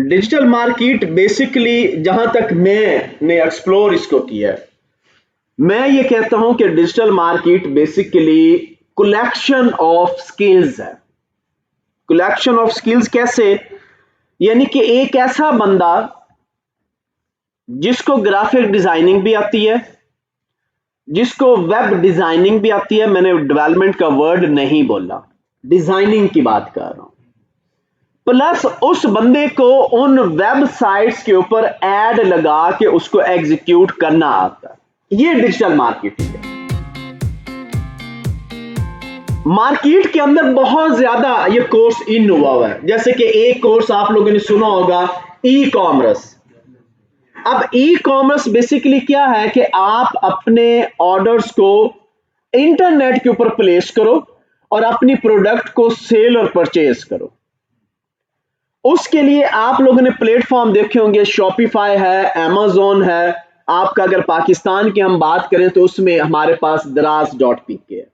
Digital market basically जहां तक मैंने एक्सप्लोर इसको किया है, मैं ये कहता हूं कि digital market basically collection of skills है। कलेक्शन ऑफ स्किल्स कैसे? यानी कि एक ऐसा बंदा जिसको ग्राफिक डिजाइनिंग भी आती है, जिसको वेब डिजाइनिंग भी आती है, मैंने डेवलपमेंट का वर्ड नहीं बोला, डिजाइनिंग की बात कर रहा हूं, प्लस उस बंदे को उन वेबसाइट्स के ऊपर एड लगा के उसको एग्जीक्यूट करना आता है। ये डिजिटल मार्केटिंग है। मार्केट के अंदर बहुत ज्यादा ये कोर्स इन हुआ है, जैसे कि एक कोर्स आप लोगों ने सुना होगा, ई कॉमर्स। अब ई कॉमर्स बेसिकली क्या है कि आप अपने ऑर्डर्स को इंटरनेट के ऊपर प्लेस करो और अपनी प्रोडक्ट को सेल और परचेज करो। उसके लिए आप लोगों ने प्लेटफॉर्म देखे होंगे, शॉपिफाई है, अमेज़न है। आपका अगर पाकिस्तान की हम बात करें तो उसमें हमारे पास दराज.pk है।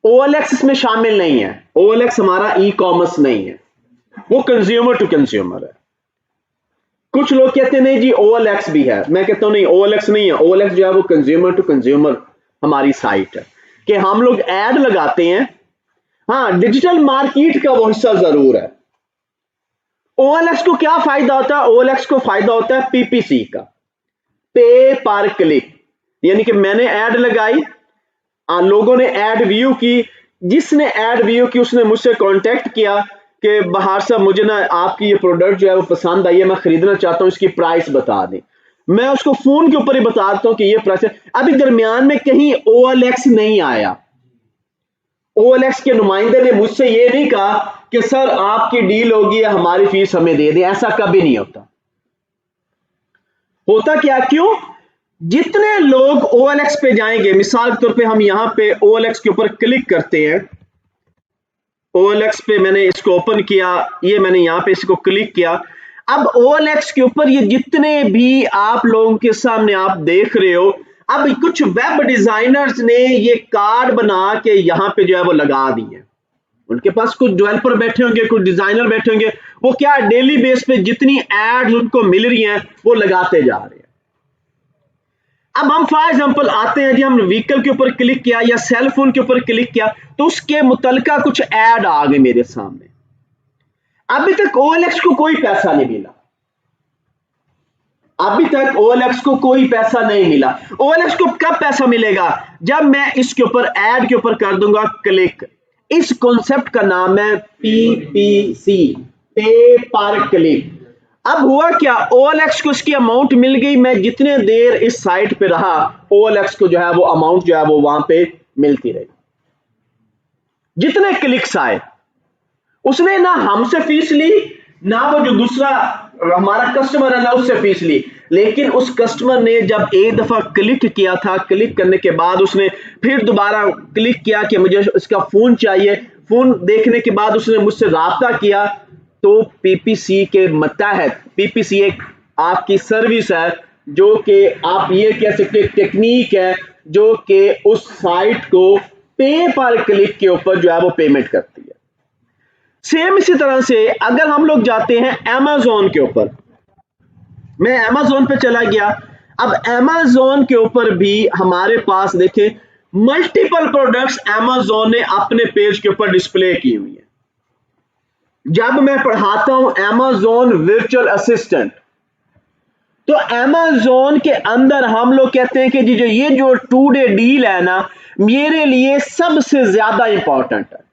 OLX इसमें शामिल नहीं है। OLX हमारा ई कॉमर्स नहीं है, वो कंज्यूमर टू कंज्यूमर है। कुछ लोग कहते हैं नहीं जी OLX भी है, मैं कहता हूं नहीं, OLX नहीं है। OLX जो है वो कंज्यूमर टू कंज्यूमर हमारी साइट है कि हम लोग एड लगाते हैं। हाँ, डिजिटल मार्केट का वो हिस्सा जरूर है। OLX को क्या फायदा होता है? OLX को फायदा होता है PPC का, पे पर क्लिक। यानी कि मैंने ऐड लगाई, लोगों ने ऐड व्यू की, जिसने ऐड व्यू की उसने मुझसे कांटेक्ट किया कि बहार साहब मुझे ना आपकी ये प्रोडक्ट जो है वो पसंद आई है, मैं खरीदना चाहता हूं, इसकी प्राइस बता दें। मैं उसको फोन के ऊपर ही बता देता हूं कि ये प्राइस है। अभी दरमियान में कहीं OLX नहीं आया। OLX के नुमाइंदे ने मुझसे ये नहीं कहा कि सर आपकी डील होगी, हमारी फीस हमें दे दें। ऐसा कभी नहीं होता। होता क्या, क्यों? जितने लोग OLX पे जाएंगे, मिसाल के तौर पे हम यहां पे OLX के ऊपर क्लिक करते हैं। OLX पे मैंने इसको ओपन किया, ये मैंने यहां पे इसको क्लिक किया। अब OLX के ऊपर ये जितने भी आप लोगों के सामने आप देख रहे हो, अब कुछ वेब डिजाइनर्स ने ये कार्ड बना के यहां पे जो है वो लगा दिए। उनके पास कुछ डेवलपर बैठे होंगे, कुछ डिजाइनर बैठे होंगे, वो क्या डेली बेस पे जितनी एड्स उनको मिल रही हैं वो लगाते जा रहे हैं। अब हम फॉर एग्जांपल आते हैं जी, हम व्हीकल के ऊपर क्लिक किया या सेल फोन के ऊपर क्लिक किया तो उसके मुतलका कुछ ऐड आ गए मेरे सामने। अभी तक OLX को कोई पैसा नहीं मिला, अभी तक OLX को कोई पैसा नहीं मिला। OLX को कब पैसा मिलेगा? जब मैं इसके ऊपर ऐड के ऊपर कर दूंगा क्लिक। इस कॉन्सेप्ट का नाम है PPC, पे पर क्लिक। अब हुआ क्या, OLX को इसकी अमाउंट मिल गई, मैं जितने देर इस साइट पे रहा OLX को जो है वो अमाउंट जो है वो वहां पे मिलती रही। जितने क्लिक्स आए उसने ना हमसे फीस ली, ना वो जो दूसरा हमारा कस्टमर है ना उससे फीस ली। लेकिन उस कस्टमर ने जब एक दफा क्लिक किया था, क्लिक करने के बाद उसने फिर दोबारा क्लिक किया कि मुझे इसका फोन चाहिए। फोन देखने के बाद उसने मुझसे राब्ता किया। तो PPC के मतहत, PPC एक आपकी सर्विस है जो कि आप ये कह सकते टेक्निक है जो कि उस साइट को पे पर क्लिक के ऊपर जो है वो पेमेंट करती है। सेम इसी तरह से अगर हम लोग जाते हैं Amazon के ऊपर, मैं Amazon पे चला गया। अब Amazon के ऊपर भी हमारे पास देखें मल्टीपल प्रोडक्ट्स Amazon ने अपने पेज के ऊपर डिस्प्ले की हुई है। जब मैं पढ़ाता हूं Amazon वर्चुअल असिस्टेंट, तो Amazon के अंदर हम लोग कहते हैं कि जी ये जो 2 डे डील है ना, मेरे लिए सबसे ज्यादा इंपॉर्टेंट है।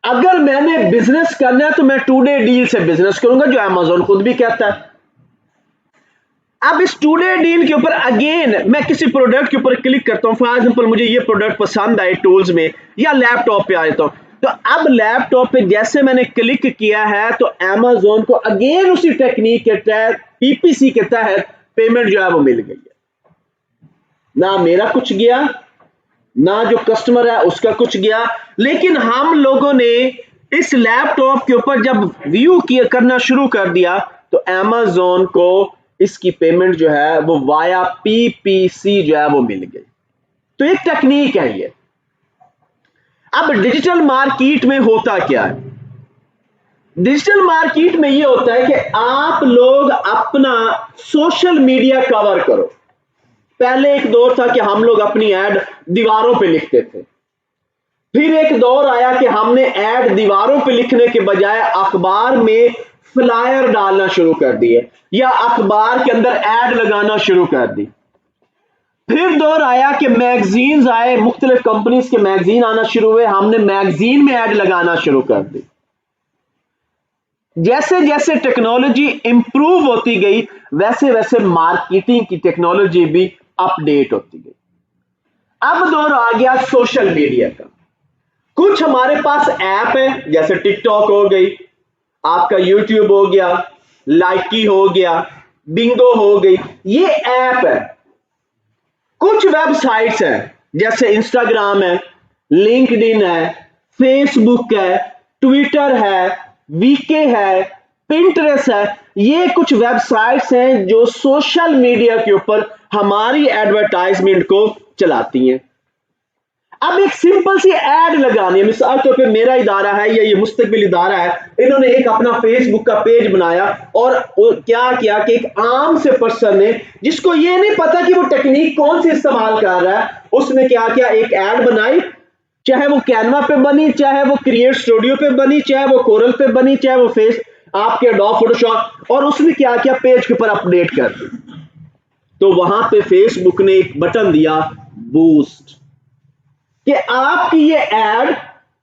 अगर मैंने बिजनेस करना है तो मैं 2 डे डील से बिजनेस करूंगा, जो Amazon खुद भी कहता है। अब इस 2 डे डील के ऊपर अगेन मैं किसी प्रोडक्ट के ऊपर क्लिक करता हूं, फॉर एग्जांपल मुझे ये प्रोडक्ट पसंद आए टूल्स में, या लैपटॉप पे आ जाता हूं। तो अब लैपटॉप पे जैसे मैंने क्लिक किया है तो Amazon को अगेन उसी टेक्निक के तहत, PPC के तहत पेमेंट जो है वो मिल गई है। ना मेरा कुछ गया, ना जो कस्टमर है उसका कुछ गया। लेकिन हम लोगों ने इस लैपटॉप के ऊपर जब व्यू करना शुरू कर दिया तो Amazon को इसकी पेमेंट जो है वो वाया PPC जो है वो मिल गई। तो एक टेक्निक है ये। अब डिजिटल मार्केट में होता क्या है, डिजिटल मार्केट में ये होता है कि आप लोग अपना सोशल मीडिया कवर करो। पहले एक दौर था कि हम लोग अपनी ऐड दीवारों पे लिखते थे, फिर एक दौर आया कि हमने ऐड दीवारों पे लिखने के बजाय अखबार में फ्लायर डालना शुरू कर दिए या अखबार के अंदर ऐड लगाना शुरू कर दी। फिर दौर आया कि मैगजीन्स आए, मुख्तलिफ कंपनीज के मैगजीन आना शुरू हुए, हमने मैगजीन में ऐड लगाना शुरू कर दी। जैसे जैसे टेक्नोलॉजी इंप्रूव होती गई वैसे वैसे मार्केटिंग की टेक्नोलॉजी भी अपडेट होती गई। अब दौर आ गया सोशल मीडिया का। कुछ हमारे पास ऐप है, जैसे टिकटॉक हो गई, आपका यूट्यूब हो गया, लाइकी हो गया, बिंगो हो गई, ये ऐप है। कुछ वेबसाइट्स हैं, जैसे इंस्टाग्राम है, लिंक्डइन है, फेसबुक है, ट्विटर है, वीके है, पिंटरेस्ट है। ये कुछ वेबसाइट्स हैं जो सोशल मीडिया के ऊपर हमारी एडवर्टाइजमेंट को चलाती हैं। अब एक सिंपल सी ऐड लगानी है, मिसाल तौर पे मेरा इदारा है या ये मुस्तकबिल इदारा है, इन्होंने एक अपना फेसबुक का पेज बनाया और क्या किया कि एक आम से पर्सन ने, जिसको ये नहीं पता कि वो टेक्निक कौन सी इस्तेमाल कर रहा है, उसने क्या किया, एक ऐड बनाई, चाहे वो कैनवा पे बनी, चाहे वो क्रिएट स्टूडियो पे बनी, चाहे वो कोरल पे बनी, चाहे वो फेस आपके एडोब फोटोशॉप, और उसने क्या किया, पेज के ऊपर अपडेट कर दी। तो वहां पे फेसबुक ने एक बटन दिया, बूस्ट, कि आपकी ये ऐड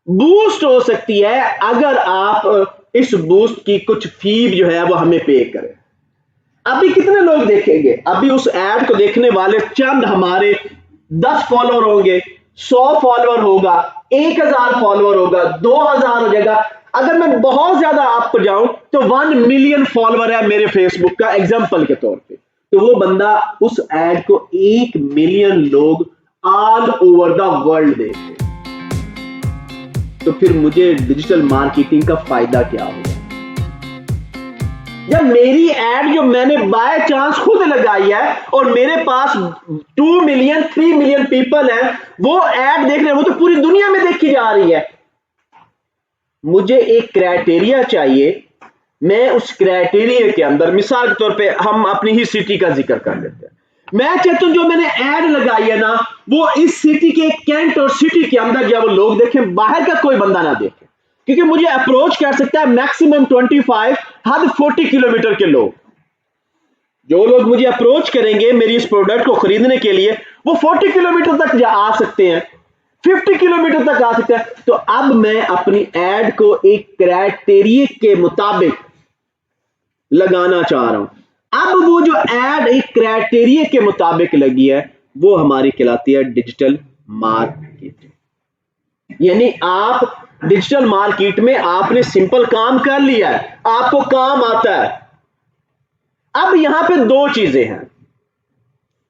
बूस्ट हो सकती है अगर आप इस बूस्ट की कुछ फी जो है वो हमें पे करें। अभी कितने लोग देखेंगे? अभी उस ऐड को देखने वाले चंद हमारे 10 फॉलोअर होंगे, 100 फॉलोअर होगा, 1000 फॉलोअर होगा, 2000 हो जाएगा। अगर मैं बहुत ज्यादा आप पर जाऊं तो 1 मिलियन फॉलोअर है मेरे फेसबुक का एग्जांपल के तौर पे, तो वो बंदा उस ऐड को 1 मिलियन लोग ऑल ओवर द वर्ल्ड देखते, तो फिर मुझे डिजिटल मार्केटिंग का फायदा क्या होगा? जब मेरी ऐड जो मैंने बाय चांस खुद लगाई है और मेरे पास 2 मिलियन 3 मिलियन पीपल है, वो ऐड देख रहे हैं, वो तो पूरी दुनिया में देखी जा रही है। मुझे एक क्राइटेरिया चाहिए, मैं उस क्राइटेरिया के अंदर, मिसाल के तौर पे हम अपनी ही सिटी का जिक्र कर लेते हैं, मैं चाहता हूं जो मैंने ऐड लगाई है ना, वो इस सिटी के, कैंट और सिटी के अंदर जब लोग देखें, बाहर का कोई बंदा ना देखे, क्योंकि मुझे अप्रोच कर सकता है मैक्सिमम 25, हद 40 किलोमीटर के लोग। जो लोग मुझे अप्रोच करेंगे मेरी इस प्रोडक्ट को खरीदने के लिए, वो 40 किलोमीटर तक आ सकते हैं, 50 किलोमीटर तक आ सकते हैं। तो अब मैं अपनी ऐड को एक क्राइटेरिया के मुताबिक लगाना चाह रहा हूं। अब वो जो ऐड एक क्राइटेरिया के मुताबिक लगी है, वो हमारी कहलाती है डिजिटल मार्केटिंग। यानी आप डिजिटल मार्केट में आपने सिंपल काम कर लिया है, आपको काम आता है। अब यहां पे 2 चीजें हैं,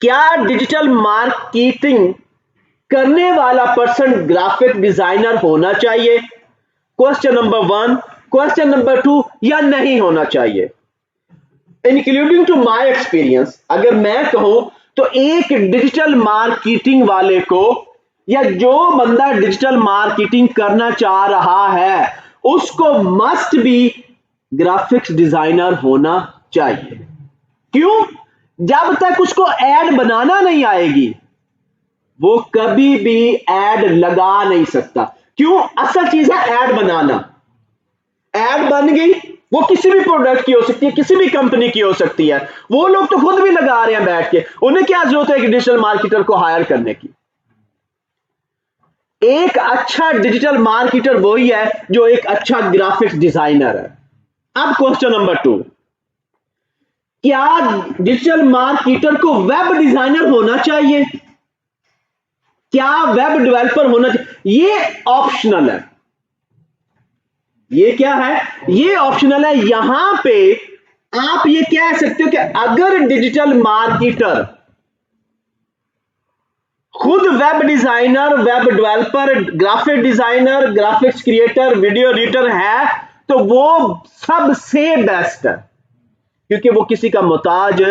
क्या डिजिटल मार्केटिंग करने वाला पर्सन ग्राफिक डिजाइनर होना चाहिए? Question number 1। क्वेश्चन नंबर 2, या नहीं होना चाहिए? इंक्लूडिंग टू माय एक्सपीरियंस, अगर मैं कहूं तो एक डिजिटल मार्केटिंग वाले को, या जो बंदा डिजिटल मार्केटिंग करना चाह रहा है, उसको मस्ट बी ग्राफिक्स डिजाइनर होना चाहिए। क्यों? जब तक उसको ऐड बनाना नहीं आएगी, वो कभी भी ऐड लगा नहीं सकता। क्यों? असल चीज है ऐड बनाना। ऐड बन गई, वो किसी भी प्रोडक्ट की हो सकती है, किसी भी कंपनी की हो सकती है, वो लोग तो खुद भी लगा रहे हैं बैठ के, उन्हें क्या जरूरत है कि डिजिटल मार्केटर को हायर करने की? एक अच्छा डिजिटल मार्केटर वही है जो एक अच्छा ग्राफिक्स डिजाइनर है। अब क्वेश्चन नंबर 2, क्या डिजिटल मार्केटर को वेब डिजाइनर होना चाहिए? क्या वेब डेवलपर होना चाहिए? ये ऑप्शनल है। ये क्या है? ये ऑप्शनल है। यहां पे आप ये कह सकते हो कि अगर डिजिटल मार्केटर खुद web designer, web developer, graphic designer, graphics creator, video editor है, तो वो सबसे बेस्ट है, क्योंकि वो किसी का मोहताज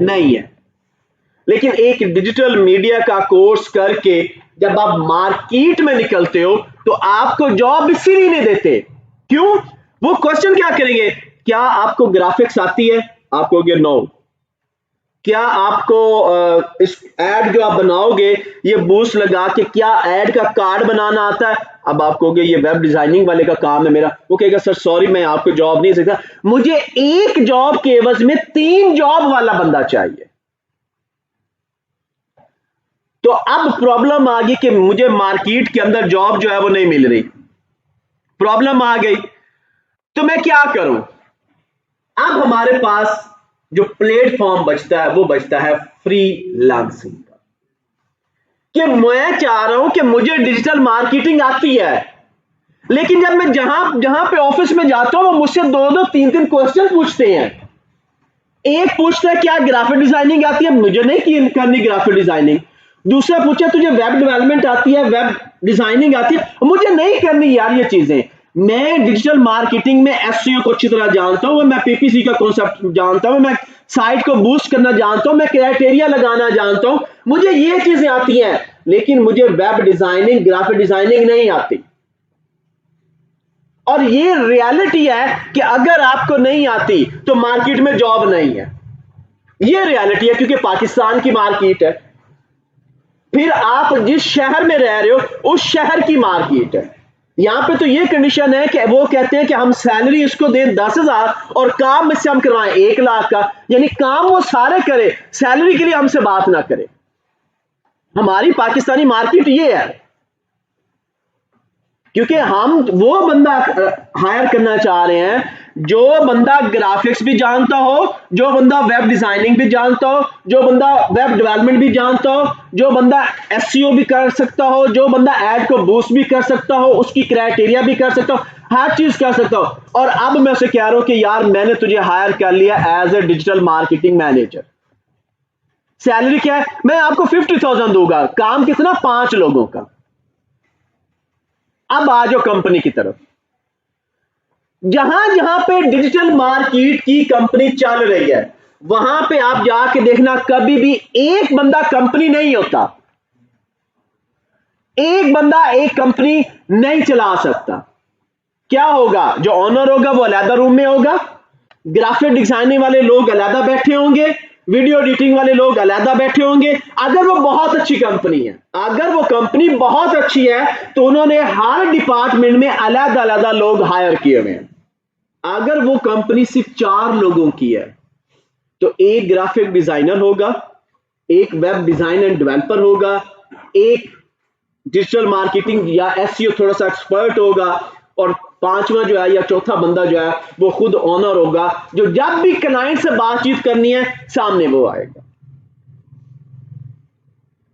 नहीं है। लेकिन एक डिजिटल मीडिया का कोर्स करके जब आप मार्केट में निकलते हो, तो आपको जॉब इसीलिए नहीं देते। क्यों? वो क्वेश्चन क्या करेंगे, क्या आपको ग्राफिक्स आती है, आप कहोगे नो। क्या आपको इस एड जो आप बनाओगे ये बूस्ट लगा के, क्या एड का कार्ड बनाना आता है, अब आप कहोगे ये वेब डिजाइनिंग वाले का काम है मेरा। वो कहेगा सर सॉरी मैं आपको जॉब नहीं सकता, मुझे एक जॉब के एवज में 3 जॉब वाला बंदा चाहिए। तो अब प्रॉब्लम आ गई कि मुझे मार्केट के अंदर जॉब जो है वो नहीं मिल रही, प्रॉब्लम आ गई, तो मैं क्या करूं। अब हमारे पास जो प्लेटफॉर्म बचता है वो बचता है फ्रीलांसिंग का, कि मैं चाह रहा हूं कि मुझे डिजिटल मार्केटिंग आती है, लेकिन जब मैं जहां पे ऑफिस में जाता हूं वो मुझसे 2-2 3-3 क्वेश्चन पूछते हैं। एक पूछता है क्या ग्राफिक डिजाइनिंग आती है, मुझे नहीं करनी ग्राफिक डिजाइनिंग। दूसरा पूछा तुझे वेब डेवलपमेंट आती है, वेब डिजाइनिंग आती है, मुझे नहीं करनी यार ये चीजें। मैं डिजिटल मार्केटिंग में एसईओ को अच्छी तरह जानता हूं, मैं पीपीसी का कॉन्सेप्ट जानता हूं, मैं साइट को बूस्ट करना जानता हूं, मैं क्राइटेरिया लगाना जानता हूं, मुझे ये चीजें आती हैं, लेकिन मुझे वेब डिजाइनिंग ग्राफिक डिजाइनिंग नहीं आती। और ये रियलिटी है कि अगर आपको नहीं आती तो मार्केट में जॉब नहीं है, ये रियलिटी है, क्योंकि पाकिस्तान की मार्केट है, फिर आप जिस शहर में रह रहे हो उस शहर की मार्केट है। यहां पे तो ये कंडीशन है कि वो कहते हैं कि हम सैलरी इसको दें 10,000 और काम में से हम करवाएं 1 लाख का, यानी काम वो सारे करे, सैलरी के लिए हमसे बात ना करे। हमारी पाकिस्तानी मार्केट ये है, क्योंकि हम वो बंदा हायर करना चाह रहे हैं जो बंदा ग्राफिक्स भी जानता हो, जो बंदा वेब डिजाइनिंग भी जानता हो, जो बंदा वेब डेवलपमेंट भी जानता हो, जो बंदा एसईओ भी कर सकता हो, जो बंदा ऐड को बूस्ट भी कर सकता हो, उसकी क्राइटेरिया भी कर सकता हो, हर चीज कर सकता हो। और अब मैं उसे कह रहा हूं कि यार मैंने तुझे हायर कर लिया as a digital marketing manager, salary क्या है, मैं आपको 50,000 दूंगा, काम कितना, 5 लोगों का। अब आ जाओ कंपनी की तरफ, जहां जहां पे डिजिटल मार्केट की कंपनी चल रही है वहां पे आप जाके देखना, कभी भी एक बंदा कंपनी नहीं होता, एक बंदा एक कंपनी नहीं चला सकता। क्या होगा, जो ऑनर होगा वो अलग रूम में होगा, ग्राफिक डिजाइनिंग वाले लोग अलग बैठे होंगे, वीडियो एडिटिंग वाले लोग अलग बैठे होंगे। अगर वो बहुत अच्छी कंपनी है, अगर वो कंपनी बहुत अच्छी है तो उन्होंने हर डिपार्टमेंट में अलग अलग लोग हायर किए हुए हैं। अगर वो कंपनी सिर्फ 4 लोगों की है तो एक ग्राफिक डिजाइनर होगा, एक वेब डिजाइन एंड डेवलपर होगा, एक डिजिटल मार्केटिंग या एसईओ थोड़ा सा एक्सपर्ट होगा, और 5वां जो है या चौथा बंदा जो है वो खुद ओनर होगा, जो जब भी क्लाइंट से बातचीत करनी है सामने वो आएगा।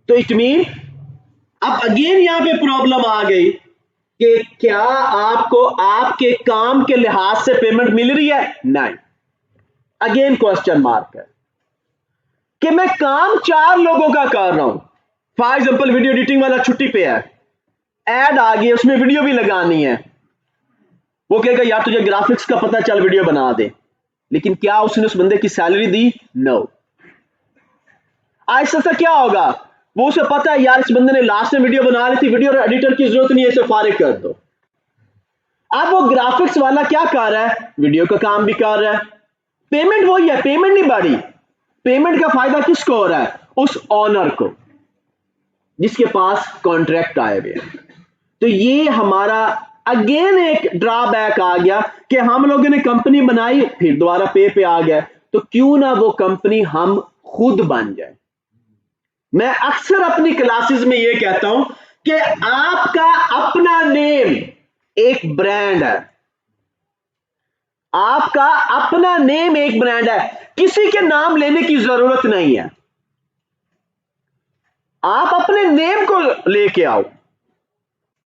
तो इट मीन अब अगेन यहां पे प्रॉब्लम आ गई कि क्या आपको आपके काम के लिहाज से पेमेंट मिल रही है, नहीं। अगेन क्वेश्चन मार्क है कि मैं काम 4 लोगों का कर रहा हूं। फॉर एग्जांपल वीडियो एडिटिंग वाला छुट्टी पे है, एड आ गई, उसमें वीडियो भी लगानी है, वो कहेगा यार तुझे ग्राफिक्स का पता, चल वीडियो बना दे, लेकिन क्या उसने उस बंदे की सैलरी दी, नो। ऐसा सा क्या होगा, वो उसे पता है यार इस बंदे ने लास्ट में वीडियो बना ली थी, वीडियो एडिटर की जरूरत नहीं है, इसे फारिग कर दो। अब वो ग्राफिक्स वाला क्या कर रहा है, वीडियो का काम भी कर रहा है, पेमेंट वही है, पेमेंट नहीं बढ़ी। पेमेंट का फायदा किसको हो रहा है, उस ऑनर को जिसके पास कॉन्ट्रैक्ट आए हुए। तो ये हमारा अगेन एक ड्रॉबैक आ गया कि हम लोगों ने कंपनी बनाई फिर दोबारा पे आ गया, तो क्यों ना वो कंपनी हम खुद बन जाए। मैं अक्सर अपनी क्लासेस में ये कहता हूं कि आपका अपना नेम एक ब्रांड है, आपका अपना नेम एक ब्रांड है, किसी के नाम लेने की जरूरत नहीं है। आप अपने नेम को लेके आओ,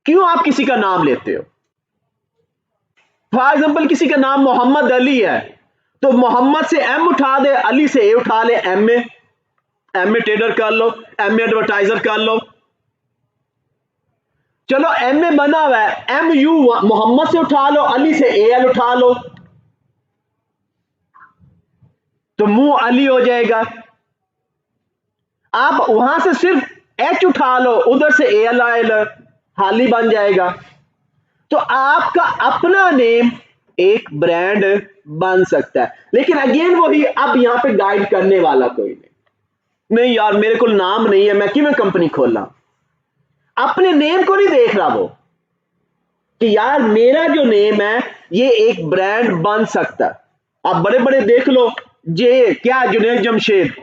क्यों आप किसी का नाम लेते हो। फॉर एग्जांपल किसी का नाम मोहम्मद अली है तो मोहम्मद से एम उठा दे, अली से ए उठा ले, एम ए ट्रेडर कर लो, एम ए एडवर्टाइजर कर लो, चलो एम ए बना हुआ है, एम यू मोहम्मद से उठा लो, अली से ए एल उठा लो, तो मुंह अली हो जाएगा। आप वहां से सिर्फ एच उठा लो, उधर से ए एल आए लो, हाली बन जाएगा। तो आपका अपना नेम एक ब्रांड बन सकता है। लेकिन अगेन वही, अब यहां पे गाइड करने वाला कोई नहीं यार मेरे को नाम नहीं है, मैं क्यों कंपनी खोला। अपने नेम को नहीं देख रहा वो कि यार मेरा जो नेम है ये एक ब्रांड बन सकता है। आप बड़े बड़े देख लो, जे क्या जुनैद जमशेद,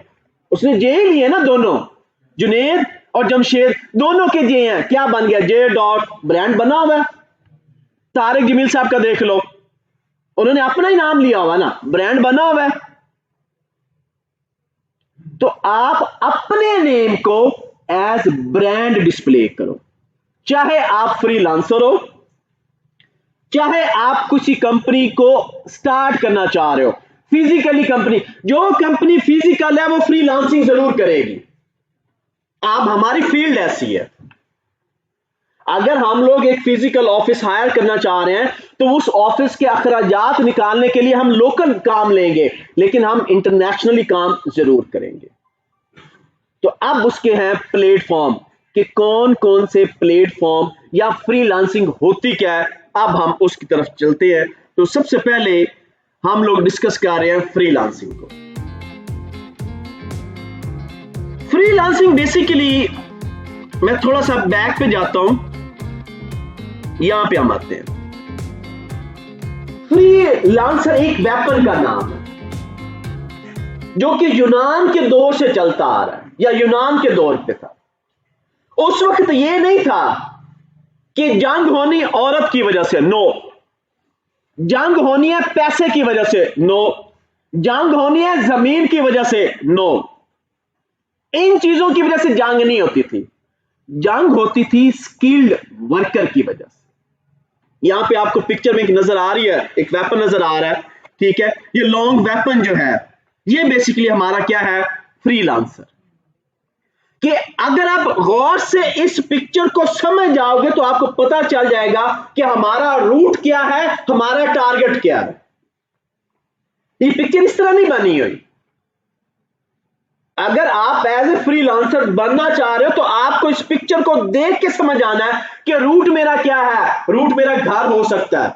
उसने जे ही लिए ना, दोनों जुनैद और जमशेद दोनों के जे हैं, क्या बन गया, जे डॉट, ब्रांड बना हुआ है। तारिक जमील साहब का देख लो, उन्होंने अपना ही नाम लिया हुआ ना, ब्रांड बना हुआ है। तो आप अपने नेम को एज ब्रांड डिस्प्ले करो, चाहे आप फ्रीलांसर हो, चाहे आप किसी कंपनी को स्टार्ट करना चाह रहे हो, फिजिकली कंपनी, जो कंपनी फिजिकल है वो फ्रीलांसिंग जरूर करेगी। आप, हमारी फील्ड ऐसी है, अगर हम लोग एक फिजिकल ऑफिस हायर करना चाह रहे हैं तो उस ऑफिस के अखराजात निकालने के लिए हम लोकल काम लेंगे, लेकिन हम इंटरनेशनली काम जरूर करेंगे। तो अब उसके हैं प्लेटफॉर्म कि कौन कौन से प्लेटफॉर्म या फ्रीलांसिंग होती क्या है, अब हम उसकी तरफ चलते हैं। तो सबसे पहले हम लोग डिस्कस कर रहे हैं फ्रीलांसिंग को। फ्रीलांसिंग बेसिकली, मैं थोड़ा सा बैक पे जाता हूं, यहां पे हम आते हैं। फ्रीलांसर एक वेपन का नाम है जो कि यूनान के दौर से चलता आ रहा है, या यूनान के दौर पे था। उस वक्त ये नहीं था कि जंग होनी औरत की वजह से, नो। जंग होनी है पैसे की वजह से, नो। जंग होनी है जमीन की वजह से, नो। इन चीजों की वजह से जंग नहीं होती थी। जंग होती थी स्किल्ड वर्कर की वजह से। यहां पे आपको पिक्चर में एक नजर आ रही है, एक वेपन नजर आ रहा है, ठीक है। ये लॉन्ग वेपन जो है, ये बेसिकली हमारा क्या है, फ्रीलांसर। कि अगर आप गौर से इस पिक्चर को समझ जाओगे तो आपको पता चल जाएगा कि हमारा रूट क्या है, हमारा टारगेट क्या है। ये पिक्चर इस तरह नहीं बनी हुई। अगर आप एज ए फ्रीलांसर बनना चाह रहे हो तो आपको इस पिक्चर को देख के समझ आना है कि रूट मेरा क्या है। रूट मेरा घर हो सकता है,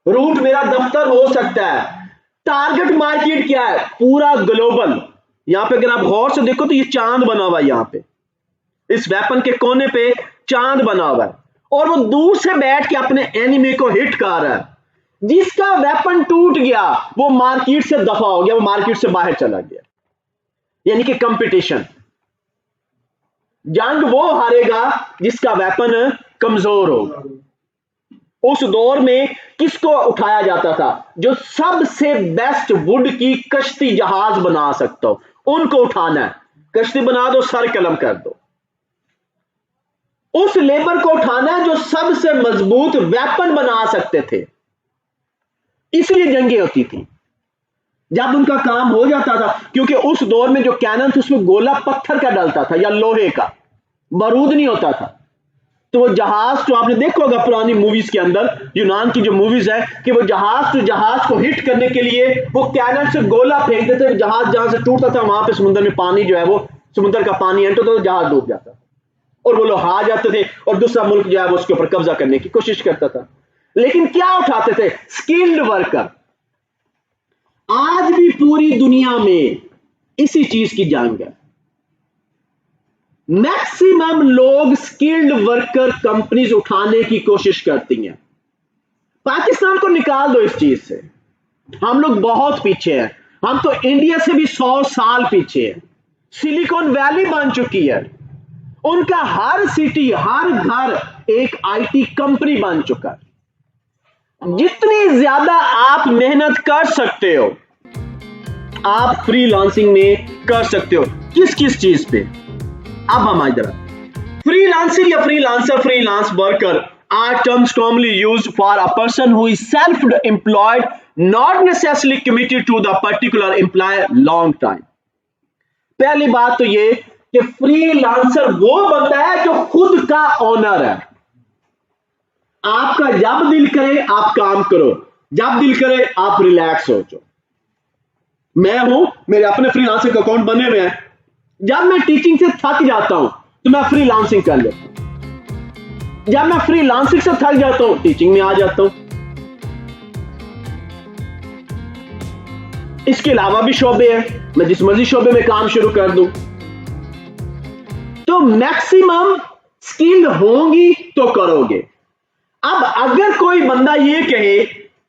रूट मेरा दफ्तर हो सकता है, टारगेट मार्केट क्या है, पूरा ग्लोबल। यहां पे अगर आप गौर से देखो तो ये चांद बना हुआ है, यहां पे इस वेपन के कोने पे चांद बना हुआ है, और वो दूर से बैठ के अपने एनिमी को हिट कर रहा है। जिसका वेपन टूट गया वो मार्केट से दफा हो गया, वो मार्केट से बाहर चला गया। यानी कि कंपटीशन, जंग वो हारेगा जिसका वेपन कमजोर होगा। उस दौर में किसको उठाया जाता था, जो सबसे बेस्ट वुड की कश्ती जहाज बना सकता हो, उनको उठाना है। कश्ती बना दो, सर कलम कर दो। उस लेबर को उठाना है जो सबसे मजबूत वेपन बना सकते थे। इसलिए जंगें होती थी। जब उनका काम हो जाता था, क्योंकि उस दौर में जो कैनन था उसमें गोला पत्थर का डलता था या लोहे का, बारूद नहीं होता था। तो वो जहाज, जो आपने देखा होगा पुरानी मूवीज के अंदर, यूनान की जो मूवीज है, कि वो जहाज को हिट करने के लिए वो कैनन से गोला फेंकते थे। जहाज जहां से टूटता था वहां पे समुद्र में पानी जो है, वो समुद्र का पानी एंटर होता था, जहाज डूब जाता और वो लोग हार जाते थे और दूसरा मुल्क जो है वो उसके ऊपर कब्जा करने की कोशिश करता था। लेकिन क्या उठाते थे, स्किल्ड वर्कर। आज भी पूरी दुनिया में इसी चीज की जंग है। मैक्सिमम लोग स्किल्ड वर्कर कंपनीज उठाने की कोशिश करती हैं। पाकिस्तान को निकाल दो इस चीज से, हम लोग बहुत पीछे हैं। हम तो इंडिया से भी 100 साल पीछे हैं। सिलिकॉन वैली बन चुकी है, उनका हर सिटी, हर घर एक आईटी कंपनी बन चुका है। जितनी ज्यादा आप मेहनत कर सकते हो आप फ्रीलांसिंग में कर सकते हो। किस किस चीज पे, अब हम इधर, फ्रीलांसर या freelancer, freelance worker are terms commonly used for a person who is self-employed, not necessarily committed to the particular employer long time. पहली बात तो ये कि फ्रीलांसर वो बंदा है जो खुद का ओनर है। आपका जब दिल करे आप काम करो, जब दिल करे आप रिलैक्स हो जाओ। मैं हूं, मेरे अपने फ्रीलांसिंग अकाउंट बने हुए हैं। जब मैं टीचिंग से थक जाता हूं तो मैं फ्रीलांसिंग कर लेता हूं। जब मैं फ्रीलांसिंग से थक जाता हूं टीचिंग में आ जाता हूं। इसके अलावा भी शोबे हैं, मैं जिस मर्जी शोबे में काम शुरू कर दूं। तो मैक्सिमम स्किल्ड होंगी तो करोगे। अब अगर कोई बंदा ये कहे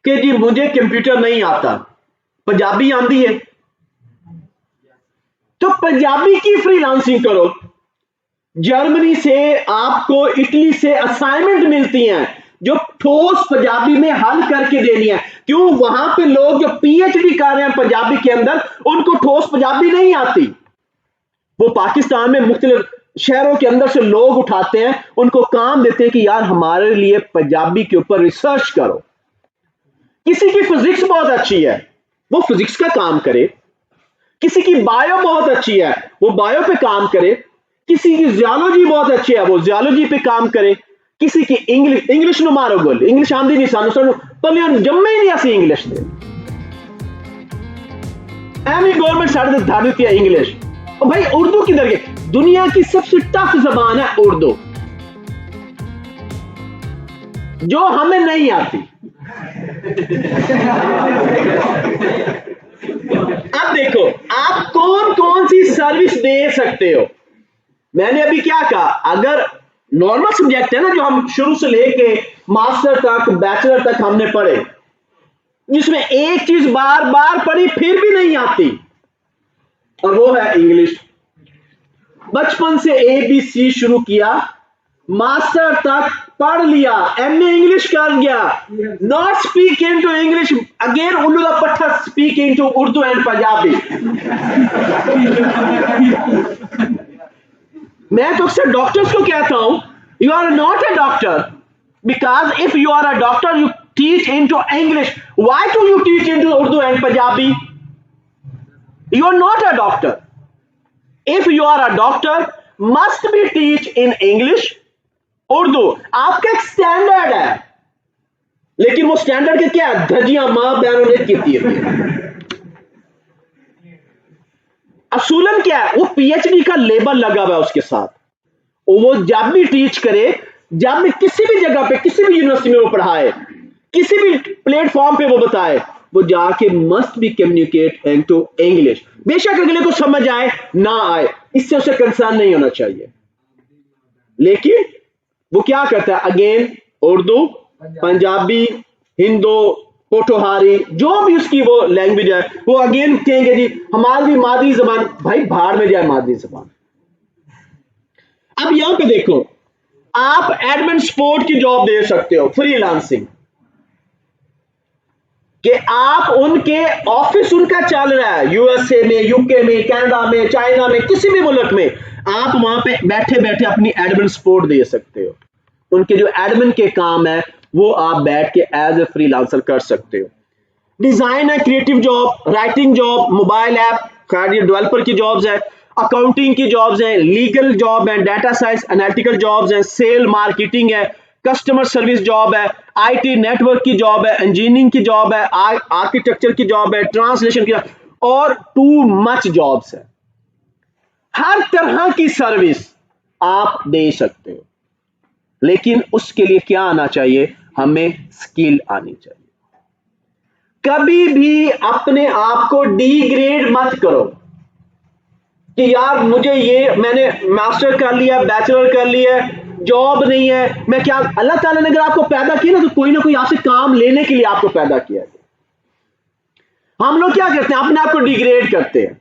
कि जी मुझे कंप्यूटर नहीं आता, पंजाबी आंदी है, तो पंजाबी की फ्रीलांसिंग करो। जर्मनी से आपको, इटली से असाइनमेंट मिलती हैं जो ठोस पंजाबी में हल करके देनी है। क्यों? वहां पे लोग जो पीएचडी कर रहे हैं पंजाबी के अंदर, उनको ठोस पंजाबी नहीं आती। वो पाकिस्तान में मुख्तलिफ शहरों के अंदर से लोग उठाते हैं, उनको काम देते हैं कि यार हमारे लिए पंजाबी के ऊपर रिसर्च करो। किसी की फिजिक्स बहुत अच्छी है, वो फिजिक्स का काम करे। किसी की बायो बहुत अच्छी है, वो बायो पे काम करे। किसी की जियोलॉजी बहुत अच्छी है, वो जियोलॉजी पे काम करे। किसी की इंग्लिश नु मारो गोल, इंग्लिश आंदी नहीं सानू, सानू पहले जम्मे ही नहीं आसी इंग्लिश दे। एवं गवर्नमेंट साढ़े तक धार देती है इंग्लिश। और भाई उर्दू किधर गए? दुनिया की सबसे टफ जबान है उर्दू, जो हमें नहीं आती। अब देखो आप कौन कौन सी सर्विस दे सकते हो। मैंने अभी क्या कहा, अगर नॉर्मल सब्जेक्ट है ना, जो हम शुरू से लेके मास्टर तक, बैचलर तक हमने पढ़े, जिसमें एक चीज बार बार पढ़ी फिर भी नहीं आती, और वो है इंग्लिश। बचपन से ABC शुरू किया, मास्टर तक पढ़ लिया, MA इंग्लिश कर गया, not speak in to English, again उल्लू का पट्टा speak in to Urdu and Punjabi. मैं तो अक्सर डॉक्टर्स को कहता हूं, you are not a doctor, because if you are a doctor you teach in to English, why do you teach in to Urdu and Punjabi? You are not a doctor. If you are a doctor, must be teach in English, Urdu. आपका एक standard है, लेकिन वो standard के क्या है? धजियां मां बहनों ने की है। असूलन क्या है? वो PhD का लेबल लगा हुआ है उसके साथ। वो जब भी टीच करे, जब भी किसी भी जगह पे, किसी भी यूनिवर्सिटी में वो पढ़ाए, किसी भी प्लेटफॉर्म पे वो बताए, वो जाके must be communicate into English. बेशक अगले को समझ आए ना आए, इससे उसे कंसर्न नहीं होना चाहिए, लेकिन वो क्या करता है? अगेन उर्दू, पंजाबी, हिंदू, पोठोहारी, जो भी उसकी वो लैंग्वेज है, वो अगेन कहेंगे जी हमारी मादरी जबान। भाई भाड़ में जाए मादरी जबान। अब यहां पे देखो, आप एडमिन सपोर्ट की जॉब दे सकते हो, फ्रीलांसिंग, कि आप उनके ऑफिस उनका चल रहा है USA में, UK में, कनाडा में, चाइना में, किसी भी मुल्क में, आप वहां पे बैठे बैठे अपनी एडमिन सपोर्ट दे सकते हो। उनके जो एडमिन के काम है वो आप बैठ के एज ए फ्रीलांसर कर सकते हो। डिजाइन है, creative job, writing job, mobile app, developer की जॉब्स है, अकाउंटिंग की जॉब्स हैं, लीगल जॉब है, डाटा साइंस एनालिटिकल जॉब्स हैं, सेल मार्केटिंग है, कस्टमर सर्विस जॉब है, IT नेटवर्क की जॉब है, इंजीनियरिंग की जॉब है, आर्किटेक्चर की जॉब है, ट्रांसलेशन की, और टू मच जॉब्स है। हर तरह की सर्विस आप दे सकते हो, लेकिन उसके लिए क्या आना चाहिए? हमें स्किल आनी चाहिए। कभी भी अपने आप को डिग्रेड मत करो कि यार मुझे ये, मैंने मास्टर कर लिया, बैचलर कर लिया, जॉब नहीं है, मैं क्या। अल्लाह ताला ने अगर आपको पैदा किया ना, तो कोई ना कोई आपसे काम लेने के लिए आपको पैदा किया है। हम लोग क्या करते हैं? अपने आप को डिग्रेड करते हैं।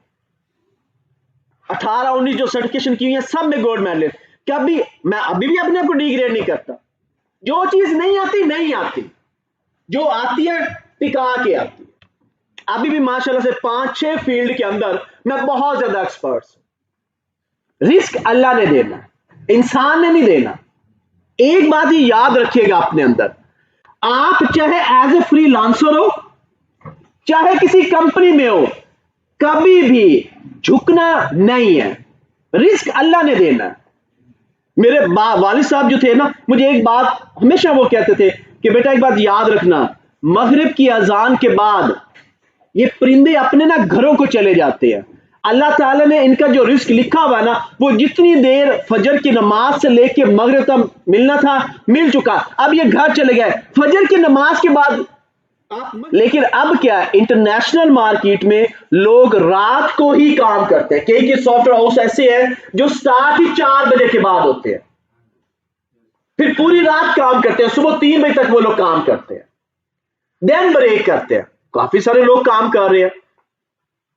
18-19 जो सर्टिफिकेशन की हुई है सब में गोल्ड मेडल। कभी मैं अभी भी अपने आप को डिग्रेड नहीं करता। जो चीज नहीं आती नहीं आती, जो आती है टिका के आती है। अभी भी माशाल्लाह से 5-6 फील्ड के अंदर मैं बहुत ज्यादा एक्सपर्ट हूं। रिस्क अल्लाह ने देना, इंसान ने नहीं देना। एक बात ही याद रखिएगा अपने अंदर, आप चाहे एज ए फ्रीलांसर हो, चाहे किसी कंपनी में हो, कभी भी झुकना नहीं है। रिस्क अल्लाह ने देना है। मेरे वालिद साहब जो थे ना, मुझे एक बात हमेशा वो कहते थे कि बेटा एक बात याद रखना, मगरिब की अजान के बाद ये परिंदे अपने ना घरों को चले जाते हैं। अल्लाह ताला ने इनका जो रिस्क लिखा हुआ ना, वो जितनी देर फजर की नमाज से लेके मगरिब तक मिलना था मिल चुका। अब ये घर चले गए, फजर की नमाज के बाद लेकिन अब क्या, इंटरनेशनल मार्केट में लोग रात को ही काम करते हैं। कई सॉफ्टवेयर हाउस ऐसे हैं जो स्टार्ट ही 4 बजे के बाद होते हैं, फिर पूरी रात काम करते हैं, सुबह 3 बजे तक वो लोग काम करते हैं, देन ब्रेक करते हैं। काफी सारे लोग काम कर रहे हैं,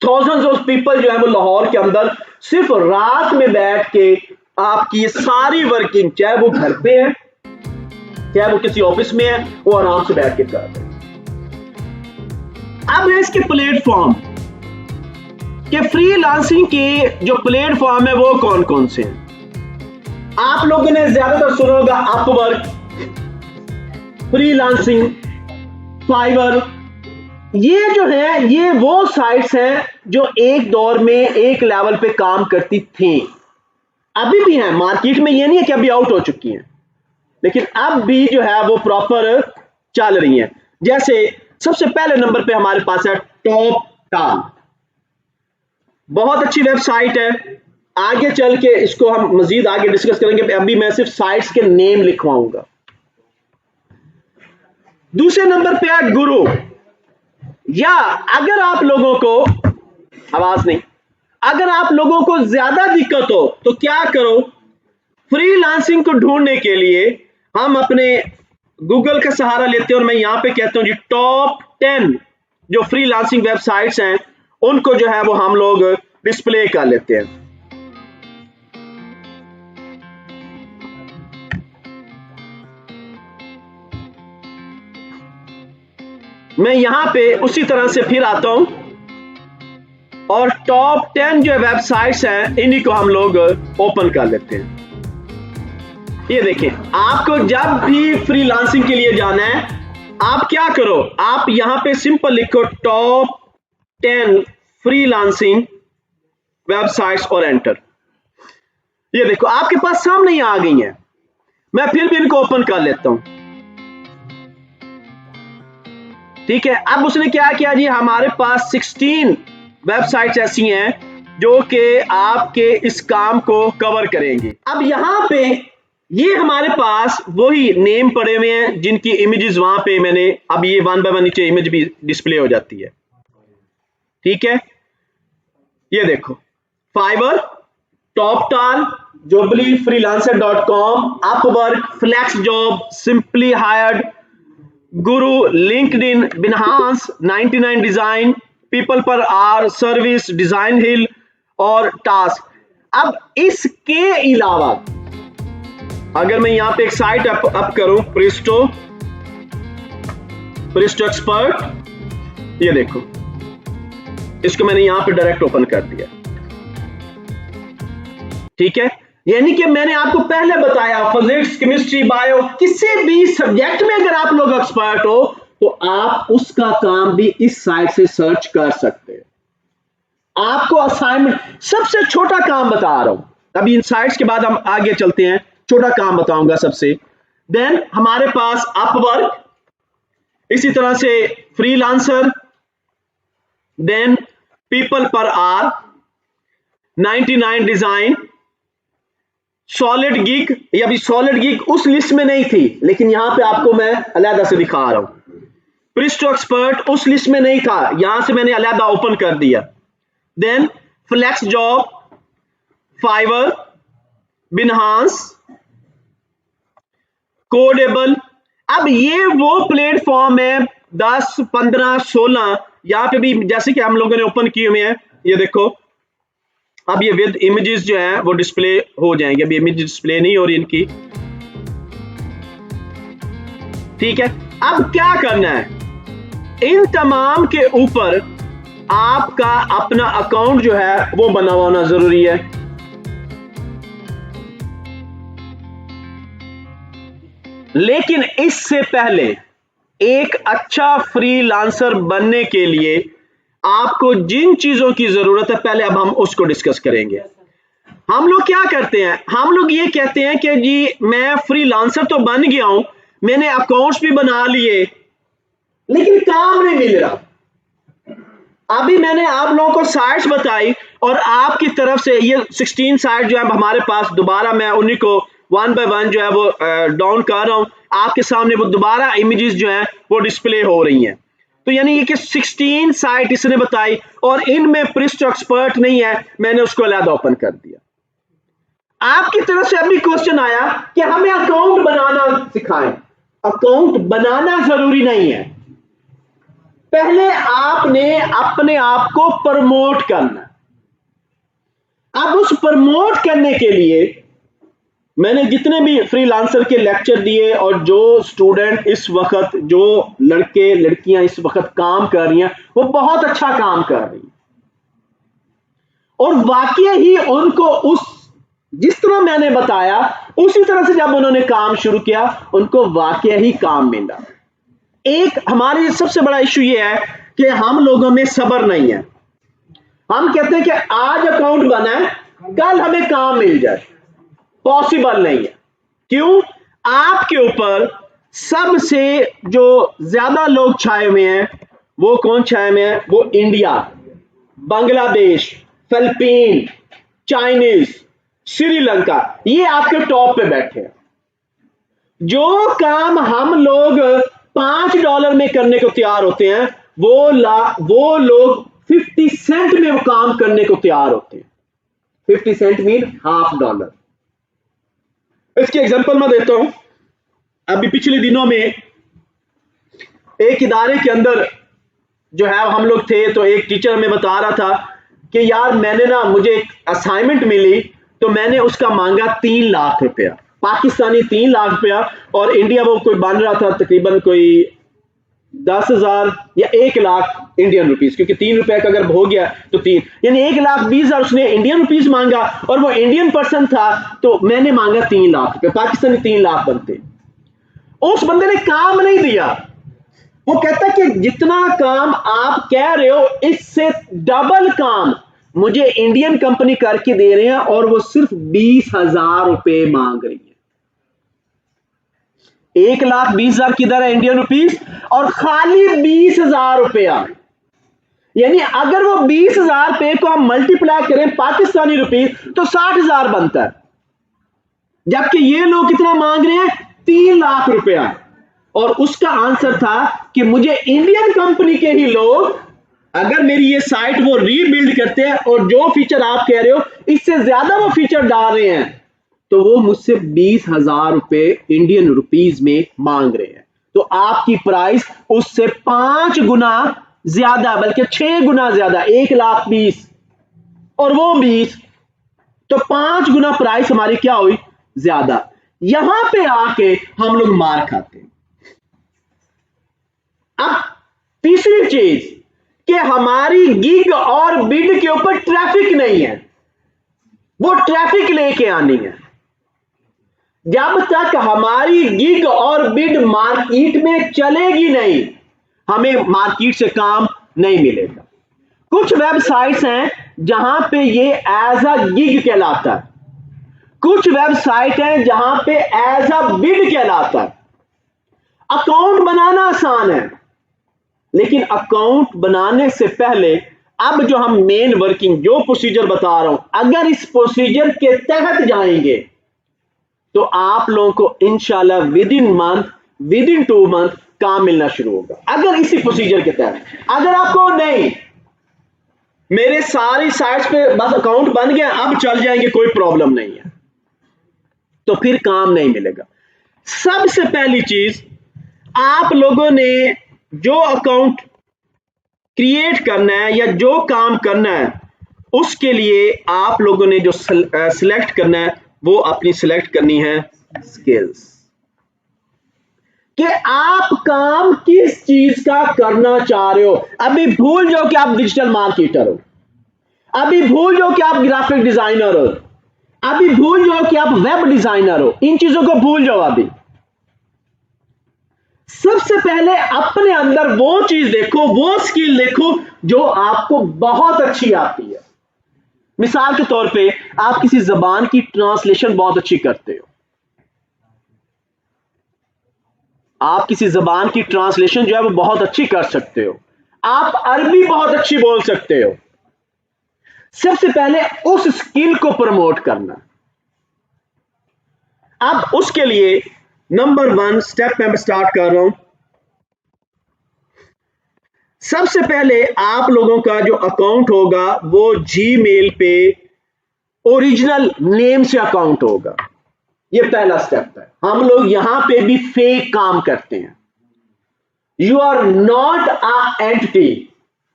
थाउजेंड्स ऑफ पीपल जो है वो लाहौर के अंदर सिर्फ रात में बैठ के आपकी सारी वर्किंग, चाहे वो घर पे है चाहे वो किसी ऑफिस में है, वो आराम से बैठ के कर रहे हैं। अब है इसके प्लेटफॉर्म के, फ्रीलांसिंग के जो प्लेटफॉर्म है वो कौन कौन से हैं। आप लोगों ने ज्यादातर सुना होगा अपवर्क, फ्रीलांसिंग, फाइवर। ये जो है ये वो साइट्स हैं जो एक दौर में एक लेवल पे काम करती थी, अभी भी हैं मार्केट में। ये नहीं है कि अभी आउट हो चुकी हैं, लेकिन अब भी जो है वो प्रॉपर चल रही हैं। जैसे सबसे पहले नंबर पे हमारे पास है टॉपटाल, बहुत अच्छी वेबसाइट है। आगे चल के इसको हम मजीद आगे डिस्कस करेंगे, अभी मैं सिर्फ साइट्स के नेम लिखवाऊंगा। दूसरे नंबर पे है गुरु, या अगर आप लोगों को आवाज नहीं, अगर आप लोगों को ज्यादा दिक्कत हो तो क्या करो, फ्रीलांसिंग को ढूंढने के लिए हम अपने गूगल का सहारा लेते हैं, और मैं यहां पे कहता हूं जी टॉप 10 जो फ्रीलांसिंग वेबसाइट्स हैं उनको जो है वो हम लोग डिस्प्ले कर लेते हैं। मैं यहां पे उसी तरह से फिर आता हूं और टॉप 10 जो वेबसाइट्स हैं इन्हीं को हम लोग ओपन कर लेते हैं। ये देखें, आपको जब भी फ्रीलांसिंग के लिए जाना है आप क्या करो, आप यहां पे सिंपल लिखो टॉप 10 फ्रीलांसिंग वेबसाइट्स और एंटर। ये देखो आपके पास सामने ही आ गई हैं। मैं फिर भी इनको ओपन कर लेता हूं, ठीक है। अब उसने क्या किया जी, हमारे पास 16 वेबसाइट्स ऐसी हैं जो कि आपके इस काम को कवर करेंगी। अब यहां पे ये हमारे पास वही नेम पड़े हुए हैं जिनकी इमेजेस वहां पे मैंने, अब ये 1 बाय 1 नीचे इमेज भी डिस्प्ले हो जाती है, ठीक है। ये देखो फाइवर, टॉपटाल, जोबली, Freelancer dot com, Upwork, flex job, simply hired, Guru, LinkedIn, Behance, 99 design, people per hour, service, design hill और टास्क। अब इसके अलावा अगर मैं यहां पे एक साइट अप करूं, प्रिस्टो एक्सपर्ट, ये देखो इसको मैंने यहां पे डायरेक्ट ओपन कर दिया, ठीक है। यानी कि मैंने आपको पहले बताया फिजिक्स, केमिस्ट्री, बायो, किसी भी सब्जेक्ट में अगर आप लोग एक्सपर्ट हो तो आप उसका काम भी इस साइट से सर्च कर सकते हैं। आपको असाइनमेंट, सबसे छोटा काम बता रहा हूं, अभी इन साइट्स के बाद हम आगे चलते हैं, छोटा काम बताऊंगा सबसे। देन हमारे पास अपवर्क, इसी तरह से freelancer, then people per are, 99 design, solid gig. ये अभी सॉलिड गिग उस लिस्ट में नहीं थी, लेकिन यहां पे आपको मैं अलग से दिखा रहा हूं। प्रिस्टो एक्सपर्ट उस लिस्ट में नहीं था, यहां से मैंने अलग ओपन कर दिया। Then flex job, Fiverr, Behance, Codeable. अब ये वो प्लेटफॉर्म है 10, 15, 16, यहां पे भी जैसे कि हम लोगों ने ओपन किए हुए हैं, ये देखो अब ये विद इमेजेस जो है वो डिस्प्ले हो जाएंगे। अभी इमेज डिस्प्ले नहीं हो रही इनकी, ठीक है। अब क्या करना है, इन तमाम के ऊपर आपका अपना अकाउंट जो है वो बना होना जरूरी है। लेकिन इससे पहले एक अच्छा फ्रीलांसर बनने के लिए आपको जिन चीजों की जरूरत है पहले अब हम उसको डिस्कस करेंगे। हम लोग क्या करते हैं, हम लोग ये कहते हैं कि जी मैं फ्रीलांसर तो बन गया हूं, मैंने अकाउंट्स भी बना लिए, लेकिन काम नहीं मिल रहा। अभी मैंने आप लोगों को साइट्स बताई और आपकी तरफ से ये 16 साइट जो है हमारे पास, दोबारा मैं उन्हीं को 1 बाय 1 जो है वो डाउन कर रहा हूं आपके सामने, वो दोबारा इमेजेस जो है वो डिस्प्ले हो रही हैं। तो यानी ये कि 16 साइट इसने बताई और इनमें प्रिस्ट एक्सपर्ट नहीं है, मैंने उसको अलग ओपन कर दिया। आपकी तरफ से अभी क्वेश्चन आया कि हमें अकाउंट बनाना सिखाएं। अकाउंट बनाना जरूरी नहीं है, पहले आपने अपने आप को प्रमोट करना। अब उस प्रमोट करने के लिए मैंने जितने भी फ्रीलांसर के लेक्चर दिए और जो स्टूडेंट इस वक्त, जो लड़के लड़कियां इस वक्त काम कर रही हैं, वो बहुत अच्छा काम कर रही हैं और वाकई ही उनको उस जिस तरह मैंने बताया उसी तरह से जब उन्होंने काम शुरू किया उनको वाकई ही काम मिला। एक हमारी सबसे बड़ा इशू ये है कि हम लोगों में सब्र नहीं है। हम कहते हैं कि आज अकाउंट बना है, कल हमें काम मिल जाए, पॉसिबल नहीं है। क्यों? आपके ऊपर सबसे जो ज्यादा लोग छाए हुए हैं वो कौन छाए हुए हैं? वो India, Bangladesh, Philippine, Chinese, Sri Lanka, ये आपके टॉप पे बैठे हैं। जो काम हम लोग $5 में करने को तैयार होते हैं वो लोग 50 सेंट में वो काम करने को तैयार होते हैं। 50 सेंट मीन $1/2। इसकी एग्जांपल मैं देता हूं। अभी पिछले दिनों में एक इदारे के अंदर जो है हम लोग थे, तो एक टीचर हमें बता रहा था कि यार मुझे एक असाइनमेंट मिली, तो मैंने उसका मांगा 3 लाख रुपया, पाकिस्तानी 3 लाख रुपया, और इंडिया वो कोई बन रहा था तकरीबन कोई 10,000 या 1 लाख इंडियन रुपीस, क्योंकि 3 रुपए का अगर हो गया तो 3 यानी 1,20,000 उसने इंडियन रुपीस मांगा, और वो इंडियन पर्सन था, तो मैंने मांगा 3 लाख रुपए, पाकिस्तानी 3 लाख बनते। उस बंदे ने काम नहीं दिया। वो कहता है कि जितना काम आप कह रहे हो इससे डबल काम मुझे इंडियन कंपनी करके दे रहे हैं, और वो सिर्फ 20,000 रुपए मांग रही है। 1,20,000 किधर है इंडियन रुपीस, और खाली 20,000 रुपया। यानी अगर वो 20,000 रुपए को हम मल्टीप्लाई करें पाकिस्तानी रुपीस तो 60,000 बनता है, जबकि ये लोग कितना मांग रहे हैं? 3 लाख रुपया। और उसका आंसर था कि मुझे इंडियन कंपनी के ही लोग अगर मेरी ये साइट वो रीबिल्ड करते हैं और जो फीचर आप कह रहे हो इससे ज्यादा वो फीचर डाल रहे हैं, तो वो मुझसे 20,000 रुपए इंडियन रुपीस में मांग रहे हैं। तो आपकी प्राइस उससे 5 गुना ज्यादा, बल्कि 6 गुना ज्यादा, 1,20,000 और वो 20, तो 5 गुना प्राइस हमारी क्या हुई? ज्यादा। यहां पे आके हम लोग मार खाते हैं। अब तीसरी चीज कि हमारी गिग और बिड के ऊपर ट्रैफिक नहीं है, वो ट्रैफिक लेके आनी है। जब तक हमारी गिग और बिड मार्केट में चलेगी नहीं, हमें मार्केट से काम नहीं मिलेगा। कुछ वेबसाइट्स हैं जहां पे ये एज अ गिग कहलाता है, कुछ वेबसाइट हैं जहां पे एज अ बिड कहलाता है। अकाउंट बनाना आसान है, लेकिन अकाउंट बनाने से पहले अब जो हम मेन वर्किंग जो प्रोसीजर बता रहा हूं, अगर इस प्रोसीजर के तहत जाएंगे तो आप लोगों को इंशाल्लाह विद इन 2 मंथ काम मिलना शुरू होगा, अगर इसी प्रोसीजर के तहत। अगर आपको नहीं, मेरे सारी साइट्स पे बस अकाउंट बन गया, अब चल जाएंगे, कोई प्रॉब्लम नहीं है, तो फिर काम नहीं मिलेगा। सबसे पहली चीज, आप लोगों ने जो अकाउंट क्रिएट करना है या जो काम करना है, उसके लिए आप लोगों ने जो सिलेक्ट करना है वो अपनी सिलेक्ट करनी है स्किल्स, कि आप काम किस चीज का करना चाह रहे हो। अभी भूल जाओ कि आप डिजिटल मार्केटर हो, अभी भूल जाओ कि आप ग्राफिक डिजाइनर हो, अभी भूल जाओ कि आप वेब डिजाइनर हो, इन चीजों को भूल जाओ। अभी सबसे पहले अपने अंदर वो चीज देखो, वो स्किल देखो जो आपको बहुत अच्छी आती है। मिसाल के तौर पे आप किसी जबान की ट्रांसलेशन बहुत अच्छी करते हो, आप किसी जबान की ट्रांसलेशन जो है वो बहुत अच्छी कर सकते हो, आप अरबी बहुत अच्छी बोल सकते हो। सबसे पहले उस स्किल को प्रमोट करना। अब उसके लिए नंबर 1 स्टेप मैं स्टार्ट कर रहा हूं। सबसे पहले आप लोगों का जो अकाउंट होगा वो जीमेल पे ओरिजिनल नेम से अकाउंट होगा। ये पहला स्टेप है। हम लोग यहां पे भी फेक काम करते हैं। You are not a entity,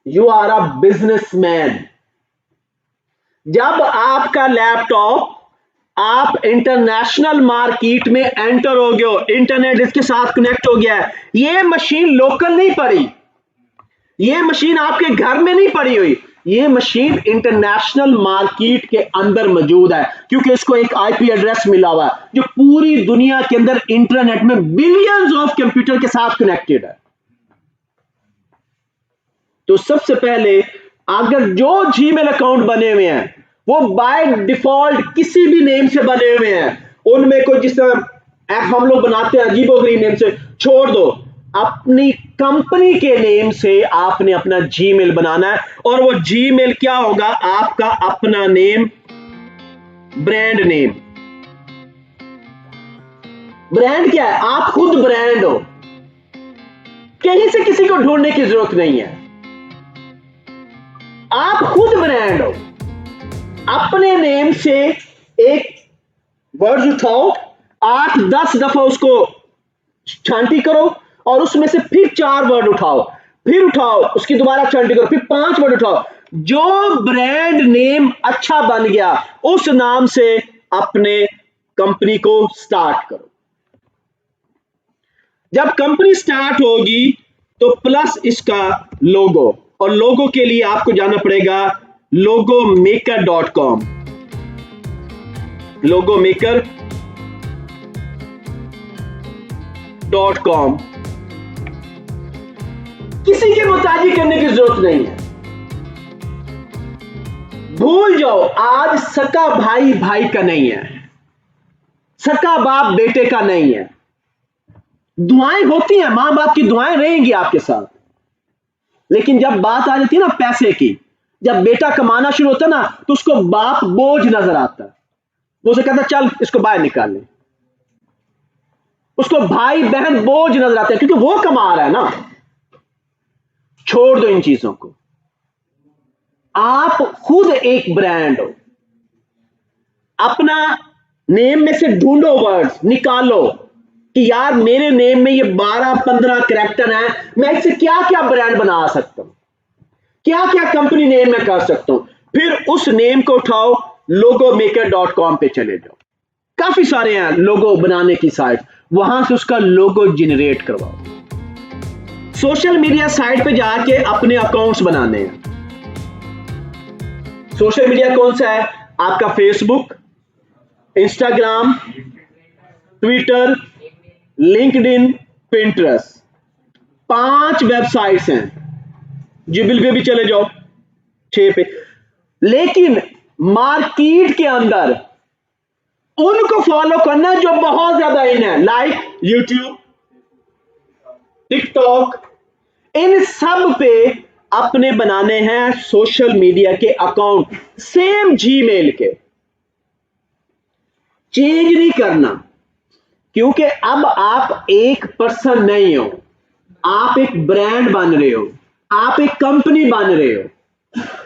you are a businessman. जब आपका लैपटॉप आप इंटरनेशनल मार्केट में एंटर हो गए हो, इंटरनेट इसके साथ कनेक्ट हो गया है, ये मशीन लोकल नहीं पड़ी, ये मशीन आपके घर में नहीं पड़ी हुई, ये मशीन इंटरनेशनल मार्केट के अंदर मौजूद है, क्योंकि इसको एक आईपी एड्रेस मिला हुआ है जो पूरी दुनिया के अंदर इंटरनेट में बिलियंस ऑफ कंप्यूटर के साथ कनेक्टेड है। तो सबसे पहले अगर जो जीमेल अकाउंट बने हुए हैं वो बाय डिफॉल्ट किसी भी नेम से बने हुए हैं, उनमें कोई जिस तरह ऐप हम लोग बनाते हैं अजीबोगरीब नेम से, छोड़ दो, अपनी कंपनी के नेम से आपने अपना जीमेल बनाना है। और वो जीमेल क्या होगा? आपका अपना नेम, ब्रांड नेम। ब्रांड क्या है? आप खुद ब्रांड हो, कहीं से किसी को ढूंढने की जरूरत नहीं है, आप खुद ब्रांड हो। अपने नेम से एक वर्ड उठाओ, 8-10 दफा उसको छांटी करो और उसमें से फिर 4 वर्ड उठाओ, फिर उठाओ, उसकी दोबारा छांटी करो, फिर 5 वर्ड उठाओ। जो ब्रांड नेम अच्छा बन गया उस नाम से अपने कंपनी को स्टार्ट करो। जब कंपनी स्टार्ट होगी तो प्लस इसका लोगो, और लोगो के लिए आपको जाना पड़ेगा logomaker.com, logomaker.com। किसी के मुताबिक करने की जरूरत नहीं है, भूल जाओ। आज सका भाई भाई का नहीं है, सका बाप बेटे का नहीं है। दुआएं होती हैं, मां बाप की दुआएं रहेंगी आपके साथ, लेकिन जब बात आ जाती है ना पैसे की, जब बेटा कमाना शुरू होता है ना तो उसको बाप बोझ नजर आता है, वो उसे कहता है चल इसको बाहर निकाल ले। उसको भाई बहन बोझ नजर आते हैं क्योंकि वो कमा रहा है ना। छोड़ दो इन चीजों को, आप खुद एक ब्रांड हो। अपना नेम में से ढूंढो वर्ड्स, निकालो कि यार मेरे नेम में ये 12-15 कैरेक्टर हैं, मैं इससे क्या क्या ब्रांड बना सकता हूं, क्या क्या कंपनी नेम में कर सकता हूं। फिर उस नेम को उठाओ, logomaker.com पे चले जाओ, काफी सारे हैं लोगो बनाने की साइट, वहां से उसका लोगो जनरेट करवाओ। सोशल मीडिया साइट पे जाके अपने अकाउंट्स बनाने हैं। सोशल मीडिया कौन सा है? आपका Facebook, Instagram, Twitter, LinkedIn, Pinterest, 5 websites हैं। जिबिल पे भी चले जाओ, 6 पे। लेकिन मार्केट के अंदर उनको फॉलो करना जो बहुत ज्यादा इन है, लाइक यूट्यूब, टिकटॉक, इन सब पे अपने बनाने हैं सोशल मीडिया के अकाउंट, सेम जीमेल के। चेंज नहीं करना, क्योंकि अब आप एक पर्सन नहीं हो, आप एक ब्रांड बन रहे हो, आप एक कंपनी बन रहे हो।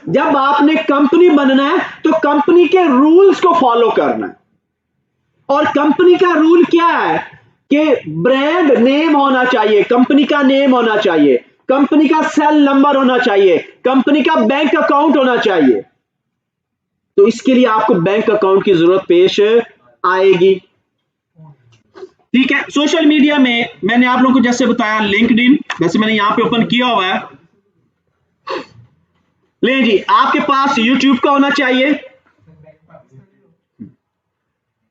जब आपने कंपनी बनना है तो कंपनी के रूल्स को फॉलो करना है। और कंपनी का रूल क्या है कि ब्रांड नेम होना चाहिए, कंपनी का नेम होना चाहिए, कंपनी का सेल नंबर होना चाहिए, कंपनी का बैंक अकाउंट होना चाहिए। तो इसके लिए आपको बैंक अकाउंट की जरूरत पेश आएगी। ठीक है, सोशल मीडिया में मैंने आप लोगों को जैसे बताया लिंक्डइन, वैसे मैंने यहां पे ओपन किया हुआ है। ले जी, आपके पास यूट्यूब का होना चाहिए,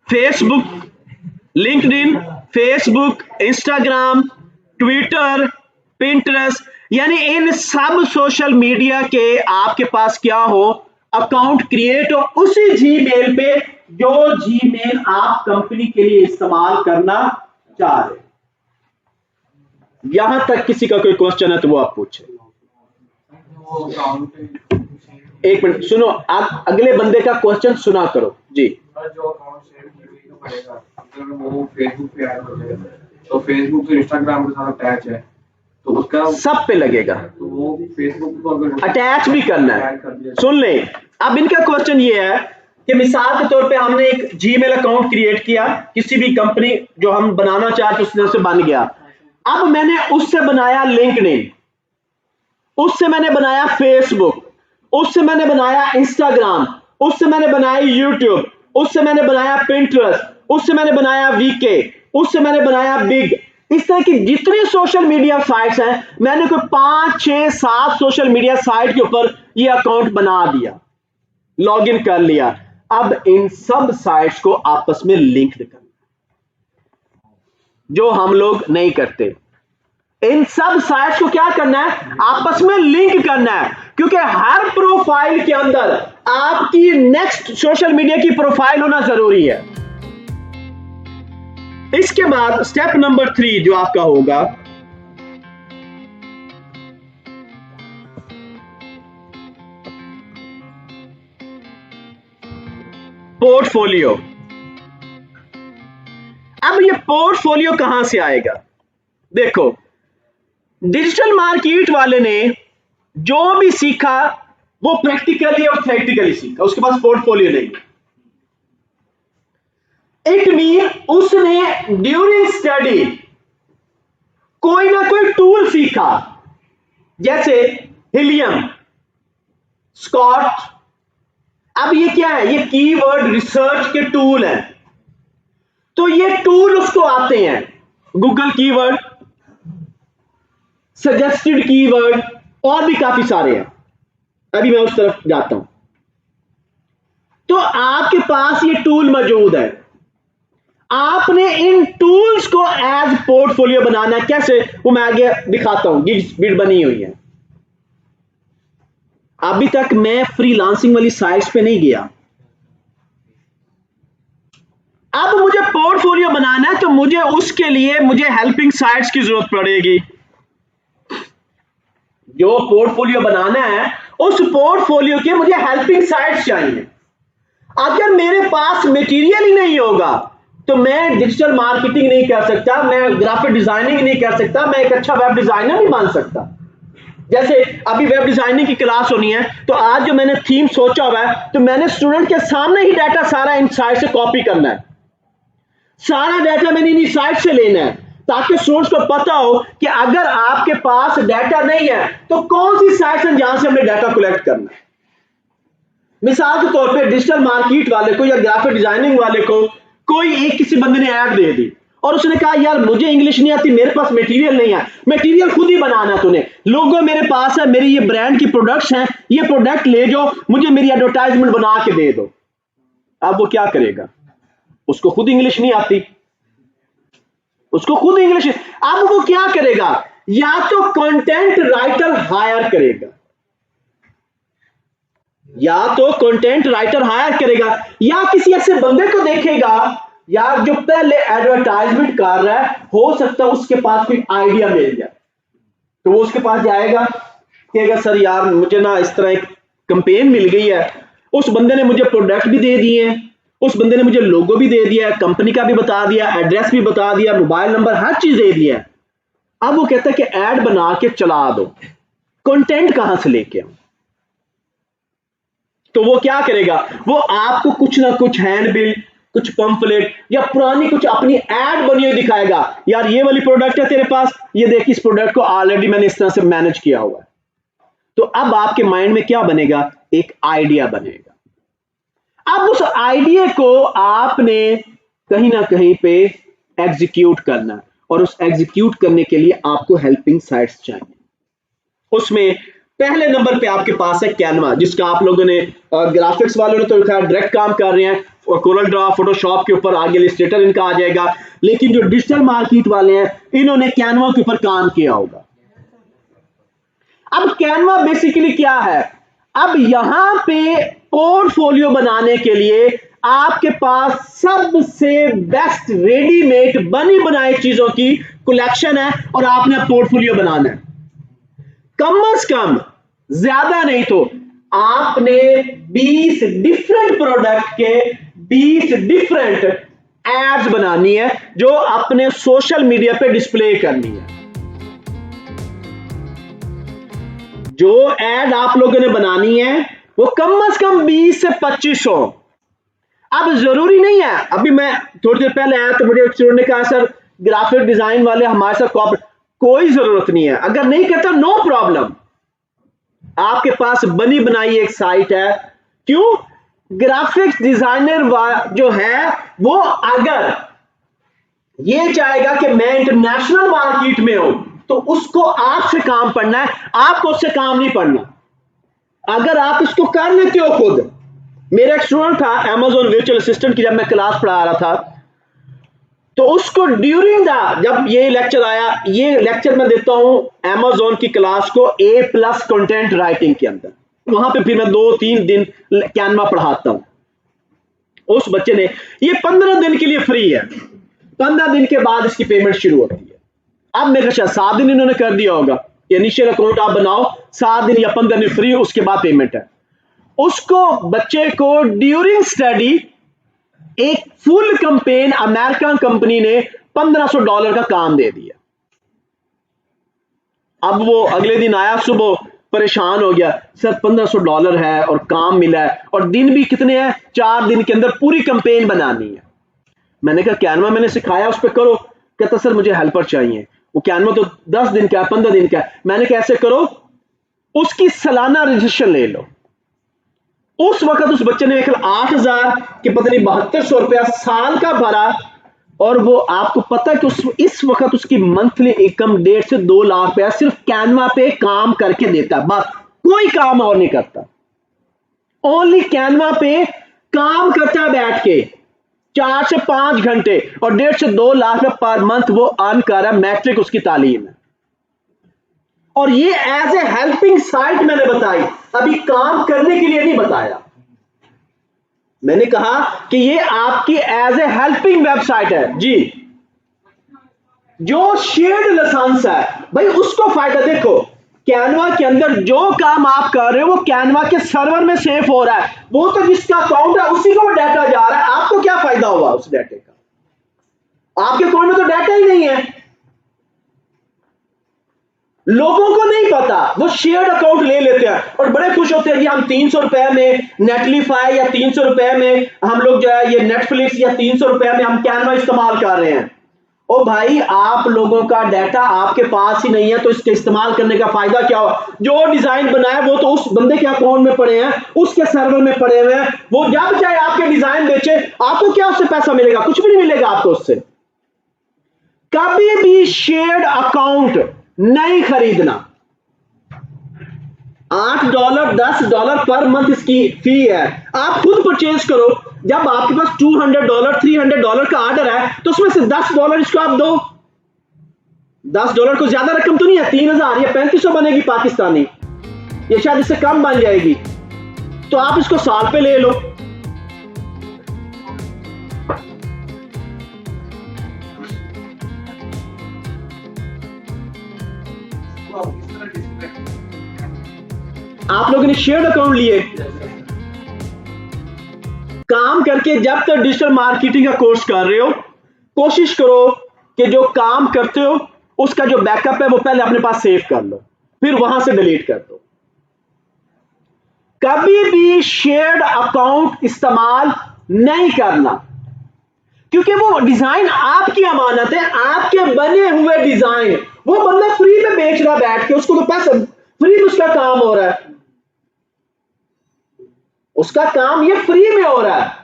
Facebook, LinkedIn, Facebook, Instagram, Twitter, Pinterest, यानी इन सब सोशल मीडिया के आपके पास क्या हो, अकाउंट क्रिएट हो उसी जीमेल पे जो जीमेल आप कंपनी के लिए इस्तेमाल करना चाह रहे। यहां तक किसी का कोई क्वेश्चन है तो वो आप पूछे। एक मिनट सुनो, आप अगले बंदे का क्वेश्चन सुना करो जी। जो अकाउंट शेयर तो पड़ेगा, अगर वो फेसबुक पे ऐड हो जाए तो फेसबुक तो इंस्टाग्राम के साथ अटैच है, तो उस उसका सब पे लगेगा, तो वो फेसबुक को अगर अटैच भी करना है। ऐड कर दिया सुन ले, अब इनका क्वेश्चन ये है कि मिसाल के तौर पे हमने एक जीमेल अकाउंट क्रिएट किया, किसी भी कंपनी जो हम बनाना चाहते उसने से बन गया। अब मैंने उससे बनाया लिंक्डइन, उससे मैंने बनाया फेसबुक, उससे मैंने बनाया इंस्टाग्राम, उससे मैंने बनाया यूट्यूब, उससे मैंने बनाया पिंटरेस्ट, उससे मैंने बनाया वीके, उससे मैंने बनाया बिग। इस तरह की जितनी सोशल मीडिया साइट्स हैं, मैंने कोई 5, 6, 7 सोशल मीडिया साइट के ऊपर ये अकाउंट बना दिया, लॉगिन कर लिया। अब इन सब साइट्स को आपस में लिंक करना, जो हम लोग नहीं करते। इन सब साइट्स को क्या करना है, आपस में लिंक करना है, क्योंकि हर प्रोफाइल के अंदर आपकी नेक्स्ट सोशल मीडिया की प्रोफाइल होना जरूरी है। इसके बाद स्टेप नंबर 3 जो आपका होगा, पोर्टफोलियो। अब ये पोर्टफोलियो कहां से आएगा? देखो, डिजिटल मार्केट वाले ने जो भी सीखा वो प्रैक्टिकली और थ्योरेटिकली सीखा, उसके पास पोर्टफोलियो नहीं। इट मीन उसने ड्यूरिंग स्टडी कोई ना कोई टूल सीखा, जैसे हिलियम, स्कॉट। अब ये क्या है? ये कीवर्ड रिसर्च के टूल हैं। तो ये टूल उसको आते हैं, गूगल कीवर्ड, सजेस्टेड कीवर्ड, और भी काफी सारे हैं। अभी मैं उस तरफ जाता हूं। तो आपके पास ये टूल मौजूद है, आपने इन टूल्स को एज पोर्टफोलियो बनाना है। कैसे? वो मैं आगे दिखाता हूं, गिग बनी हुई है। अभी तक मैं फ्रीलांसिंग वाली साइट्स पे नहीं गया। अब मुझे पोर्टफोलियो बनाना है, तो मुझे उसके लिए हेल्पिंग साइट्स की जरूरत पड़ेगी। जो पोर्टफोलियो बनाना है, उस पोर्टफोलियो के मुझे हेल्पिंग साइट्स चाहिए। अगर मेरे पास मटेरियल ही नहीं होगा, तो मैं डिजिटल मार्केटिंग नहीं कर सकता, मैं ग्राफिक डिजाइनिंग नहीं कर सकता, मैं एक अच्छा वेब डिजाइनर नहीं बन सकता। जैसे अभी वेब डिजाइनिंग की क्लास होनी है, तो आज जो मैंने थीम सोचा हुआ है, तो मैंने स्टूडेंट के सामने ही डाटा सारा इन साइट से कॉपी करना है। सारा डाटा मैंने इन साइट से लेना है, ताकि सोर्स को पता हो कि अगर आपके पास डाटा नहीं है, तो कौन सी साइट है जहां से हमने डाटा कलेक्ट करना है। मिसाल के तौर पे डिजिटल मार्केट वाले को या ग्राफिक डिजाइनिंग वाले को कोई एक किसी बंदे ने ऐड दे दी, और उसने कहा यार मुझे इंग्लिश नहीं आती, मेरे पास मटेरियल नहीं है, मटेरियल खुद ही बनाना तूने, लोगो मेरे पास है, मेरी ये ब्रांड की प्रोडक्ट्स हैं, ये प्रोडक्ट ले जाओ, मुझे मेरी एडवर्टाइजमेंट बना के दे दो। अब वो क्या करेगा? उसको खुद इंग्लिश नहीं आती, उसको खुद इंग्लिश। अब वो क्या करेगा? या तो कंटेंट राइटर हायर करेगा, या तो कंटेंट राइटर हायर करेगा, या किसी ऐसे बंदे को देखेगा यार जो पहले एडवर्टाइजमेंट कर रहा है, हो सकता है उसके पास कोई आइडिया मिल जाए, तो वो उसके पास जाएगा, कहेगा सर यार मुझे ना इस तरह एक कैंपेन मिल गई है, उस बंदे ने मुझे प्रोडक्ट भी दे दिए हैं, उस बंदे ने मुझे लोगो भी दे दिया है, कंपनी का भी बता दिया, एड्रेस भी बता दिया, मोबाइल नंबर, हर चीज दे दिया है। अब वो कहता है कि ऐड बना के चला दो, कंटेंट कहां से लेके आऊं? तो वो क्या करेगा? वो आपको कुछ ना कुछ हैंडबिल, कुछ पंफलेट या पुरानी कुछ अपनी ऐड बनी हुई दिखाएगा, यार ये वाली प्रोडक्ट है तेरे पास, ये देख इस प्रोडक्ट को ऑलरेडी मैंने इस तरह से मैनेज किया हुआ है। तो अब आपके माइंड में क्या बनेगा? एक आइडिया बनेगा। अब उस आइडिया को आपने कहीं ना कहीं पे एग्जीक्यूट करना है, और उस एग्जीक्यूट करने के लिए आपको हेल्पिंग साइट्स चाहिए। उसमें पहले नंबर पे आपके पास है कैनवा, जिसका आप लोगों ने ग्राफिक्स वालों ने तो डायरेक्ट काम कर रहे हैं, और कोरल ड्रॉ, फोटोशॉप के ऊपर आगे इलस्ट्रेटर इनका आ जाएगा, लेकिन जो डिजिटल मार्केट वाले हैं इन्होंने कैनवा के ऊपर काम किया होगा। अब कैनवा बेसिकली क्या है? अब यहां पे पोर्टफोलियो बनाने के लिए आपके पास सबसे बेस्ट रेडीमेड बनी बनाई चीजों की कलेक्शन है, और आपने पोर्टफोलियो बनाना है। कम से कम, ज्यादा नहीं तो आपने 20 डिफरेंट प्रोडक्ट के 20 डिफरेंट एड्स बनानी है, जो अपने सोशल मीडिया पे डिस्प्ले करनी है। जो एड आप लोगों ने बनानी है वो कम से कम 20 से 25 हो। अब जरूरी नहीं है, अभी मैं थोड़ी देर पहले आया तो मुझे एक स्टूडेंट ने कहा सर ग्राफिक डिजाइन वाले हमारे साथ कॉपरेट, कोई जरूरत नहीं है, अगर नहीं करता नो प्रॉब्लम, आपके पास बनी बनाई एक साइट है। क्यों? ग्राफिक्स डिजाइनर जो है वो अगर ये चाहेगा कि मैं इंटरनेशनल मार्केट में हूं तो उसको आपसे काम पढ़ना है, आपको उससे काम नहीं पढ़ना। अगर आप इसको कर लेते हो खुद, मेरा एक स्टूडेंट था Amazon वर्चुअल असिस्टेंट की, जब मैं क्लास पढ़ा रहा था तो उसको ड्यूरिंग जब ये लेक्चर आया, ये लेक्चर मैं देता हूं Amazon की क्लास को A+ कंटेंट राइटिंग के अंदर, वहां पे फिर मैं 2-3 दिन कैनवा पढ़ाता हूं। उस बच्चे ने, ये 15 दिन के लिए फ्री है, 15 दिन के बाद इसकी पेमेंट शुरू होती है। अब मेरे शायद 7 दिन इन्होंने कर दिया होगा, इनिशियल अकाउंट आप बनाओ, 7 दिन या 15 दिन फ्री, उसके बाद पेमेंट है। उसको बच्चे को ड्यूरिंग स्टडी एक फुल कैंपेन अमेरिकन कंपनी ने $1500 का काम दे दिया। अब वो अगले दिन आया सुबह, परेशान हो गया, सर $1500 है और काम मिला है और दिन भी कितने हैं, 4 दिन के अंदर पूरी कैंपेन बनानी है। मैंने कहा कैनवा मैंने सिखाया उस पर करो। कहता सर मुझे हेल्पर चाहिए, वो कैनवा तो 10 दिन का है, 15 दिन का है। मैंने कैसे करो, उसकी सालाना रजिस्ट्रेशन ले लो। उस वक्त उस बच्चे ने 8,000 के पता नहीं 7200 रुपया साल का भरा, और वो आपको पता है कि इस वक्त उसकी मंथली इनकम 1.5 से 2 लाख रुपया सिर्फ कैनवा पे काम करके देता है, बस कोई काम और नहीं करता, ओनली कैनवा पे काम करता है बैठ के 4 से 5 घंटे, और 1.5 से 2 लाख रुपया पर मंथ वो अर्न कर रहा है। मैट्रिक उसकी तालीम है, और ये एज ए हेल्पिंग साइट मैंने बताई, अभी काम करने के लिए नहीं बताया। मैंने कहा कि ये आपकी एज ए हेल्पिंग वेबसाइट है जी। जो शेयर्ड लाइसेंस है भाई उसको फायदा, देखो कैनवा के अंदर जो काम आप कर रहे हो वो कैनवा के सर्वर में सेव हो रहा है, वो तो जिसका अकाउंट है उसी को डाटा जा रहा है, आपको क्या फायदा हुआ उस डाटे का? आपके अकाउंट में तो डाटा ही नहीं है, लोगों को नहीं पता, वो शेयर्ड अकाउंट ले लेते हैं और बड़े खुश होते हैं कि हम 300 रुपए में नेटलीफाई या 300 रुपए में हम लोग जो है ये नेटफ्लिक्स या 300 रुपए में हम कैनवा इस्तेमाल कर रहे हैं। ओ भाई, आप लोगों का डाटा आपके पास ही नहीं है तो इसके इस्तेमाल करने का फायदा क्या हो? जो डिजाइन बनाया वो तो उस बंदे के अकाउंट में पड़े हैं, उसके सर्वर में पड़े हुए हैं, वो जब चाहे आपके डिजाइन बेचे, आपको क्या उससे पैसा मिलेगा? कुछ भी नहीं मिलेगा आपको उससे। कभी भी शेयर्ड अकाउंट नहीं खरीदना। $8 $10 पर मंथ इसकी फी है, आप खुद परचेज करो। जब आपके पास $200 $300 का ऑर्डर है तो उसमें से $10 इसको आप दो। $10 को ज्यादा रकम तो नहीं है, 3000 या 3500 बनेगी पाकिस्तानी, ये शायद इससे कम बन जाएगी, तो आप इसको साल पे ले लो। आप लोगों ने शेयर्ड अकाउंट लिए, काम करके जब तक डिजिटल मार्केटिंग का कोर्स कर रहे हो, कोशिश करो कि जो काम करते हो उसका जो बैकअप है वो पहले अपने पास सेव कर लो, फिर वहां से डिलीट कर दो। कभी भी शेयर्ड अकाउंट इस्तेमाल नहीं करना, क्योंकि वो डिजाइन आपकी अमानत है, आपके बने हुए डिजाइन वो बंदा फ्री में बेच रहा बैठ के, उसको तो पैसा फ्री में उसका काम हो रहा है, उसका काम ये फ्री में हो रहा है।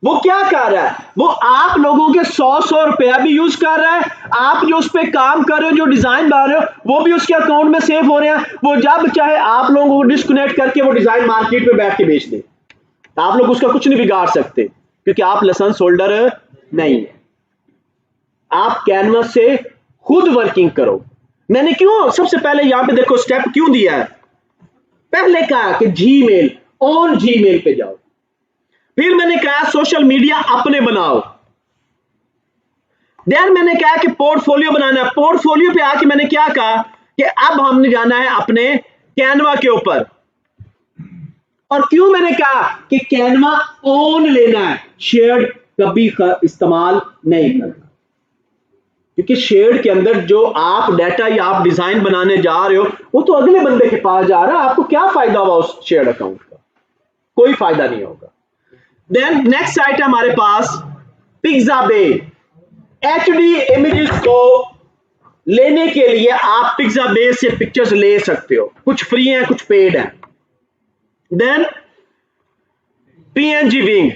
वो क्या कर रहा है? वो आप लोगों के 100 रुपया भी यूज कर रहा है, आप जो उस पर काम कर रहे हो, जो डिजाइन बना रहे हो, वो भी उसके अकाउंट में सेव हो रहे हैं। वो जब चाहे आप लोगों को डिस्कनेक्ट करके वो डिजाइन मार्केट में बैठ के बेच दे, आप लोग उसका कुछ नहीं बिगाड़ सकते, क्योंकि आप लाइसेंस होल्डर नहीं है। आप कैनवस से खुद वर्किंग करो। मैंने क्यों सबसे पहले यहां पे देखो स्टेप क्यों दिया है, पहले कहा कि जीमेल, ऑन जीमेल पे जाओ, फिर मैंने कहा सोशल मीडिया अपने बनाओ, देन मैंने कहा कि पोर्टफोलियो बनाना है। पोर्टफोलियो पे आके मैंने क्या कहा कि अब हमने जाना है अपने कैनवा के ऊपर, और क्यों मैंने कहा कि कैनवा ऑन लेना है, शेयर्ड कभी इस्तेमाल नहीं करना। क्योंकि शेड के अंदर जो आप डाटा या आप डिजाइन बनाने जा रहे हो वो तो अगले बंदे के पास जा रहा है, आपको क्या फायदा हुआ उस शेड अकाउंट का? कोई फायदा नहीं होगा। देन नेक्स्ट साइट है हमारे पास पिक्साबे। एचडी इमेजेस को लेने के लिए आप पिक्साबे से पिक्चर्स ले सकते हो, कुछ फ्री हैं कुछ पेड हैं। देन पीएनजी विंग,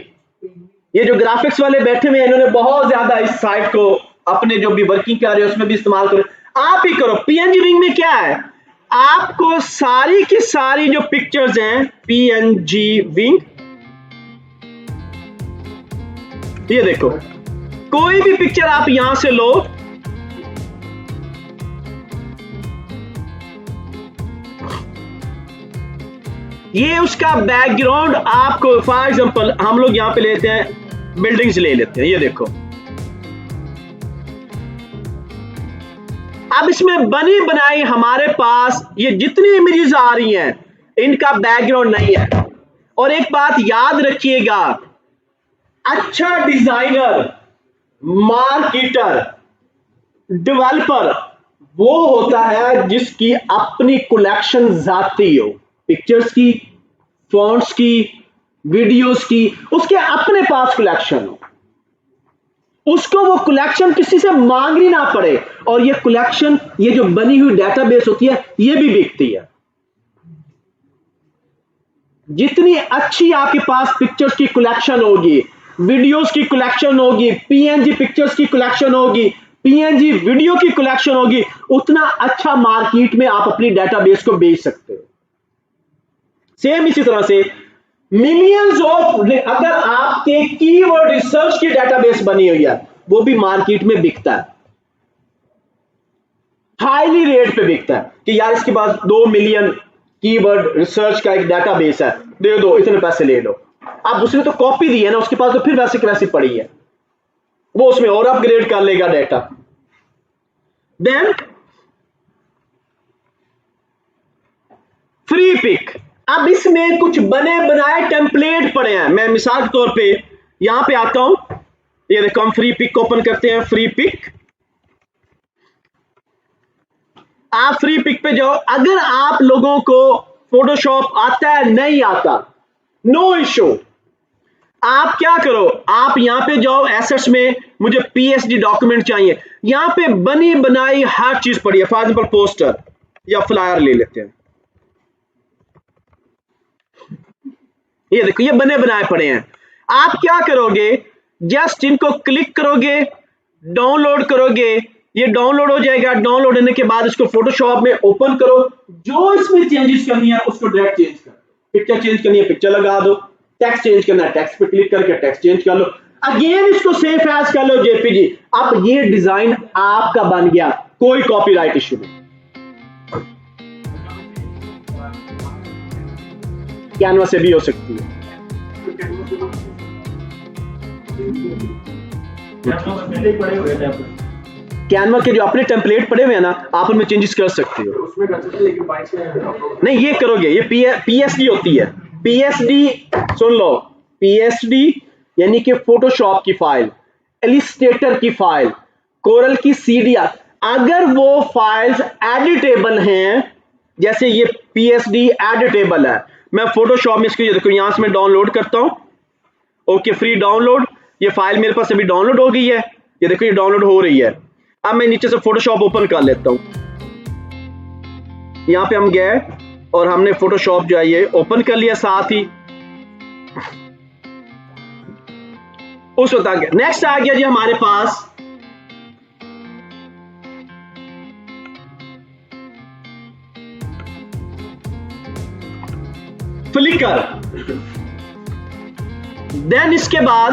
ये जो ग्राफिक्स वाले बैठे हुए हैं इन्होंने बहुत ज्यादा इस साइट को अपने जो भी वर्किंग कर रहे हो उसमें भी इस्तेमाल करो, आप ही करो। पीएनजी विंग में क्या है, आपको सारी की सारी जो पिक्चर्स हैं पीएनजी विंग, ये देखो कोई भी पिक्चर आप यहां से लो, ये उसका बैकग्राउंड आपको, फॉर एग्जांपल हम लोग यहां पे लेते हैं बिल्डिंग्स ले लेते हैं, ये देखो अब इसमें बनी बनाई हमारे पास ये जितनी इमेजेस आ रही हैं इनका बैकग्राउंड नहीं है। और एक बात याद रखिएगा, अच्छा डिजाइनर, मार्केटर, डेवलपर वो होता है जिसकी अपनी कलेक्शन जाती हो, पिक्चर्स की, फॉन्ट्स की, वीडियोस की, उसके अपने पास कलेक्शन हो, उसको वो कलेक्शन किसी से मांगनी ना पड़े। और ये कलेक्शन, ये जो बनी हुई डेटाबेस होती है ये भी बिकती है। जितनी अच्छी आपके पास पिक्चर्स की कलेक्शन होगी, वीडियोस की कलेक्शन होगी, पीएनजी पिक्चर्स की कलेक्शन होगी, पीएनजी वीडियो की कलेक्शन होगी, उतना अच्छा मार्केट में आप अपनी डेटाबेस को बेच सकते हो। सेम इसी तरह से मिलियंस ऑफ, अगर आपके कीवर्ड रिसर्च की डेटाबेस बनी हुई है वो भी मार्केट में बिकता है, हाईली रेट पे बिकता है कि यार इसके पास 2 मिलियन कीवर्ड रिसर्च का एक डेटाबेस है, दे दो इतने पैसे ले लो। अब उसने तो कॉपी दी है ना, उसके पास तो फिर वैसे की वैसी पड़ी है, वो उसमें और अपग्रेड कर लेगा डेटा। देन फ्री पिक, अब इसमें कुछ बने बनाए टेम्पलेट पड़े हैं। मैं मिसाल के तौर पे यहां पे आता हूं, ये देखो हम फ्री पिक ओपन करते हैं, फ्री पिक, आप फ्री पिक पे जाओ। अगर आप लोगों को फोटोशॉप आता है नहीं आता, नो इशू, आप क्या करो, आप यहां पे जाओ एसेट्स में, मुझे पीएसडी डॉक्यूमेंट चाहिए, यहां पे बनी बनाई हर चीज पड़ी है। फॉर एग्जांपल पोस्टर या फ्लायर ले लेते हैं, ये देखो ये बने बनाए पड़े हैं। आप क्या करोगे, जस्ट इनको क्लिक करोगे, डाउनलोड करोगे, ये डाउनलोड हो जाएगा। डाउनलोड होने के बाद इसको फोटोशॉप में ओपन करो, जो इसमें चेंजेस करनी है उसको डायरेक्ट चेंज कर दो। पिक्चर चेंज करनी है पिक्चर लगा दो, टेक्स्ट चेंज करना है टेक्स्ट पे क्लिक करके टेक्स्ट चेंज कर लो, अगेन इसको सेव एज कर लो जेपीजी। अब ये डिजाइन आपका बन गया, कोई कॉपीराइट इश्यू नहीं। कैनवा से भी हो सकती है, कैनवा के जो अपने टेम्पलेट पड़े हुए हैं ना, आप उनमें चेंजेस कर सकते हो। उसमें कर सकते हैं, लेकिन बाइक से नहीं ये करोगे, ये पीएसडी होती है। पीएसडी सुन लो, पीएसडी यानी कि फोटोशॉप की फाइल, इलस्ट्रेटर की फाइल, कोरल की सीडीआर, अगर वो फाइल्स एडिटेबल हैं, जैसे ये पीएसडी एडिटेबल है, मैं फोटोशॉप में इसको ये देखो यहां से मैं डाउनलोड करता हूं, ओके फ्री डाउनलोड, ये फाइल मेरे पास अभी डाउनलोड हो गई है, ये देखो ये डाउनलोड हो रही है। अब मैं नीचे से फोटोशॉप ओपन कर लेता हूं, यहां पे हम गए और हमने फोटोशॉप जो है ये ओपन कर लिया, साथ ही उस वक्त आ गया। नेक्स्ट आ गया जी हमारे पास फ्लिकर, देन इसके बाद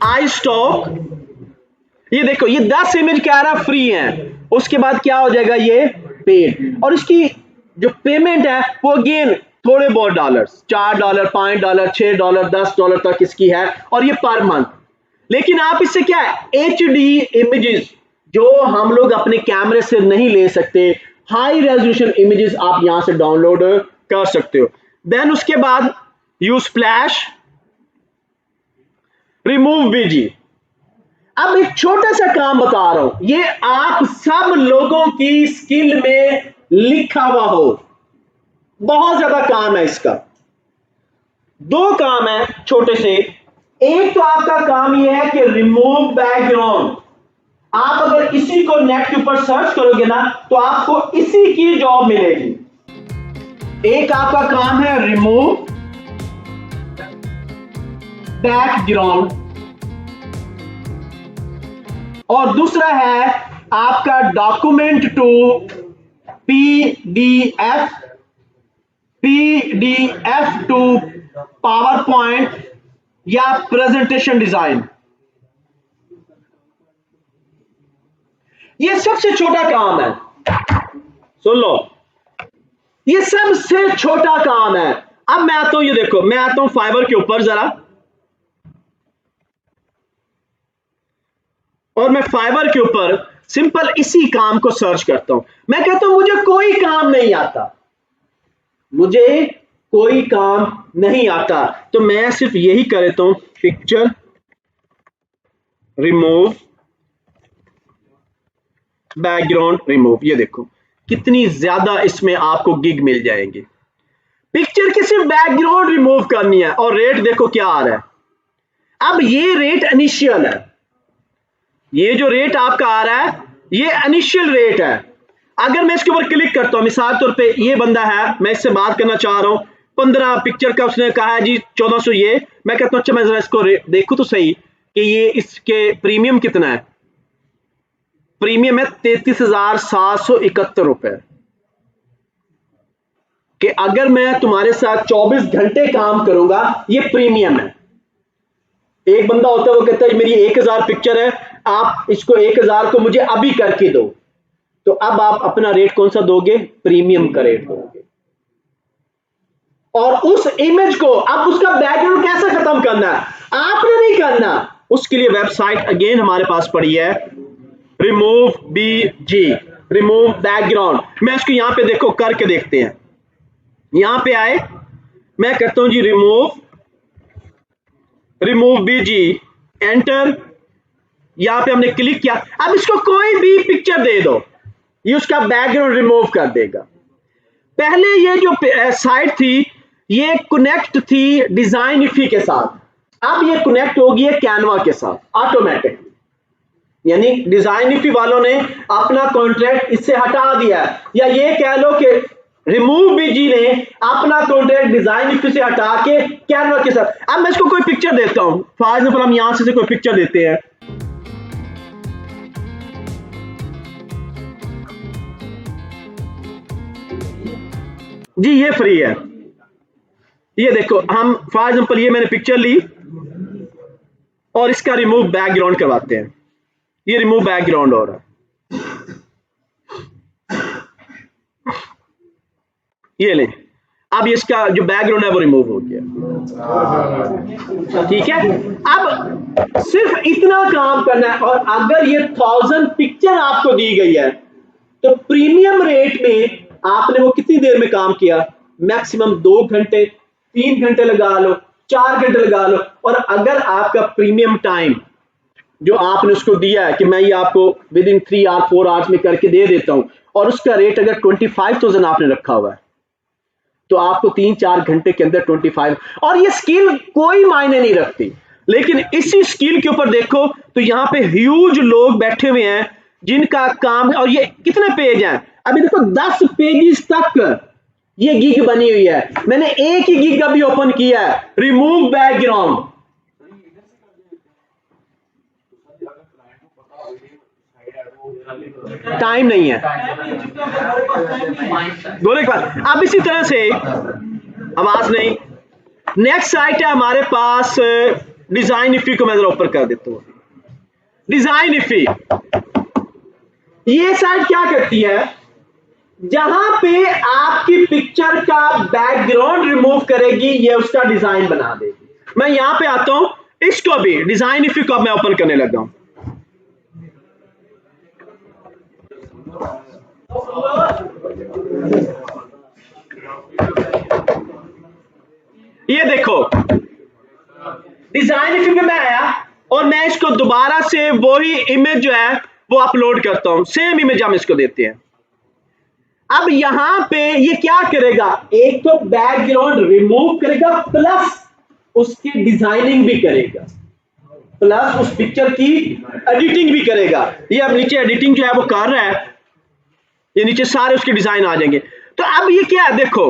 आई स्टॉक, ये देखो ये 10 इमेज कह रहा फ्री हैं, उसके बाद क्या हो जाएगा ये पेड, और इसकी जो पेमेंट है वो अगेन थोड़े बहुत डॉलर्स, $4, $5, $6, $10 तक इसकी है, और ये पर मंथ। लेकिन आप इससे क्या है, एचडी इमेजेस जो हम लोग अपने कैमरे से नहीं ले सकते, हाई रेजोल्यूशन इमेजेस आप यहां से डाउनलोड कर सकते हो। देन उसके बाद यूज स्प्लैश, रिमूव बीजी। अब एक छोटा सा काम बता रहा हूं, ये आप सब लोगों की स्किल में लिखा हुआ हो, बहुत ज्यादा काम है इसका। दो काम है छोटे से। एक तो आपका काम यह है कि रिमूव बैकग्राउंड। आप अगर इसी को नेट के ऊपर सर्च करोगे ना तो आपको इसी की जॉब मिलेगी। एक आपका काम है रिमूव बैकग्राउंड और दूसरा है आपका document to PDF to PowerPoint या प्रेजेंटेशन डिजाइन। यह सबसे छोटा काम है, सुन लो, यह सबसे छोटा काम है। अब मैं आता हूं, ये देखो, मैं आता हूं फाइवर के ऊपर जरा, और मैं फाइवर के ऊपर सिंपल इसी काम को सर्च करता हूं। मैं कहता हूं मुझे कोई काम नहीं आता, मुझे कोई काम नहीं आता, तो मैं सिर्फ यही कर देता हूं, पिक्चर रिमूव बैकग्राउंड रिमूव। ये देखो कितनी ज्यादा इसमें आपको गिग मिल जाएंगे। पिक्चर की सिर्फ बैकग्राउंड रिमूव करनी है और रेट देखो क्या आ रहा है। अब ये रेट इनिशियल है, ये जो रेट आपका आ रहा है ये इनिशियल रेट है। अगर मैं इसके ऊपर क्लिक करता हूं, मिसाल तौर पे ये बंदा है, मैं इससे बात करना चाह रहा हूं, 15 पिक्चर का उसने कहा है जी 1400। ये मैं कहता हूं अच्छा मैं जरा इसको देखूं तो सही कि ये इसके प्रीमियम कितना है। प्रीमियम है 33,771 रुपए। कि अगर मैं तुम्हारे साथ 24 घंटे काम करूंगा ये प्रीमियम है। एक बंदा होता है वो कहता है मेरी 1000 पिक्चर है, आप इसको 1000 को मुझे अभी करके दो, तो अब आप अपना रेट कौन सा दोगे? प्रीमियम का रेट दोगे। और उस इमेज को अब उसका बैकग्राउंड कैसे खत्म करना है? आपने नहीं करना, उसके लिए वेबसाइट अगेन हमारे पास पड़ी है, रिमूव बीजी, रिमूव बैकग्राउंड। मैं इसको यहां पे देखो करके देखते हैं। यहां पे आए, मैं करता हूं जी रिमूव बीजी, एंटर। यहां पे हमने क्लिक किया। अब इसको कोई भी पिक्चर दे दो, ये उसका बैकग्राउंड रिमूव कर देगा। पहले ये जो साइट थी ये कनेक्ट थी डिजाइनिफी के साथ, अब ये कनेक्ट होगी है कैनवा के साथ ऑटोमेटिक। यानी डिजाइनिफी वालों ने अपना कॉन्ट्रैक्ट इससे हटा दिया, या ये कह लो कि रिमूव बीजी ने अपना कॉन्ट्रैक्ट डिजाइनिफी से हटा के कैनवा के साथ। अब मैं इसको कोई पिक्चर देता हूं, फॉर एग्जांपल हम यहां से कोई पिक्चर देते हैं। जी ये फ्री है, ये देखो, हम फॉर एग्जांपल ये मैंने पिक्चर ली और इसका रिमूव बैकग्राउंड करवाते हैं। ये रिमूव बैकग्राउंड हो रहा है, ये ले, अब इसका जो बैकग्राउंड है वो रिमूव हो गया। ठीक है, अब सिर्फ इतना काम करना है। और अगर ये 1000 पिक्चर आपको दी गई है तो प्रीमियम रेट में आपने वो कितनी देर में काम किया? मैक्सिमम 2 घंटे, 3 घंटे लगा लो, 4 घंटे लगा लो। और अगर आपका प्रीमियम टाइम जो आपने उसको दिया है कि मैं ये आपको विद इन 3 और 4 आवर्स में करके दे देता हूं, और उसका रेट अगर 25,000 आपने रखा हुआ है, तो आपको 3-4 घंटे के अंदर 25। और ये स्किल कोई मायने नहीं रखती, लेकिन इसी स्किल के ऊपर देखो तो यहां पे ह्यूज लोग बैठे हुए हैं जिनका काम, और ये कितने पेज हैं? अभी देखो 10 पेजेस तक ये गिग बनी हुई है। मैंने एक ही गिग अभी ओपन किया है, रिमूव बैकग्राउंड। टाइम नहीं है, बोले एक बार। अब इसी तरह से आवाज नहीं, नेक्स्ट साइट है हमारे पास डिजाइनिफी को मैं जरा ऊपर कर देता हूं। डिजाइनिफी ये साइट क्या करती है? जहां पे आपकी पिक्चर का बैकग्राउंड रिमूव करेगी, ये उसका डिजाइन बना देगी। मैं यहां पे आता हूं, इसको भी डिजाइनिफी को मैं ओपन करने लगा हूं। ये देखो डिजाइनिफी में मैं आया और मैं इसको दोबारा से वही इमेज जो है वो अपलोड करता हूं, सेम इमेज हम इसको देते हैं। अब यहां पे ये क्या करेगा, एक तो बैकग्राउंड रिमूव करेगा प्लस उसकी डिजाइनिंग भी करेगा, प्लस उस पिक्चर की एडिटिंग भी करेगा। ये अब नीचे एडिटिंग जो है वो कर रहा है, ये नीचे सारे उसके डिजाइन आ जाएंगे। तो अब ये क्या है, देखो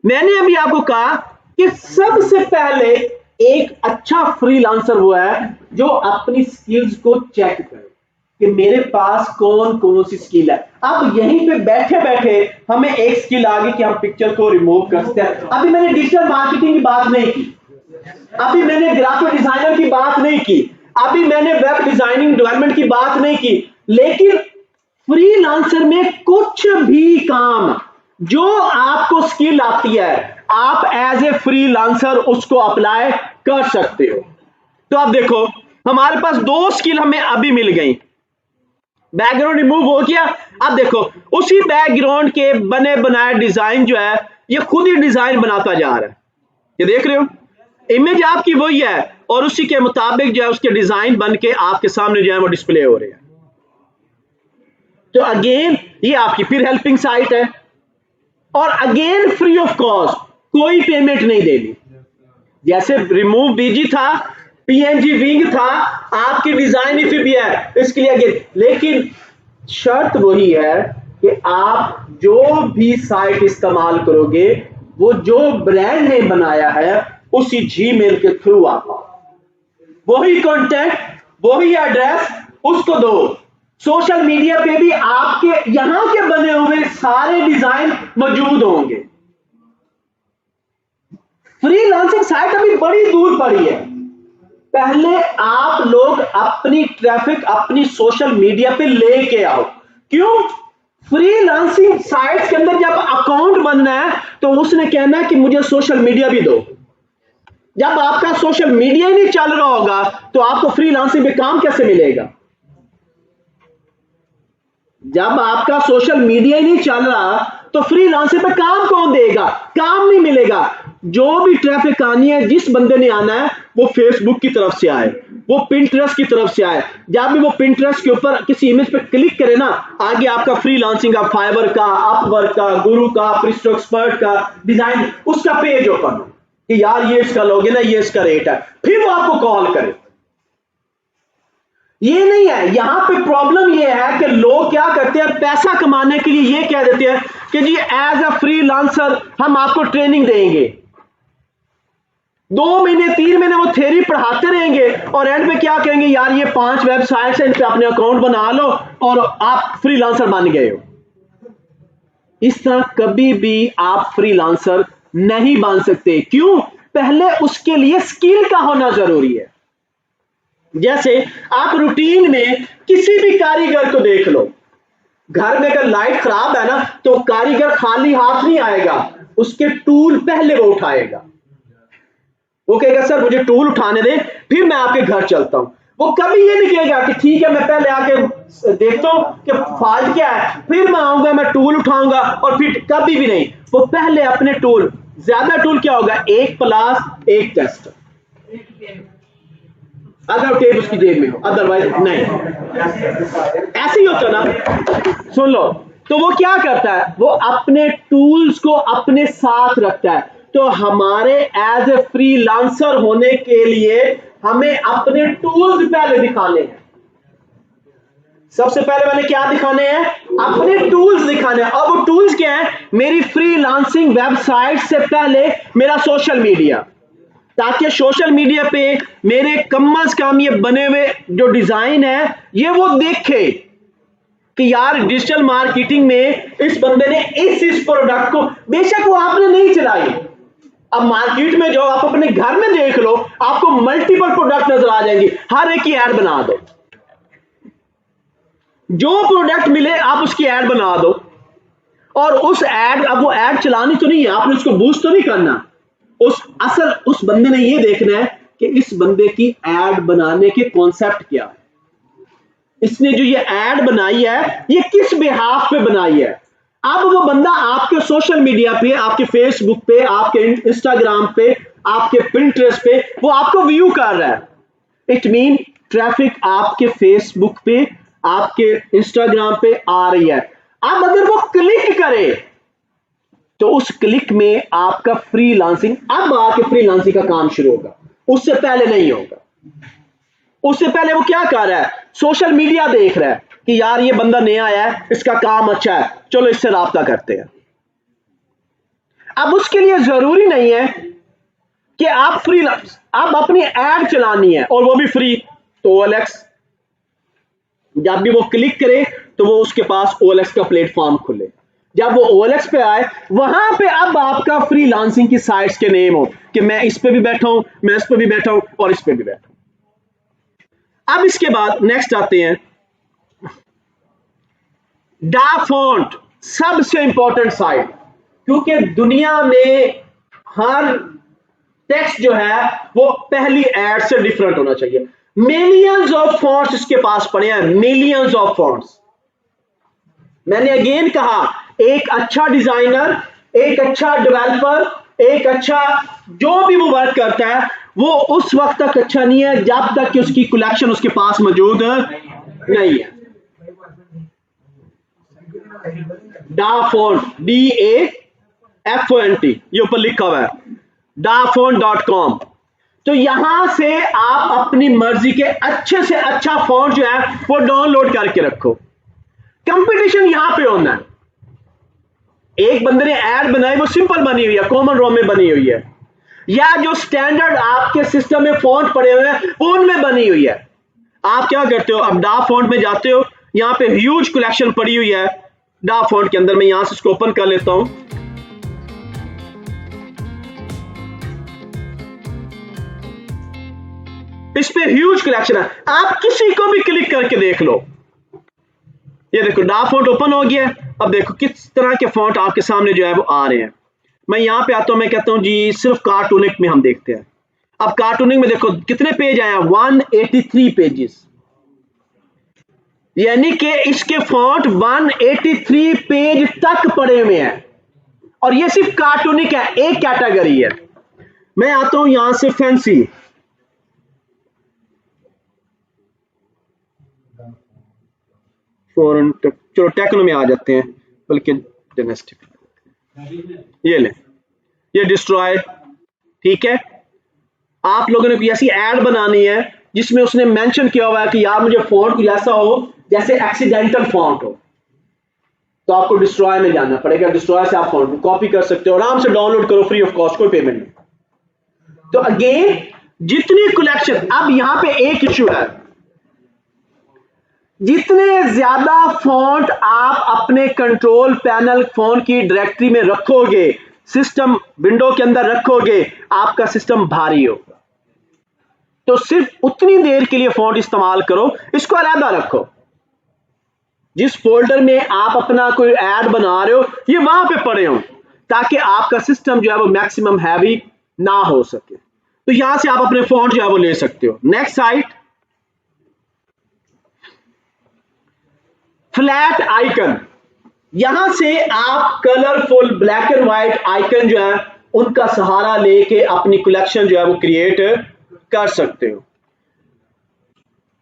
मैंने अभी आपको कहा कि सबसे पहले एक अच्छा फ्रीलांसर वो है जो अपनी स्किल्स को चेक करे कि मेरे पास कौन कौन सी स्किल है। अब यहीं पे बैठे बैठे हमें एक स्किल आ गई कि हम पिक्चर को रिमूव कर सकते हैं। अभी मैंने डिजिटल मार्केटिंग की बात नहीं की, अभी मैंने ग्राफिक डिजाइनर की बात नहीं की, अभी मैंने वेब डिजाइनिंग डेवलपमेंट की बात नहीं की, लेकिन फ्रीलांसर में कुछ भी काम जो आपको स्किल आती है आप एज ए फ्रीलांसर उसको अप्लाई कर सकते हो। तो अब देखो हमारे पास 2 स्किल हमें अभी मिल गई, बैकग्राउंड रिमूव हो गया। अब देखो उसी बैकग्राउंड के बने बनाए डिजाइन जो है ये खुद ही डिजाइन बनाता जा रहा है, ये देख रहे हो इमेज आपकी वही है और उसी के मुताबिक जो है उसके डिजाइन बन के आपके सामने जो है वो डिस्प्ले हो रहे हैं। तो अगेन ये आपकी फिर हेल्पिंग साइट है और अगेन फ्री ऑफ कॉस्ट, कोई पेमेंट नहीं देनी। जैसे रिमूव बीजी था, पीएनजी विंग था, आपकी डिजाइन इफ भी है इसके लिए अगेन, लेकिन शर्त वही है कि आप जो भी साइट इस्तेमाल करोगे वो जो ब्रांड ने बनाया है उसी जीमेल के थ्रू आप वही कॉन्टेक्ट वही एड्रेस उसको दो। सोशल मीडिया पे भी आपके यहां के बने हुए सारे डिजाइन मौजूद होंगे। फ्रीलांसिंग साइट अभी बड़ी दूर पड़ी है, पहले आप लोग अपनी ट्रैफिक अपनी सोशल मीडिया पे लेके आओ। क्यों? फ्रीलांसिंग साइट्स के अंदर जब अकाउंट बनना है तो उसने कहना है कि मुझे सोशल मीडिया भी दो। जब आपका सोशल मीडिया ही नहीं चल रहा होगा तो आपको फ्रीलांसिंग पे काम कैसे मिलेगा? जब आपका सोशल मीडिया ही नहीं चल रहा तो फ्रीलांसिंग पे काम कौन देगा? काम नहीं मिलेगा। जो भी ट्रैफिक आनी है, जिस बंदे ने आना है वो फेसबुक की तरफ से आए, वो पिंटरेस्ट की तरफ से आए। जब भी वो पिंटरेस्ट के ऊपर किसी इमेज पे क्लिक करे ना, आगे आपका फ्रीलांसिंग का, फाइवर का, अपवर्क का, गुरु का, प्रिस्टो एक्सपर्ट का डिजाइन उसका पेज ओपन हो कि यार ये इसका लॉगिन है, ये इसका रेट है, फिर वो आपको कॉल करे। ये नहीं है। यहां पे प्रॉब्लम ये है कि लोग क्या करते हैं, पैसा कमाने के लिए ये कह देते हैं कि जी एज अ फ्रीलांसर हम आपको ट्रेनिंग देंगे। 2 महीने 3 महीने वो थ्योरी पढ़ाते रहेंगे और एंड में क्या कहेंगे, यार ये 5 वेबसाइट्स हैं, इन पे अपने अकाउंट बना लो और आप फ्रीलांसर बन गए हो। इस तरह कभी भी आप फ्रीलांसर नहीं बन सकते। क्यों? पहले उसके लिए स्किल का होना जरूरी है। जैसे आप रूटीन में किसी भी कारीगर को देख लो, घर में अगर लाइट खराब है ना तो कारीगर खाली हाथ नहीं आएगा, उसके टूल पहले वो उठाएगा। वो कहेगा सर मुझे टूल उठाने दे फिर मैं आपके घर चलता हूं। वो कभी ये नहीं कहेगा कि ठीक है मैं पहले आके देखता हूं कि फॉल्ट क्या है फिर मैं आऊंगा मैं टूल उठाऊंगा, और फिर कभी भी नहीं। वो पहले अपने टूल, ज्यादा टूल क्या होगा, 1 प्लस 1 टेस्ट, अगर टेप उसकी जेब में हो, अदरवाइज नहीं। ऐसे ही होता ना, सुन लो। तो वो क्या करता है, वो अपने टूल्स को अपने साथ रखता है। तो हमारे एज ए फ्रीलांसर होने के लिए हमें अपने टूल्स पहले दिखाने हैं। सबसे पहले मैंने क्या दिखाने हैं, अपने टूल्स दिखाने हैं। और वो टूल्स क्या है, मेरी फ्रीलांसिंग वेबसाइट से पहले मेरा सोशल मीडिया, ताकि सोशल मीडिया पे मेरे कम से कम ये बने हुए जो डिजाइन है ये वो देखे कि यार डिजिटल मार्केटिंग में इस बंदे ने इस प्रोडक्ट को, बेशक वो आपने नहीं चलाई, अब मार्केट में जाओ, आप अपने घर में देख लो, आपको मल्टीपल प्रोडक्ट नजर आ जाएंगे, हर एक की ऐड बना दो। जो प्रोडक्ट मिले आप उसकी ऐड बना दो, और उस ऐड, अब वो ऐड चलानी तो नहीं है, आपने उसको बूस्ट तो नहीं करना, उस बंदे ने ये देखना है कि इस बंदे की ऐड बनाने के कॉन्सेप्ट क्या है, इसने जो ये ऐड बनाई है ये किस बिहाफ पे बनाई है। अब वो बंदा आपके सोशल मीडिया पे, आपके फेसबुक पे, आपके इंस्टाग्राम पे, आपके पिंटरेस्ट पे वो आपको व्यू कर रहा है। इट मीन ट्रैफिक आपके फेसबुक पे, आपके इंस्टाग्राम पे आ रही है। अब अगर वो क्लिक करे तो उस क्लिक में आपका फ्रीलांसिंग, अब आके फ्रीलांसिंग का काम शुरू होगा, उससे पहले नहीं होगा। उससे पहले वो क्या कर रहा है, सोशल मीडिया देख रहा है कि यार ये बंदा नया आया है, इसका काम अच्छा है, चलो इससे राब्ता करते हैं। अब उसके लिए जरूरी नहीं है कि आप फ्रीलांस, आप अपनी एड चलानी है और वो भी फ्री, तो OLX जब भी वो क्लिक करे तो वो उसके पास OLX का प्लेटफॉर्म खुले। जब वो OLX पे आए, वहां पे अब आपका फ्रीलांसिंग की साइट्स के नेम हो कि मैं इस पे भी बैठा हूं, मैं इस पे भी बैठा हूं और इस पे भी बैठा हूं। अब इसके बाद नेक्स्ट आते हैं डा फॉन्ट, सबसे इंपॉर्टेंट साइट, क्योंकि दुनिया में हर टेक्स्ट जो है वो पहली एड से डिफरेंट होना चाहिए। मिलियंस ऑफ फॉन्ट्स इसके पास पड़े हैं, मिलियंस ऑफ फॉन्ट्स। मैंने अगेन कहा, एक अच्छा डिजाइनर, एक अच्छा डेवलपर, एक अच्छा जो भी वो वर्क करता है, वो उस वक्त तक अच्छा नहीं है जब तक कि उसकी कलेक्शन उसके पास मौजूद नहीं है। डा फॉन्ट, DAFONT, ये ऊपर लिखा हुआ है dafont.com। तो यहां से आप अपनी मर्जी के अच्छे से अच्छा फॉन्ट जो है वो डाउनलोड करके रखो। कंपटीशन यहां पे होना है। एक बंदे ने ऐड बनाई, वो सिंपल बनी हुई है, कॉमन रोम में बनी हुई है, या जो स्टैंडर्ड आपके सिस्टम में फॉन्ट पड़े हुए हैं उनमें बनी हुई है। आप क्या करते हो, अब डा फॉन्ट में जाते हो, यहां पे ह्यूज कलेक्शन पड़ी हुई है डा फॉन्ट के अंदर। मैं यहां से इसको ओपन कर लेता हूं। इस पे ह्यूज कलेक्शन है, आप किसी को भी क्लिक करके देख लो। ये देखो डा फॉन्ट ओपन हो गया। अब देखो किस तरह के फॉन्ट आपके सामने जो है वो आ रहे हैं। मैं यहां पे आता हूं, मैं कहता हूं जी सिर्फ कार्टूनिक में हम देखते हैं। अब कार्टूनिक में देखो कितने पेज आए हैं, 183 पेजेस, यानी कि इसके फॉन्ट 183 पेज तक पड़े हुए हैं। और ये सिर्फ कार्टूनिक है, एक कैटेगरी है। मैं आता हूं यहां से फैंसी, फॉरेन, चलो टेक्नो में आ जाते हैं, बल्कि डायनेस्टिक, ये ले, ये डिस्ट्रॉय। ठीक है, आप लोगों ने कोई ऐसी एड बनानी है जिसमें उसने मेंशन किया हुआ है कि यार मुझे फॉन्ट कोई ऐसा हो जैसे एक्सीडेंटल फॉन्ट हो, तो आपको डिस्ट्रॉय में जाना पड़ेगा। डिस्ट्रॉय से आप फॉन्ट को कॉपी कर सकते हो, आराम से डाउनलोड करो फ्री ऑफ कॉस्ट, कोई पेमेंट नहीं। तो अगेन जितनी कलेक्शन, अब यहां पे एक इश्यू है, जितने ज्यादा फॉन्ट आप अपने कंट्रोल पैनल फोन की डायरेक्टरी में रखोगे, सिस्टम विंडो के अंदर रखोगे, आपका सिस्टम भारी होगा। तो सिर्फ उतनी देर के लिए फॉन्ट इस्तेमाल करो, इसको अलग रखो। जिस फोल्डर में आप अपना कोई ऐड बना रहे हो ये वहां पे पड़े हो, ताकि आपका सिस्टम जो है वो मैक्सिमम हैवी ना हो सके। तो यहां से आप अपने फॉन्ट जो है वो ले सकते हो। Next site, flat icon. यहां से आप colourful black and white icon जो है उनका सहारा लेके अपनी कलेक्शन जो है वो क्रिएट कर सकते हो।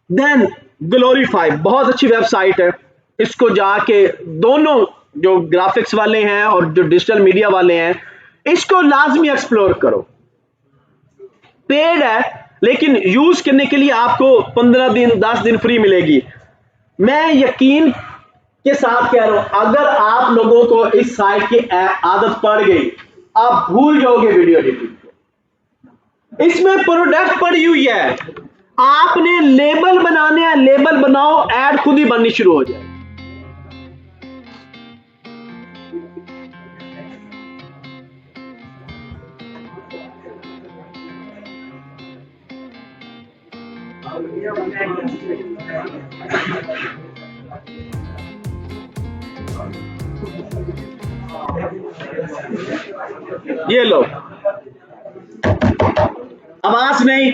देन ग्लोरीफाई, बहुत अच्छी वेबसाइट है, इसको जाके दोनों जो ग्राफिक्स वाले हैं और जो डिजिटल मीडिया वाले हैं इसको लाजमी एक्सप्लोर करो। पेड है लेकिन यूज करने के लिए आपको 15 दिन 10 दिन फ्री मिलेगी। मैं यकीन के साथ कह रहा हूं, अगर आप लोगों को इस साइट की आदत पड़ गई, आप भूल जाओगे वीडियो एडिटिंग। इसमें प्रोडक्ट पड़ी हुई है, आपने लेबल बनाने हैं, लेबल बनाओ, ऐड खुद ही बननी शुरू हो जाए। ये लो, आवाज नहीं,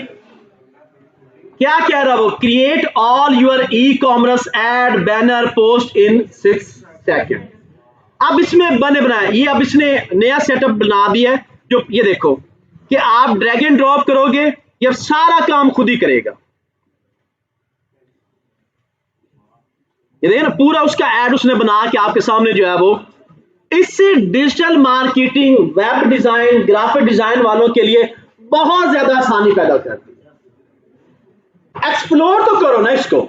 क्या कह रहा वो, create all your ecommerce ad banner post in 6 second. अब इसमें बने बनाए, ये अब इसने नया सेटअप बना दिया है, जो ये देखो कि आप ड्रैग एंड ड्रॉप करोगे, ये सारा काम खुद ही करेगा। ये देखिए ना, पूरा उसका ऐड उसने बना के आपके सामने जो है वो, इससे digital marketing, web design, graphic design वालों के लिए बहुत ज्यादा आसानी पैदा करती है। एक्सप्लोर तो करो ना इसको,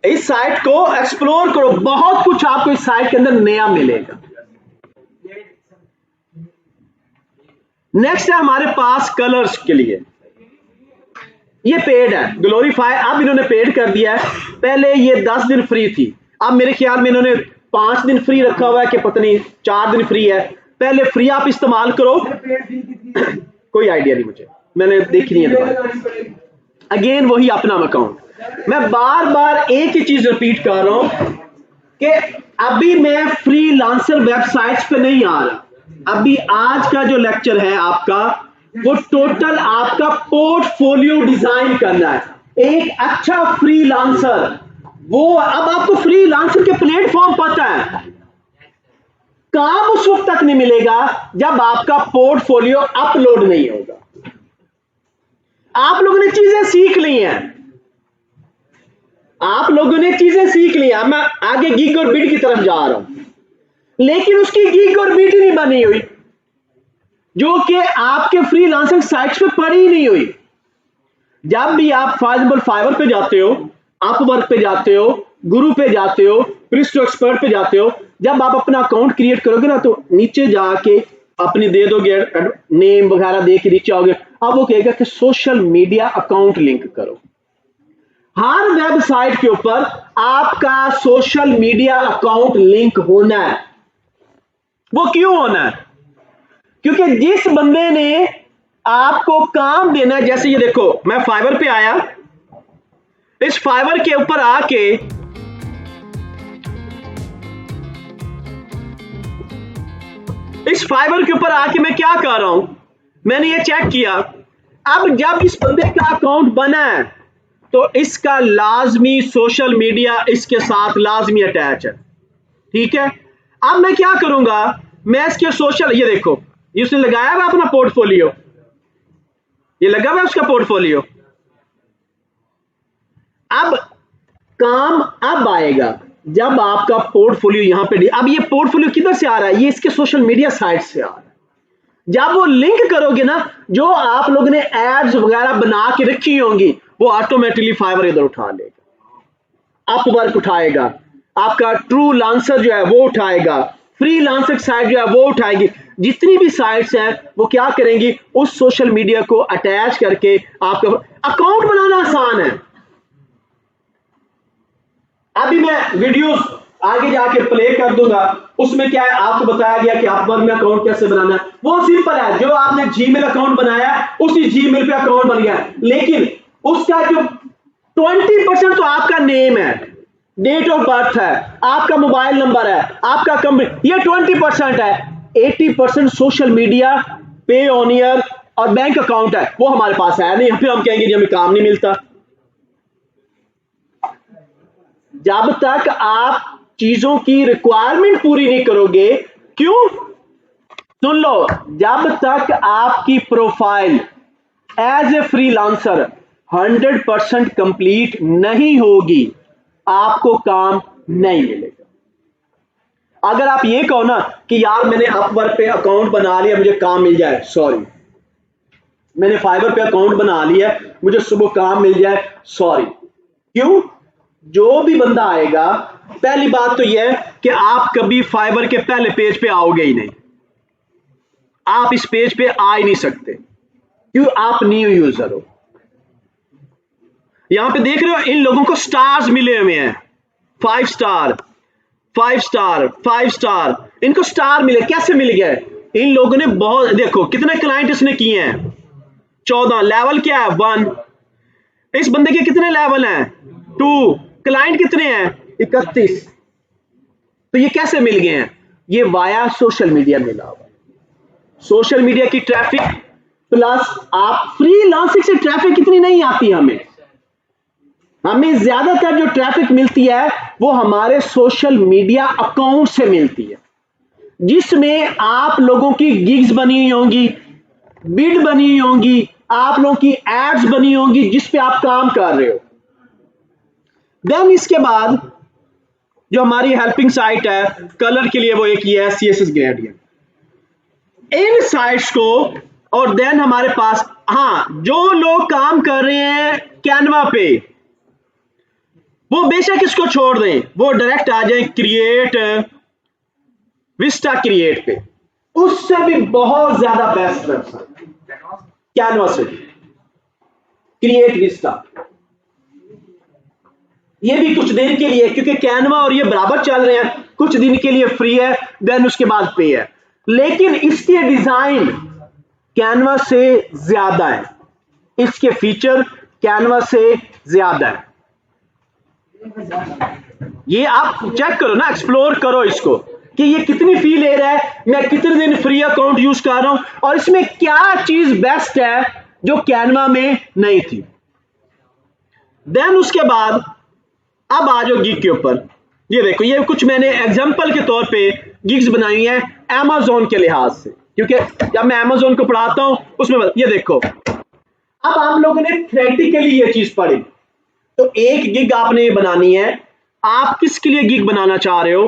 इस साइट को एक्सप्लोर करो, बहुत कुछ आपको इस साइट के अंदर नया मिलेगा। नेक्स्ट है हमारे पास कलर्स के लिए, ये पेड है ग्लोरीफाई, अब इन्होंने पेड कर दिया है। पहले ये 10 दिन फ्री थी, अब मेरे ख्याल में इन्होंने 5 दिन फ्री रखा हुआ है कि पता नहीं 4 दिन फ्री है। पहले फ्री आप इस्तेमाल करो, कोई आइडिया नहीं मुझे, मैंने देखी नहीं है। अगेन वही अपना अकाउंट, मैं बार बार एक ही चीज रिपीट कर रहा हूं कि अभी मैं फ्रीलांसर वेबसाइट्स पे नहीं आ रहा। अभी आज का जो लेक्चर है आपका, वो टोटल आपका पोर्टफोलियो डिजाइन करना है। एक अच्छा फ्रीलांसर, वो अब आपको फ्रीलांसर के प्लेटफॉर्म पता है, काम उस वक्त तक नहीं मिलेगा जब आपका पोर्टफोलियो अपलोड नहीं होगा। आप लोगों ने चीजें सीख ली हैं, आप लोगों ने चीजें सीख ली हैं। मैं आगे गिग और बिड की तरफ जा रहा हूं, लेकिन उसकी गिग और बिड नहीं बनी हुई, जो कि आपके फ्रीलांसिंग साइट्स पे पड़ी नहीं हुई। जब भी आप फाइवर पे जाते हो, अपवर्क पे जाते हो, गुरु पे जाते हो, प्रिस्टो एक्सपर्ट पे जाते हो, जब आप अपना अकाउंट क्रिएट करोगे ना, तो नीचे जाके अपनी दे दोगे नेम वगैरह, दे के नीचे आओगे, अब वो कहेगा कि सोशल मीडिया अकाउंट लिंक करो। हर वेबसाइट के ऊपर आपका सोशल मीडिया अकाउंट लिंक होना है। वो क्यों होना है? क्योंकि जिस बंदे ने आपको काम देना है, जैसे ये देखो, मैं फाइवर पे आया, इस फाइवर के ऊपर आके मैं क्या कर रहा हूं, मैंने ये चेक किया। अब जब इस बंदे का अकाउंट बना है, तो इसका लाजमी सोशल मीडिया इसके साथ लाजमी अटैच है, ठीक है। अब मैं क्या करूंगा, मैं इसके सोशल, ये देखो, ये उसने लगाया हुआ अपना पोर्टफोलियो, ये लगा हुआ उसका पोर्टफोलियो। अब काम अब आएगा जब आपका पोर्टफोलियो यहां पे, अब ये पोर्टफोलियो किधर से आ रहा है, ये इसके सोशल मीडिया साइट से आ रहा है। जब वो लिंक करोगे ना, जो आप लोगों ने एड्स वगैरह बना के रखी होंगी, वो ऑटोमेटिकली फाइवर इधर उठा लेगा, अपवर्क उठाएगा, आपका ट्रू लांसर जो है वो उठाएगा, फ्री लांसर साइट जो है वो उठाएगी। जितनी भी साइट्स हैं वो क्या करेंगी, उस सोशल मीडिया को अटैच करके आपका अकाउंट बनाना आसान है। अभी मैं वीडियोस आगे जाके प्ले कर दूंगा, उसमें क्या है आपको बताया गया कि अपवर्क में अकाउंट कैसे बनाना है। वो सिंपल है, जो आपने जीमेल अकाउंट बनाया उसी जीमेल पे अकाउंट बन गया, लेकिन उसका जो 20% तो आपका नेम है, डेट ऑफ बर्थ है, आपका मोबाइल नंबर है, आपका कंपनी, ये 20% है। 80% सोशल मीडिया, पे ऑन ईयर और बैंक अकाउंट है, वो हमारे पास है नहीं, फिर हम कहेंगे जी हमें काम नहीं मिलता। जब तक आप चीजों की रिक्वायरमेंट पूरी नहीं करोगे, क्यों, सुन लो, जब तक आपकी profile as a freelancer 100% complete नहीं होगी, आपको काम नहीं मिलेगा। अगर आप ये कहो ना कि यार मैंने अपवर्क पे अकाउंट बना लिया, मुझे काम मिल जाए, सॉरी। मैंने फाइवर पे अकाउंट बना लिया, मुझे सुबह काम मिल जाए, सॉरी। क्यों? जो भी बंदा आएगा, पहली बात तो यह है कि आप कभी फाइवर के पहले पेज पे आओगे ही नहीं, आप इस पेज पे आ ही नहीं सकते, क्यों, आप न्यू यूजर हो। यहां पे देख रहे हो इन लोगों को स्टार्स मिले हुए हैं, 5 स्टार 5 स्टार 5 स्टार, इनको स्टार मिले, कैसे मिल गए? इन लोगों ने बहुत, देखो कितने क्लाइंट इसने किए हैं, 14, लेवल क्या है 1, इस बंदे के कितने लेवल हैं 2, क्लाइंट कितने हैं 31। तो ये कैसे मिल गए हैं? ये वाया सोशल मीडिया मिला हुआ, सोशल मीडिया की ट्रैफिक प्लस आप फ्रीलांसिंग से ट्रैफिक कितनी नहीं आती, हमें ज्यादातर जो ट्रैफिक मिलती है वो हमारे सोशल मीडिया अकाउंट से मिलती है, जिसमें आप लोगों की गिग्स बनी हुई होंगी, बिड बनी हुई होंगी, आप लोगों की एड्स बनी होंगी, जिस पे आप काम कर रहे हो। देन इसके बाद जो हमारी हेल्पिंग साइट है कलर के लिए, वो एक ये है CSS ग्रेडियंट। इन साइट्स को, और देन हमारे पास, हाँ, जो लोग काम कर रहे हैं कैनवा पे वो बेशक इसको छोड़ दें, वो डायरेक्ट आ जाए क्रिएट विस्टा क्रिएट पे, उससे भी बहुत ज्यादा बेस्ट वेबसाइट कैनवा से क्रिएट विस्टा। ये भी कुछ दिन के लिए, क्योंकि कैनवा और ये बराबर चल रहे हैं, कुछ दिन के लिए फ्री है, देन उसके बाद पे है, लेकिन इसके डिजाइन कैनवा से ज्यादा है, इसके फीचर कैनवा से ज्यादा है। ये आप चेक करो ना, एक्सप्लोर करो इसको कि ये कितनी फी ले रहा है, मैं कितने दिन फ्री अकाउंट यूज कर रहा हूं, और इसमें क्या चीज बेस्ट है जो कैनवा में नहीं थी। देन उसके बाद अब आ जाओ गिग के ऊपर। ये देखो, ये कुछ मैंने एग्जांपल के तौर पे गिग्स बनाई हैं Amazon के लिहाज से, क्योंकि जब मैं Amazon को पढ़ाता हूं उसमें ये देखो, अब आप लोगों ने थ्योरेटिकली ये चीज पढ़ी, तो एक गिग आपने बनानी है। आप किसके लिए गिग बनाना चाह रहे हो?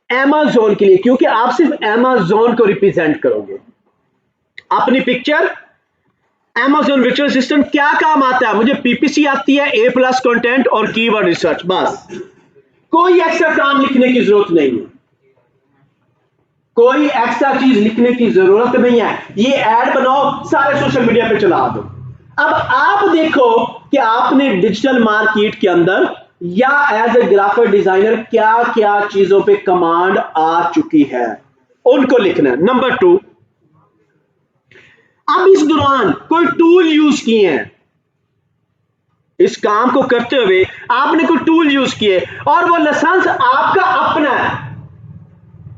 Amazon के लिए, क्योंकि आप सिर्फ Amazon को रिप्रेजेंट करोगे। अपनी पिक्चर Amazon वर्चुअल असिस्टेंट क्या काम आता है? मुझे PPC आती है, A+ कंटेंट और कीवर्ड रिसर्च, बस। कोई एक्स्ट्रा काम लिखने की जरूरत नहीं है, कोई एक्स्ट्रा चीज लिखने की जरूरत नहीं है। ये ऐड बनाओ, सारे सोशल मीडिया पे चला दो। अब आप देखो कि आपने डिजिटल मार्केट के अंदर या एज ए ग्राफिक डिजाइनर क्या क्या चीजों पे कमांड आ चुकी है, उनको लिखना है। नंबर 2, अब इस दौरान कोई टूल यूज किए हैं, इस काम को करते हुए आपने कोई टूल यूज किए और वो लाइसेंस आपका अपना है।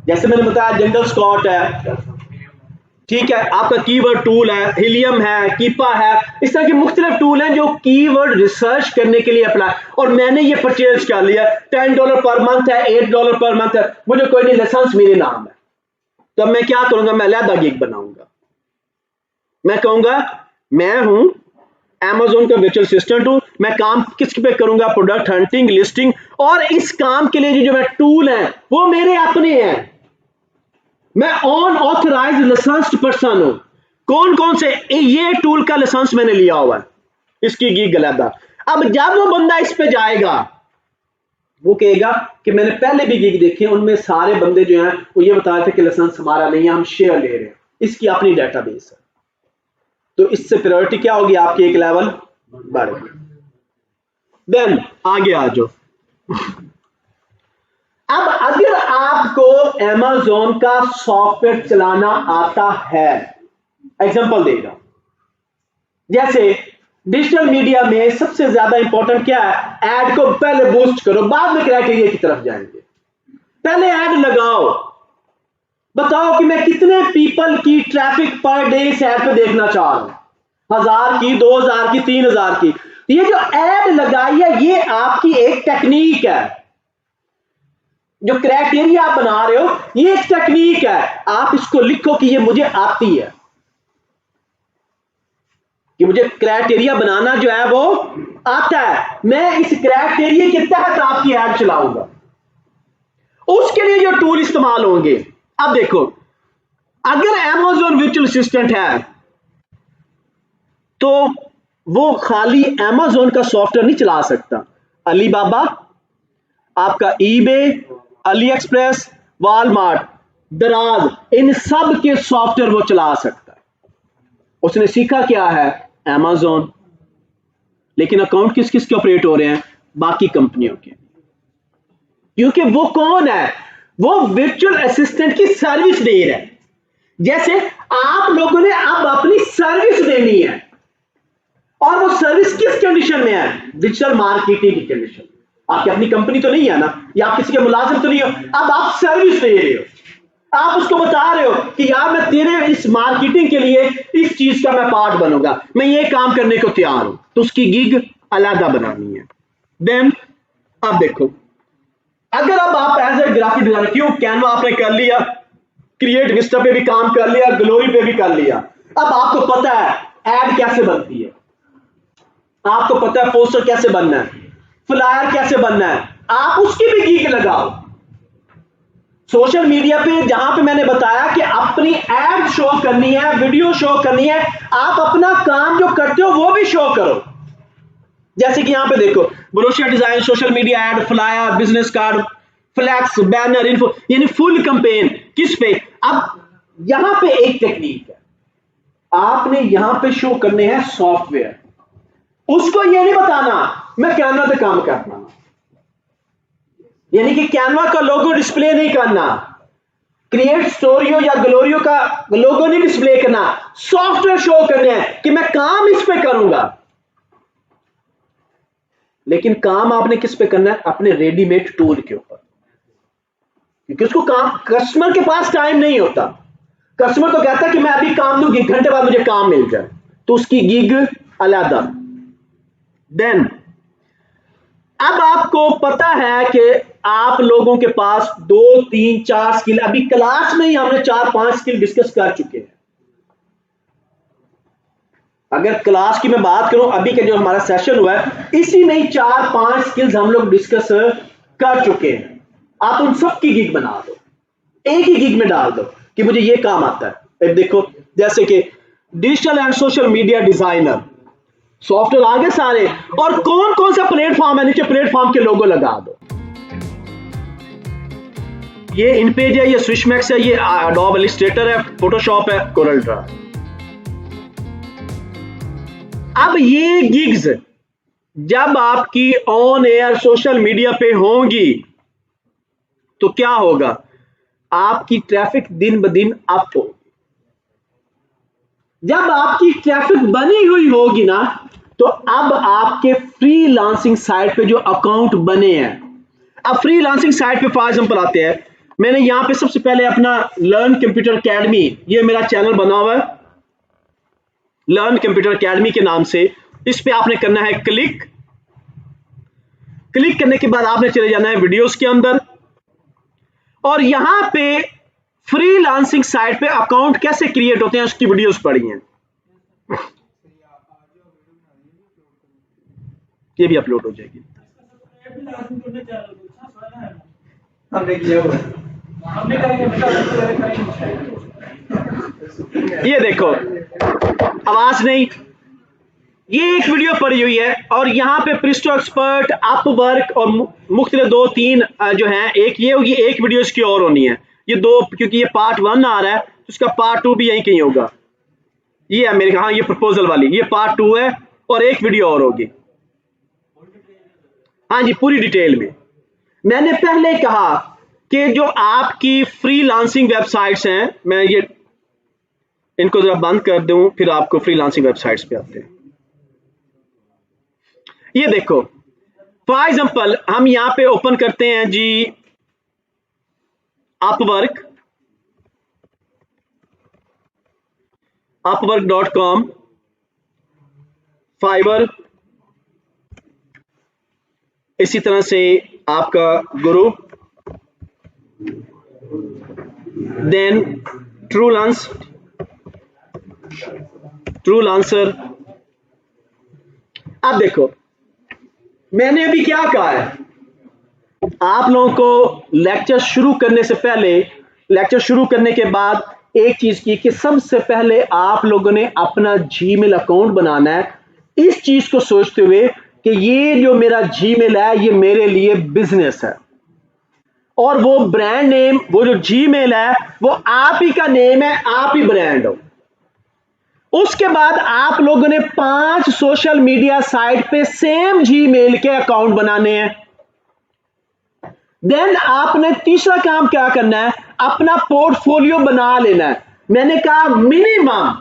जैसे मैंने बताया जंगल स्कॉट है, ठीक है, आपका कीवर्ड टूल है, हिलियम है, कीपा है, इस तरह के मुख्तलिफ टूल हैं जो कीवर्ड रिसर्च करने के लिए अप्लाई। और मैंने ये परचेज कर लिया, $10 पर मंथ है, $8 पर मंथ है, मुझे कोई नहीं, लाइसेंस मेरे नाम है। तो मैं क्या करूंगा? मैं अलहदा गिग बनाऊंगा। मैं कहूंगा मैं हूं Amazon का वर्चुअल असिस्टेंट हूं, मैं काम किस पे करूंगा? प्रोडक्ट हंटिंग, लिस्टिंग, और इस काम के लिए जो मैं टूल हैं वो मेरे अपने हैं। मैं ऑन ऑथराइज्ड लाइसेंस्ड पर्सन हूं। कौन कौन से? ये टूल का लाइसेंस मैंने लिया हुआ है, इसकी गिग अलहदा। अब जब वो बंदा इस पे जाएगा, वो कहेगा कि मैंने पहले भी गिग देखी है, उनमें सारे बंदे जो हैं वो ये बता रहे थे कि लाइसेंस हमारा नहीं है, हम शेयर ले रहे हैं, इसकी अपनी डेटाबेस है। तो इससे प्रायोरिटी क्या होगी? आपकी एक लेवल बढ़ेगी। देन आगे आ जाओ। अब अगर आपको Amazon का सॉफ्टवेयर चलाना आता है, एग्जांपल दे रहा हूं, जैसे डिजिटल मीडिया में सबसे ज्यादा इंपॉर्टेंट क्या है? ऐड को पहले बूस्ट करो, बाद में क्राइटेरिया की तरफ जाएंगे। पहले ऐड लगाओ, बताओ कि मैं कितने पीपल की ट्रैफिक पर डे इस ऐड पे देखना चाह रहा हूं, 1000 की, 2000 की, 3000 की। ये जो ऐड लगाई है ये आपकी एक टेक्निक है, जो क्राइटेरिया आप बना रहे हो ये एक टेक्निक है। आप इसको लिखो कि ये मुझे आती है, कि मुझे क्राइटेरिया बनाना जो है वो आता है, मैं इस क्राइटेरिया के तहत आपकी ऐड चलाऊंगा। उसके लिए जो टूल इस्तेमाल होंगे, अब देखो, अगर Amazon वर्चुअल असिस्टेंट है तो वो खाली Amazon का सॉफ्टवेयर नहीं चला सकता। अलीबाबा, आपका eBay, AliExpress, वॉलमार्ट, दराज, इन सब के सॉफ्टवेयर वो चला सकता है। उसने सीखा क्या है? Amazon। लेकिन अकाउंट किस किस के ऑपरेट हो रहे हैं? बाकी कंपनियों के। क्योंकि वो कौन है? वो वर्चुअल असिस्टेंट की सर्विस दे रहा है। जैसे आप लोगों ने अब अपनी सर्विस देनी है, और वो सर्विस किस कंडीशन में है? डिजिटल मार्केटिंग की कंडीशन। आपकी अपनी कंपनी तो नहीं है ना, या आप किसी के मुलाजिम तो नहीं हो, अब आप सर्विस दे रहे हो। आप उसको बता रहे हो कि यार मैं तेरे इस मार्केटिंग के लिए इस चीज का मैं पार्ट बनूंगा, मैं ये काम करने को तैयार हूं। तो उसकी गिग अलग बनानी है। देन अब देखो, अगर अब आप एज ए ग्राफिक डिजाइनर, क्यों कैनवा आपने कर लिया, क्रिएट विस्टा पे भी काम कर लिया, ग्लोरी पे भी कर लिया, अब आपको पता है ऐड कैसे बनती है, आपको पता है पोस्टर कैसे बनना है, फ्लायर कैसे बनना है, आप उसकी भी गीग लगाओ। सोशल मीडिया पे जहां पे मैंने बताया कि अपनी एड शो करनी है, वीडियो शो करनी है, आप अपना काम जो करते हो वो भी शो करो। जैसे कि यहां पे देखो, brochure design, social media ad, flyer, business card, flex, banner, info, यानी फुल कैंपेन किस पे। अब यहां पे एक टेक्निक है, आपने यहां पे शो करने हैं सॉफ्टवेयर। उसको ये नहीं बताना मैं कैनवा पे काम करना, यानी कि कैनवा का लोगो डिस्प्ले नहीं करना, क्रिएट स्टोरियो या ग्लोरियो का लोगो नहीं डिस्प्ले करना, सॉफ्टवेयर शो करने हैं कि मैं काम इस पे करूंगा। लेकिन काम आपने किस पे करना है, अपने रेडीमेड टूल के ऊपर, क्योंकि उसको काम, कस्टमर के पास टाइम नहीं होता। कस्टमर तो कहता है कि मैं अभी काम दूंगी, घंटे बाद मुझे काम मिल जाए, तो उसकी गिग अलग। देन अब आपको पता है कि आप लोगों के पास 2, 3, 4 स्किल, अभी क्लास में ही हमने 4-5 स्किल डिस्कस कर चुके हैं। अगर क्लास की मैं बात करूं, अभी का जो हमारा सेशन हुआ है, इसी में ही 4-5 स्किल्स हम लोग डिस्कस कर चुके हैं। आप उन सब की गिग बना दो, एक ही गिग में डाल दो कि मुझे ये काम आता है। अब देखो, जैसे कि digital and social media designer, software आगे सारे, और कौन कौन सा प्लेटफॉर्म है, नीचे प्लेटफॉर्म के लोगो लगा दो। ये इनपेज है, ये स्विचमैक्स है, ये एडोब इलस्ट्रेटर है, फोटोशॉप है, कोरल ड्रा। अब ये गिग्स जब आपकी ऑन एयर सोशल मीडिया पे होंगी तो क्या होगा, आपकी ट्रैफिक दिन ब दिन अप होगी। जब आपकी ट्रैफिक बनी हुई होगी ना, तो अब आपके फ्रीलांसिंग साइट पे जो अकाउंट बने हैं, अब फ्रीलांसिंग साइट पे फॉर एग्जांपल आते हैं, मैंने यहां पे सबसे पहले अपना लर्न कंप्यूटर एकेडमी, ये मेरा चैनल बना हुआ है लर्न कंप्यूटर एकेडमी के नाम से। इस पे आपने करना है क्लिक करने के बाद आपने चले जाना है वीडियोस के अंदर, और यहां पे फ्रीलांसिंग साइट पे अकाउंट कैसे क्रिएट होते हैं उसकी वीडियोस पड़ी हैं, ये भी अपलोड हो जाएगी। ये देखो, आवाज नहीं, ये एक वीडियो पड़ी हुई है, और यहाँ पे प्रिस्टो एक्सपर्ट, अपवर्क और मुख्तलिफ 2-3 जो हैं, एक ये होगी, एक वीडियो इसकी और होनी है, ये 2, क्योंकि ये पार्ट 1 आ रहा है तो इसका पार्ट 2 भी यहीं कहीं होगा। ये है मेरे, हाँ ये प्रपोजल वाली, ये पार्ट 2 है, और एक वीडियो और होगी। हाँ जी, पूरी डिटेल में। मैंने पहले कहा कि जो आपकी फ्रीलांसिंग वेबसाइट्स हैं, मैं ये इनको जरा बंद कर दूं, फिर आपको फ्रीलांसिंग वेबसाइट्स पे आते हैं। ये देखो, फॉर एग्जांपल हम यहां पे ओपन करते हैं जी upwork.com, फाइवर, इसी तरह से आपका गुरु, देन ट्रूलांसर। अब देखो, मैंने अभी क्या कहा है, आप लोगों को लेक्चर शुरू करने से पहले, लेक्चर शुरू करने के बाद एक चीज की कि सबसे पहले आप लोगों ने अपना जीमेल अकाउंट बनाना है, इस चीज को सोचते हुए कि ये जो मेरा जीमेल है ये मेरे लिए बिजनेस है, और वो ब्रांड नेम, वो जो जीमेल है वो आप ही का नेम है, आप ही ब्रांड हो। उसके बाद आप लोगों ने 5 सोशल मीडिया साइट पे सेम जीमेल के अकाउंट बनाने हैं। देन आपने तीसरा काम क्या करना है, अपना पोर्टफोलियो बना लेना है। मैंने कहा मिनिमम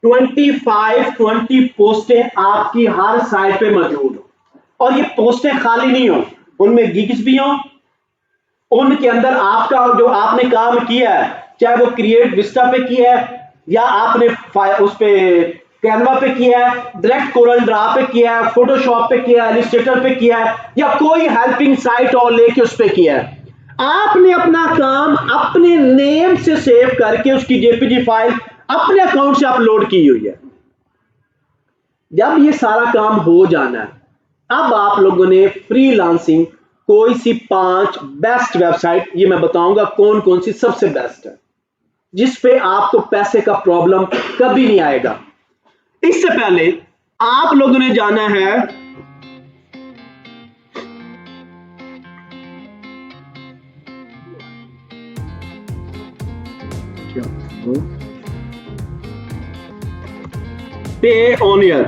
25-20 पोस्टें आपकी हर साइट पे मौजूद हो, और ये पोस्टें खाली नहीं हो, उनमें गिग्स भी हो, उनके अंदर आपका जो आपने काम किया है, चाहे वो क्रिएट विस्टा पे किया है, या आपने उस पे कैनवा पे किया है, डायरेक्ट कोरल ड्रा पे किया है, फोटोशॉप पे किया है, इलस्ट्रेटर पे किया है, या कोई हेल्पिंग साइट और लेके उस पे किया है, आपने अपना काम अपने नेम से सेव करके उसकी जेपीजी फाइल अपने अकाउंट से अपलोड की हुई है। जब ये सारा काम हो जाना है, अब आप लोगों ने फ्रीलांसिंग कोई सी 5 बेस्ट वेबसाइट, ये मैं बताऊंगा कौन कौन सी सबसे बेस्ट है, जिस पे आपको पैसे का प्रॉब्लम कभी नहीं आएगा। इससे पहले आप लोगों ने जाना है Payoneer।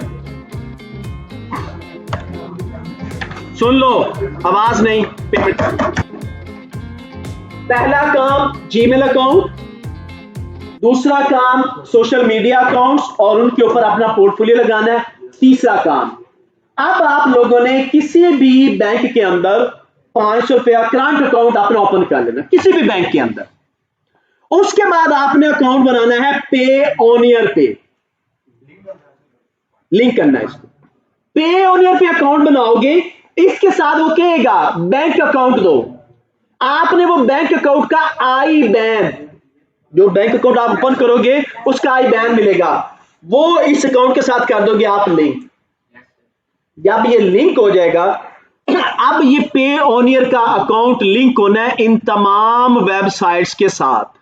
सुन लो, आवाज नहीं, पेमेंट। पहला काम जीमेल अकाउंट, दूसरा काम सोशल मीडिया अकाउंट्स और उनके ऊपर अपना पोर्टफोलियो लगाना है, तीसरा काम अब आप लोगों ने किसी भी बैंक के अंदर 500 रुपया करंट अकाउंट अपना ओपन कर लेना, किसी भी बैंक के अंदर। उसके बाद आपने अकाउंट बनाना है Payoneer पे, लिंक करना है इसको। Payoneer पे अकाउंट बनाओगे, इसके साथ वो कहेगा बैंक अकाउंट दो, आपने वो बैंक अकाउंट का IBAN, जो बैंक अकाउंट आप ओपन करोगे उसका IBAN मिलेगा, वो इस अकाउंट के साथ कर दोगे आप लिंक। जब ये लिंक हो जाएगा, अब ये Payoneer का अकाउंट लिंक होना है इन तमाम वेबसाइट्स के साथ,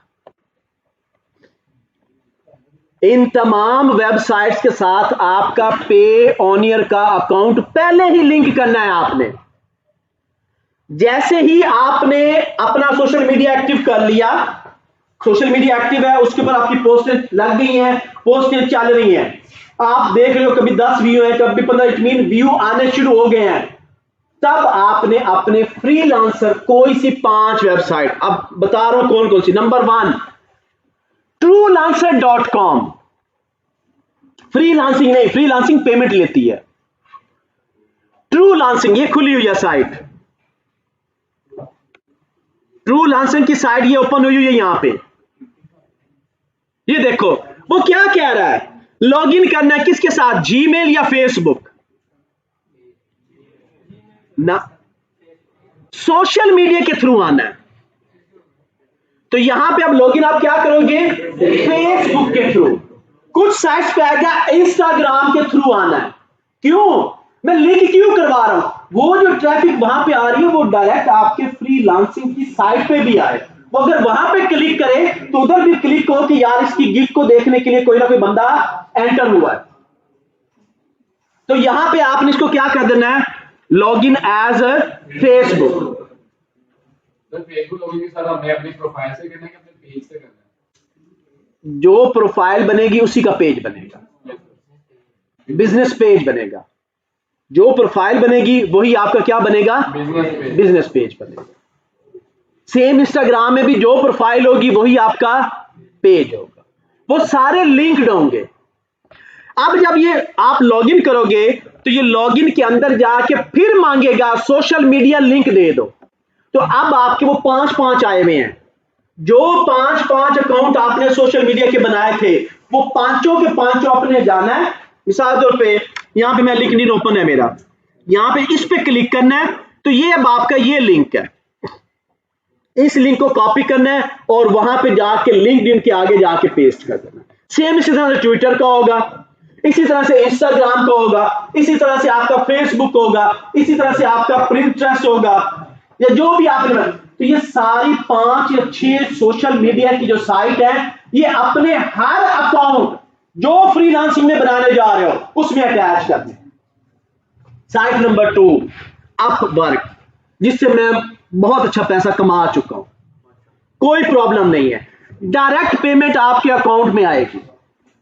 इन तमाम वेबसाइट्स के साथ आपका Payoneer का अकाउंट पहले ही लिंक करना है आपने। जैसे ही आपने अपना सोशल मीडिया एक्टिव कर लिया, सोशल मीडिया एक्टिव है, उसके ऊपर आपकी पोस्टें लग गई हैं, पोस्टें चल रही हैं, आप देख रहे हो कभी 10 व्यू हैं, कभी 15, इट मीन व्यू आने शुरू हो गए हैं, तब आपने अपने फ्रीलांसर कोई सी 5 वेबसाइट, अब बता रहा हूं कौन कौन सी। नंबर 1 truelancer.com, फ्रीलांसिंग नहीं, फ्रीलांसिंग पेमेंट लेती है। ट्रूलांसिंग ये खुली हुई है साइट, ट्रूलांसिंग की साइट ये ओपन हुई है यहां पे, ये देखो वो क्या कह रहा है, लॉगिन करना है किसके साथ, जीमेल या फेसबुक ना, सोशल मीडिया के थ्रू आना है। तो यहां पे अब लॉगिन आप क्या करोगे, फेसबुक के थ्रू, कुछ साइट्स पे आएगा इंस्टाग्राम के थ्रू आना है। क्यों, मैं लिंक क्यों करवा रहा हूं, वो जो ट्रैफिक वहां पे आ रही है वो डायरेक्ट आपके फ्रीलांसिंग की साइट पे भी आए, वो अगर वहां पे क्लिक करे तो उधर भी क्लिक हो कि यार इसकी गिग को देखने के लिए कोई ना कोई बंदा एंटर हुआ है। तो यहां पे आपने इसको क्या कर देना है, login as Facebook. Facebook login के साथ हमने अपनी प्रोफाइल से करना है कि अपने पेज से करना है? जो प्रोफाइल बनेगी उसी का पेज बनेगा, बिजनेस पेज बनेगा, जो प्रोफाइल बनेगी वही आपका क्या बनेगा, बिजनेस पेज बनेगा। सेम इंस्टाग्राम में भी जो प्रोफाइल होगी वही आपका पेज होगा, वो सारे लिंक्ड होंगे। अब जब ये आप लॉगिन करोगे तो ये लॉगिन के अंदर जाके फिर मांगेगा सोशल मीडिया लिंक दे दो, तो अब आपके वो 5 आए हुए हैं, जो 5 अकाउंट आपने सोशल मीडिया के बनाए थे वो पांचों के पांचों अपने जाना है। मिसाल तौर पे यहां पे मैं लिंक्डइन ओपन है मेरा, यहां पे इस पे क्लिक करना है, तो ये अब आपका ये लिंक है, इस लिंक को कॉपी करना है और वहां पे जाके लिंक्डइन के आगे जाके पेस्ट कर देना। सेम इसी तरह से ट्विटर का होगा, इसी तरह से इंस्टाग्राम का होगा, इसी तरह से आपका फेसबुक होगा, इसी तरह से आपका प्रिंटरेस्ट होगा, या जो भी आपने, तो ये सारी 5 या 6 सोशल मीडिया की जो साइट है, ये अपने हर अकाउंट जो फ्रीलांसिंग में बनाने जा रहे हो उसमें अटैच कर दें। साइट नंबर 2 अपवर्क, जिससे मैं बहुत अच्छा पैसा कमा चुका हूं, कोई प्रॉब्लम नहीं है, डायरेक्ट पेमेंट आपके अकाउंट में आएगी,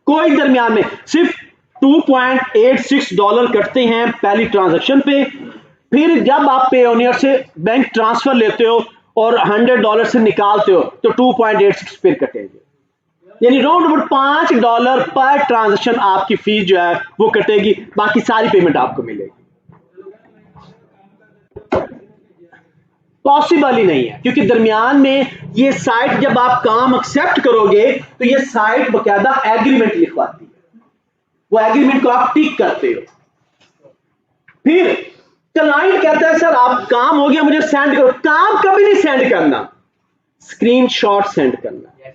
कोई दरमियान में, सिर्फ $2.86 कटते हैं पहली ट्रांजैक्शन पे, फिर जब आप Payoneer से बैंक ट्रांसफर लेते हो और $100 से निकालते हो तो 2.86 फिर कटेंगे, यानी राउंड अबाउट $5 पर ट्रांजैक्शन आपकी फीस जो है वो कटेगी, बाकी सारी पेमेंट आपको मिलेगी। पॉसिबल ही नहीं है, क्योंकि दरमियान में ये साइट जब आप काम एक्सेप्ट करोगे तो ये साइट बकायदा एग्रीमेंट लिखवाती है, वो एग्रीमेंट को आप टिक करते हो। फिर क्लाइंट कहता है सर आप काम हो गया मुझे सेंड करो, काम कभी नहीं सेंड करना, स्क्रीनशॉट सेंड करना।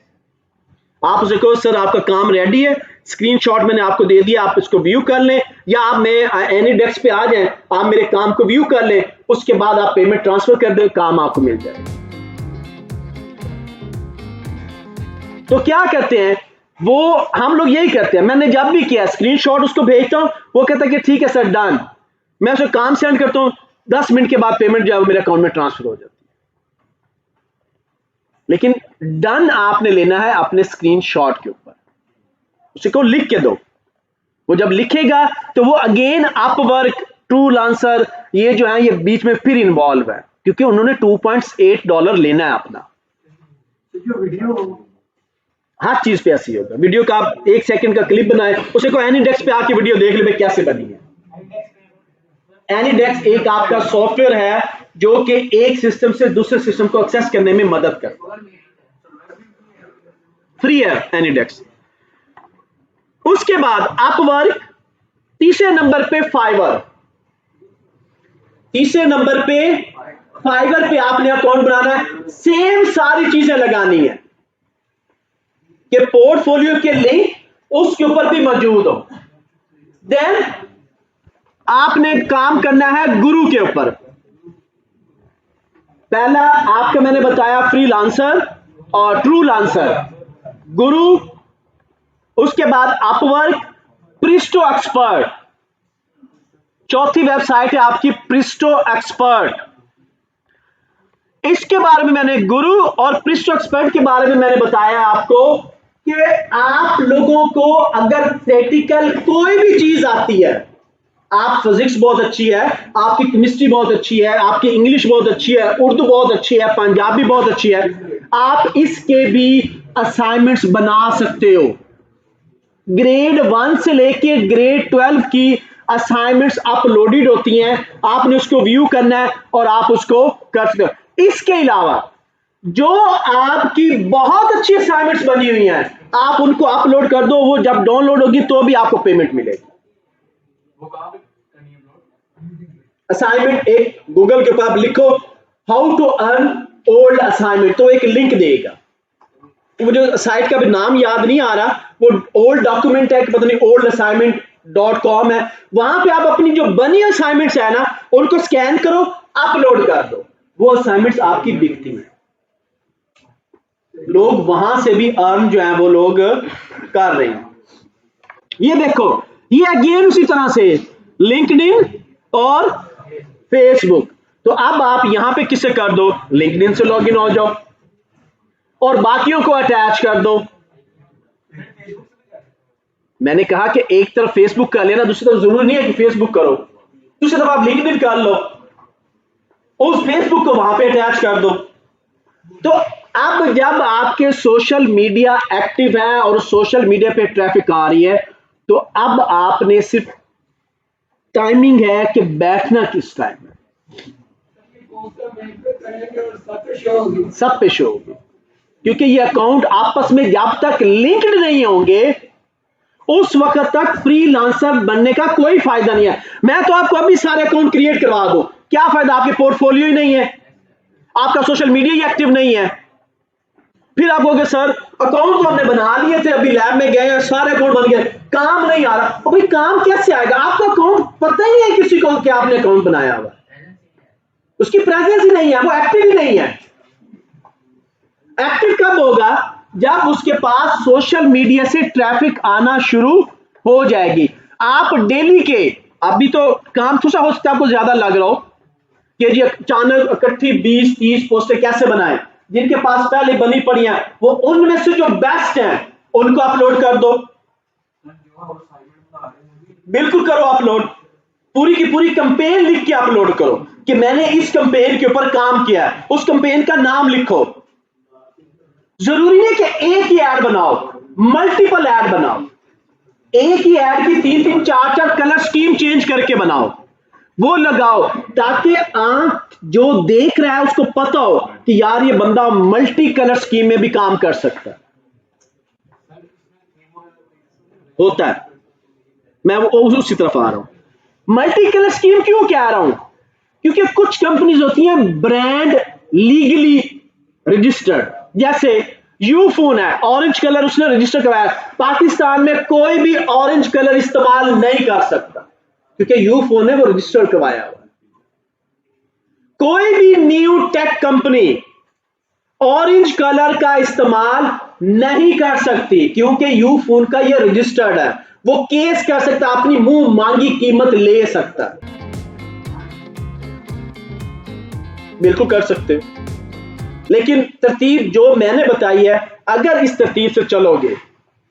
आप उसे कहो सर आपका काम रेडी है, स्क्रीनशॉट मैंने आपको दे दिया, आप इसको व्यू कर लें, या आप मैं एनीडेक्स पे आ जाएं, आप मेरे काम को व्यू कर लें, उसके बाद आप पेमेंट ट्रांसफर कर दें, काम आपको मिल जाए। तो क्या करते हैं वो, हम लोग यही करते हैं, मैंने जब भी किया स्क्रीनशॉट उसको भेजता हूं, वो कहता है कि ठीक है सर डन, मैं उसको काम सेंड करता हूं, 10 मिनट के बाद पेमेंट जो है मेरे अकाउंट में ट्रांसफर हो जाती है। लेकिन डन आपने लेना है अपने स्क्रीनशॉट के ऊपर, उसी को लिख के दो, वो जब लिखेगा तो वो अगेन अपवर्क, ट्रू लांसर, ये जो है ये बीच में फिर इन्वॉल्व है, क्योंकि उन्होंने $2.8 लेना है अपना। जो वीडियो हर चीज पे ऐसी होगा, वीडियो का आप 1 सेकंड का क्लिप बनाए, उसे को एनीडेक्स पे आके वीडियो देख ले कैसे बनी है। एनीडेक्स एक आपका सॉफ्टवेयर है जो कि एक सिस्टम से दूसरे सिस्टम को एक्सेस करने में मदद करता है, फ्री है एनीडेक्स। उसके बाद अपवर्क, तीसरे नंबर पे फाइवर, तीसरे नंबर पे फाइवर पे आपने अकाउंट बनाना है, सेम सारी चीजें लगानी है कि पोर्टफोलियो के लिंक उसके ऊपर भी मौजूद हो। देन आपने काम करना है गुरु के ऊपर। पहला आपका मैंने बताया फ्रीलांसर और ट्रू लांसर, गुरु, उसके बाद अपवर्क, प्रिस्टो एक्सपर्ट, चौथी वेबसाइट है आपकी प्रिस्टो एक्सपर्ट। इसके बारे में मैंने, गुरु और प्रिस्टो एक्सपर्ट के बारे में मैंने बताया आपको कि आप लोगों को अगर प्रैक्टिकल कोई भी चीज आती है, आप फिजिक्स बहुत अच्छी है, आपकी केमिस्ट्री बहुत अच्छी है, आपकी इंग्लिश बहुत अच्छी है, उर्दू बहुत अच्छी है, पंजाबी बहुत अच्छी है, आप इसके भी असाइनमेंट्स बना सकते हो। ग्रेड 1 से लेके ग्रेड 12 की असाइनमेंट्स अपलोडेड होती हैं, आपने उसको व्यू करना है और आप उसको कर सकते हो। इसके अलावा जो आपकी बहुत अच्छी असाइनमेंट्स बनी हुई हैं, आप उनको अपलोड कर दो, वो जब डाउनलोड होगी तो भी आपको पेमेंट मिलेगी। वो कहाँ पे करनी है अपलोड? असाइनमेंट एक गूगल के ऊपर आप लिखो how to earn old assignment, तो एक लिंक देगा, मुझे साइट का भी नाम याद नहीं आ रहा, वो ओल्ड डॉक्यूमेंट है, पता नहीं oldassignment.com है, वहां पे आप अपनी जो बनी असाइनमेंट्स है ना उनको स्कैन करो, अपलोड कर दो, वो असाइनमेंट्स आपकी बिकती हैं, लोग वहां से भी अर्न जो है वो लोग कर रहे हैं। ये देखो, ये अगेन उसी तरह से लिंक्डइन और फेसबुक, तो अब आप यहां पे किससे कर दो, लिंक्डइन से लॉगिन हो जाओ और बाकियों को अटैच कर दो। मैंने कहा कि एक तरफ फेसबुक कर लेना, दूसरी तरफ जरूरी नहीं है कि फेसबुक करो, दूसरी तरफ आप लिंक्डइन कर लो, उस फेसबुक को वहां पे अटैच कर दो। तो अब जब आपके सोशल मीडिया एक्टिव है और सोशल मीडिया पे ट्रैफिक आ रही है, तो अब आपने सिर्फ टाइमिंग है कि बैठना किस टाइम है, सब पे शो होगी, क्योंकि ये अकाउंट आपस में जब तक लिंक्ड नहीं होंगे उस वक्त तक फ्रीलांसर बनने का कोई फायदा नहीं है। मैं तो आपको अभी सारे अकाउंट क्रिएट करवा दूं, क्या फायदा, आपके पोर्टफोलियो ही नहीं है, आपका सोशल मीडिया ही एक्टिव नहीं है, फिर आप कहोगे सर अकाउंट तो हमने बना लिए थे, अभी लैब में गए और सारे अकाउंट बन गए, काम नहीं आ रहा। तो भाई काम कैसे आएगा, आपका अकाउंट पता ही नहीं है किसी को कि आपने अकाउंट बनाया हुआ, उसकी प्रेजेंस ही नहीं है, वो एक्टिव ही नहीं है। एक्टिव कब होगा, जब उसके पास सोशल मीडिया से ट्रैफिक आना शुरू हो जाएगी। आप डेली के, अभी तो काम थोड़ा हो सकता है आपको ज्यादा लग रहा हो कि जी अचानक इकट्ठी 20-30 पोस्टें कैसे बनाएं, जिनके पास पहले बनी पड़ी हैं वो उनमें से जो बेस्ट हैं उनको अपलोड कर दो, बिल्कुल करो अपलोड, पूरी की पूरी कैंपेन लिख के अपलोड करो कि मैंने इस कैंपेन के ऊपर काम किया है, उस कैंपेन का नाम लिखो। जरूरी नहीं कि एक ही ऐड बनाओ, मल्टीपल ऐड बनाओ, एक ही ऐड की 3-3, 4-4 कलर स्कीम चेंज करके बनाओ, वो लगाओ, ताकि आंख जो देख रहा है उसको पता हो कि यार ये बंदा मल्टी कलर स्कीम में भी काम कर सकता है। होता है, मैं वो उसी तरफ आ रहा हूं। मल्टी कलर स्कीम क्यों कह रहा हूं, क्योंकि कुछ कंपनीज होती हैं ब्रांड लीगली रजिस्टर्ड, जैसे यू फोन है, ऑरेंज कलर उसने रजिस्टर करवाया। पाकिस्तान में कोई भी ऑरेंज कलर इस्तेमाल नहीं कर सकता क्योंकि यू फोन है वो रजिस्टर करवाया हुआ। कोई भी new tech company orange colour का इस्तेमाल नहीं कर सकती क्योंकि यू फोन का ये रजिस्टर्ड है। वो केस कर सकता, अपनी मुंह मांगी कीमत ले सकता, बिल्कुल कर सकते हो। लेकिन तरतीब जो मैंने बताई है, अगर इस तरतीब से चलोगे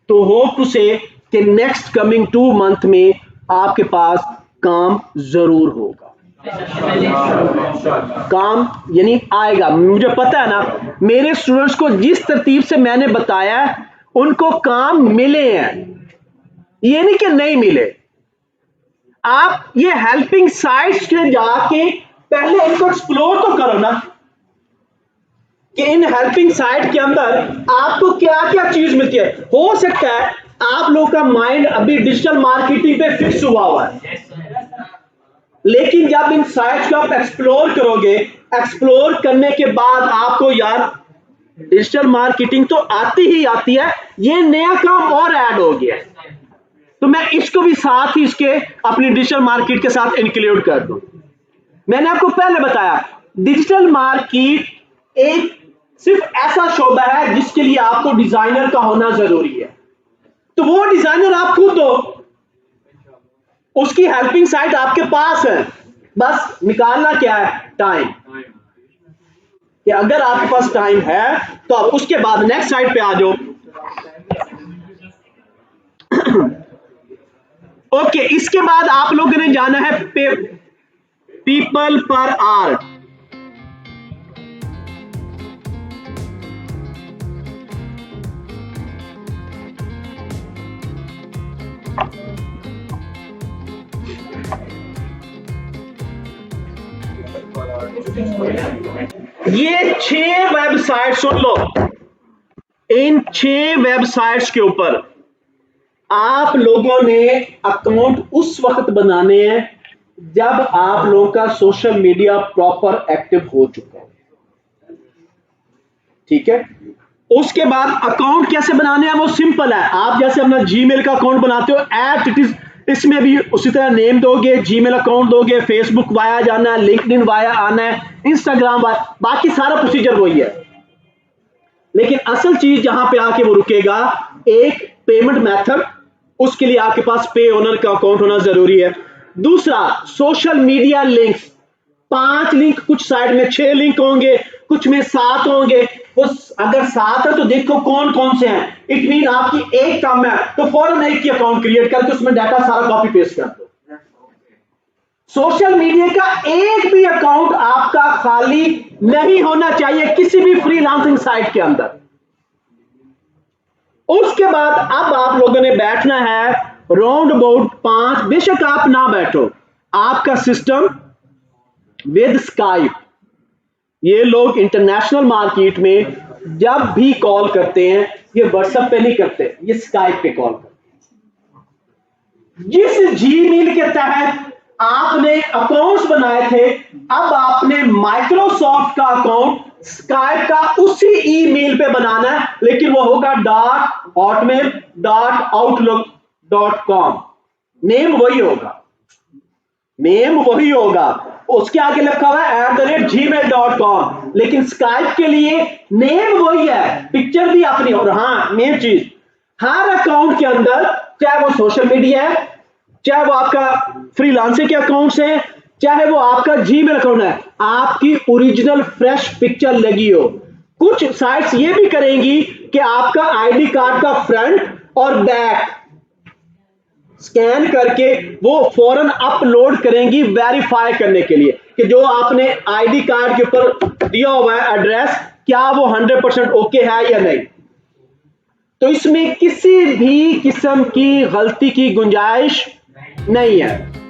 तो होप टू से कि नेक्स्ट कमिंग 2 मंथ में आपके पास काम जरूर होगा। काम यानी आएगा। मुझे पता है ना, मेरे स्टूडेंट्स को जिस तरतीब से मैंने बताया उनको काम मिले हैं, ये नहीं कि नहीं मिले। आप ये हेल्पिंग साइट्स के जाके पहले इनको एक्सप्लोर तो करो ना कि इन हेल्पिंग साइट के अंदर आपको क्या क्या चीज मिलती है। हो सकता है आप लोगों का माइंड अभी डिजिटल मार्केटिंग पे फिक्स हुआ है, लेकिन जब इन साइट्स को आप एक्सप्लोर करोगे, एक्सप्लोर करने के बाद आपको यार डिजिटल मार्केटिंग तो आती ही आती है, ये नया काम और ऐड हो गया है, तो मैं इसको भी साथ ही इसके अपनी डिजिटल मार्केट के साथ इंक्लूड कर दूं। मैंने आपको पहले बताया डिजिटल मार्केट एक सिर्फ ऐसा शोबा है जिसके लिए आपको डिजाइनर का होना जरूरी है। तो वो डिजाइनर आप खुद दो, उसकी हेल्पिंग साइट आपके पास है, बस निकालना क्या है, टाइम। कि अगर आपके पास टाइम है तो आप उसके बाद नेक्स्ट साइट पे आ जाओ। ओके, इसके बाद आप लोगों ने जाना है पीपल पर आवर। ये 6 वेबसाइट सुन लो। इन 6 वेबसाइट्स के ऊपर आप लोगों ने अकाउंट उस वक्त बनाने हैं जब आप लोगों का सोशल मीडिया प्रॉपर एक्टिव हो चुका है, ठीक है। उसके बाद अकाउंट कैसे बनाने हैं वो सिंपल है। आप जैसे अपना जीमेल का अकाउंट बनाते हो, एट इट इज, इसमें भी उसी तरह नेम दोगे, जीमेल अकाउंट दोगे, फेसबुक वाया जाना है, लिंक्डइन वाया आना है, इंस्टाग्राम वाया, बाकी सारा प्रोसीजर वही है। लेकिन असल चीज जहां पे आके वो रुकेगा, एक पेमेंट मेथड, उसके लिए आपके पास पे ओनर का अकाउंट होना जरूरी है। दूसरा सोशल मीडिया लिंक्स, 5 लिंक, कुछ साइड में 6 लिंक होंगे, कुछ में 7 होंगे। वो अगर 7 है तो देखो कौन कौन से हैं। इट मीन आपकी एक काम है तो फौरन एक ही अकाउंट क्रिएट करके उसमें डाटा सारा कॉपी पेस्ट कर दो। सोशल मीडिया का एक भी अकाउंट आपका खाली नहीं होना चाहिए किसी भी फ्रीलांसिंग साइट के अंदर। उसके बाद अब आप लोगों ने बैठना है राउंड अबाउट 5, बेशक आप ना बैठो, आपका सिस्टम विद स्काइप। ये लोग इंटरनेशनल मार्केट में जब भी कॉल करते हैं ये व्हाट्सएप पे नहीं करते, ये स्काइप पे कॉल करते हैं। जिस जीमेल के तहत आपने अकाउंट्स बनाए थे, अब आपने माइक्रोसॉफ्ट का अकाउंट स्काइप का उसी ईमेल पे बनाना है, लेकिन वो होगा .hotmail.outlook.com। नेम वही होगा, नेम वही होगा, उसके आगे लिखा हुआ है @gmail.com, लेकिन स्काइप के लिए नेम वही है, पिक्चर भी अपनी। और हाँ, मेन चीज, हर अकाउंट के अंदर, चाहे वो सोशल मीडिया है, चाहे वो आपका फ्रीलांसिंग के अकाउंट्स है, चाहे वो आपका जीमेल अकाउंट है, आपकी ओरिजिनल फ्रेश पिक्चर लगी हो। कुछ साइट्स ये भी करेंगी कि आपका आईडी कार्ड का फ्रंट और बैक स्कैन करके वो फौरन अपलोड करेंगी वेरीफाई करने के लिए कि जो आपने आईडी कार्ड के ऊपर दिया हुआ है एड्रेस, क्या वो 100% ओके है या नहीं। तो इसमें किसी भी किस्म की गलती की गुंजाइश नहीं है।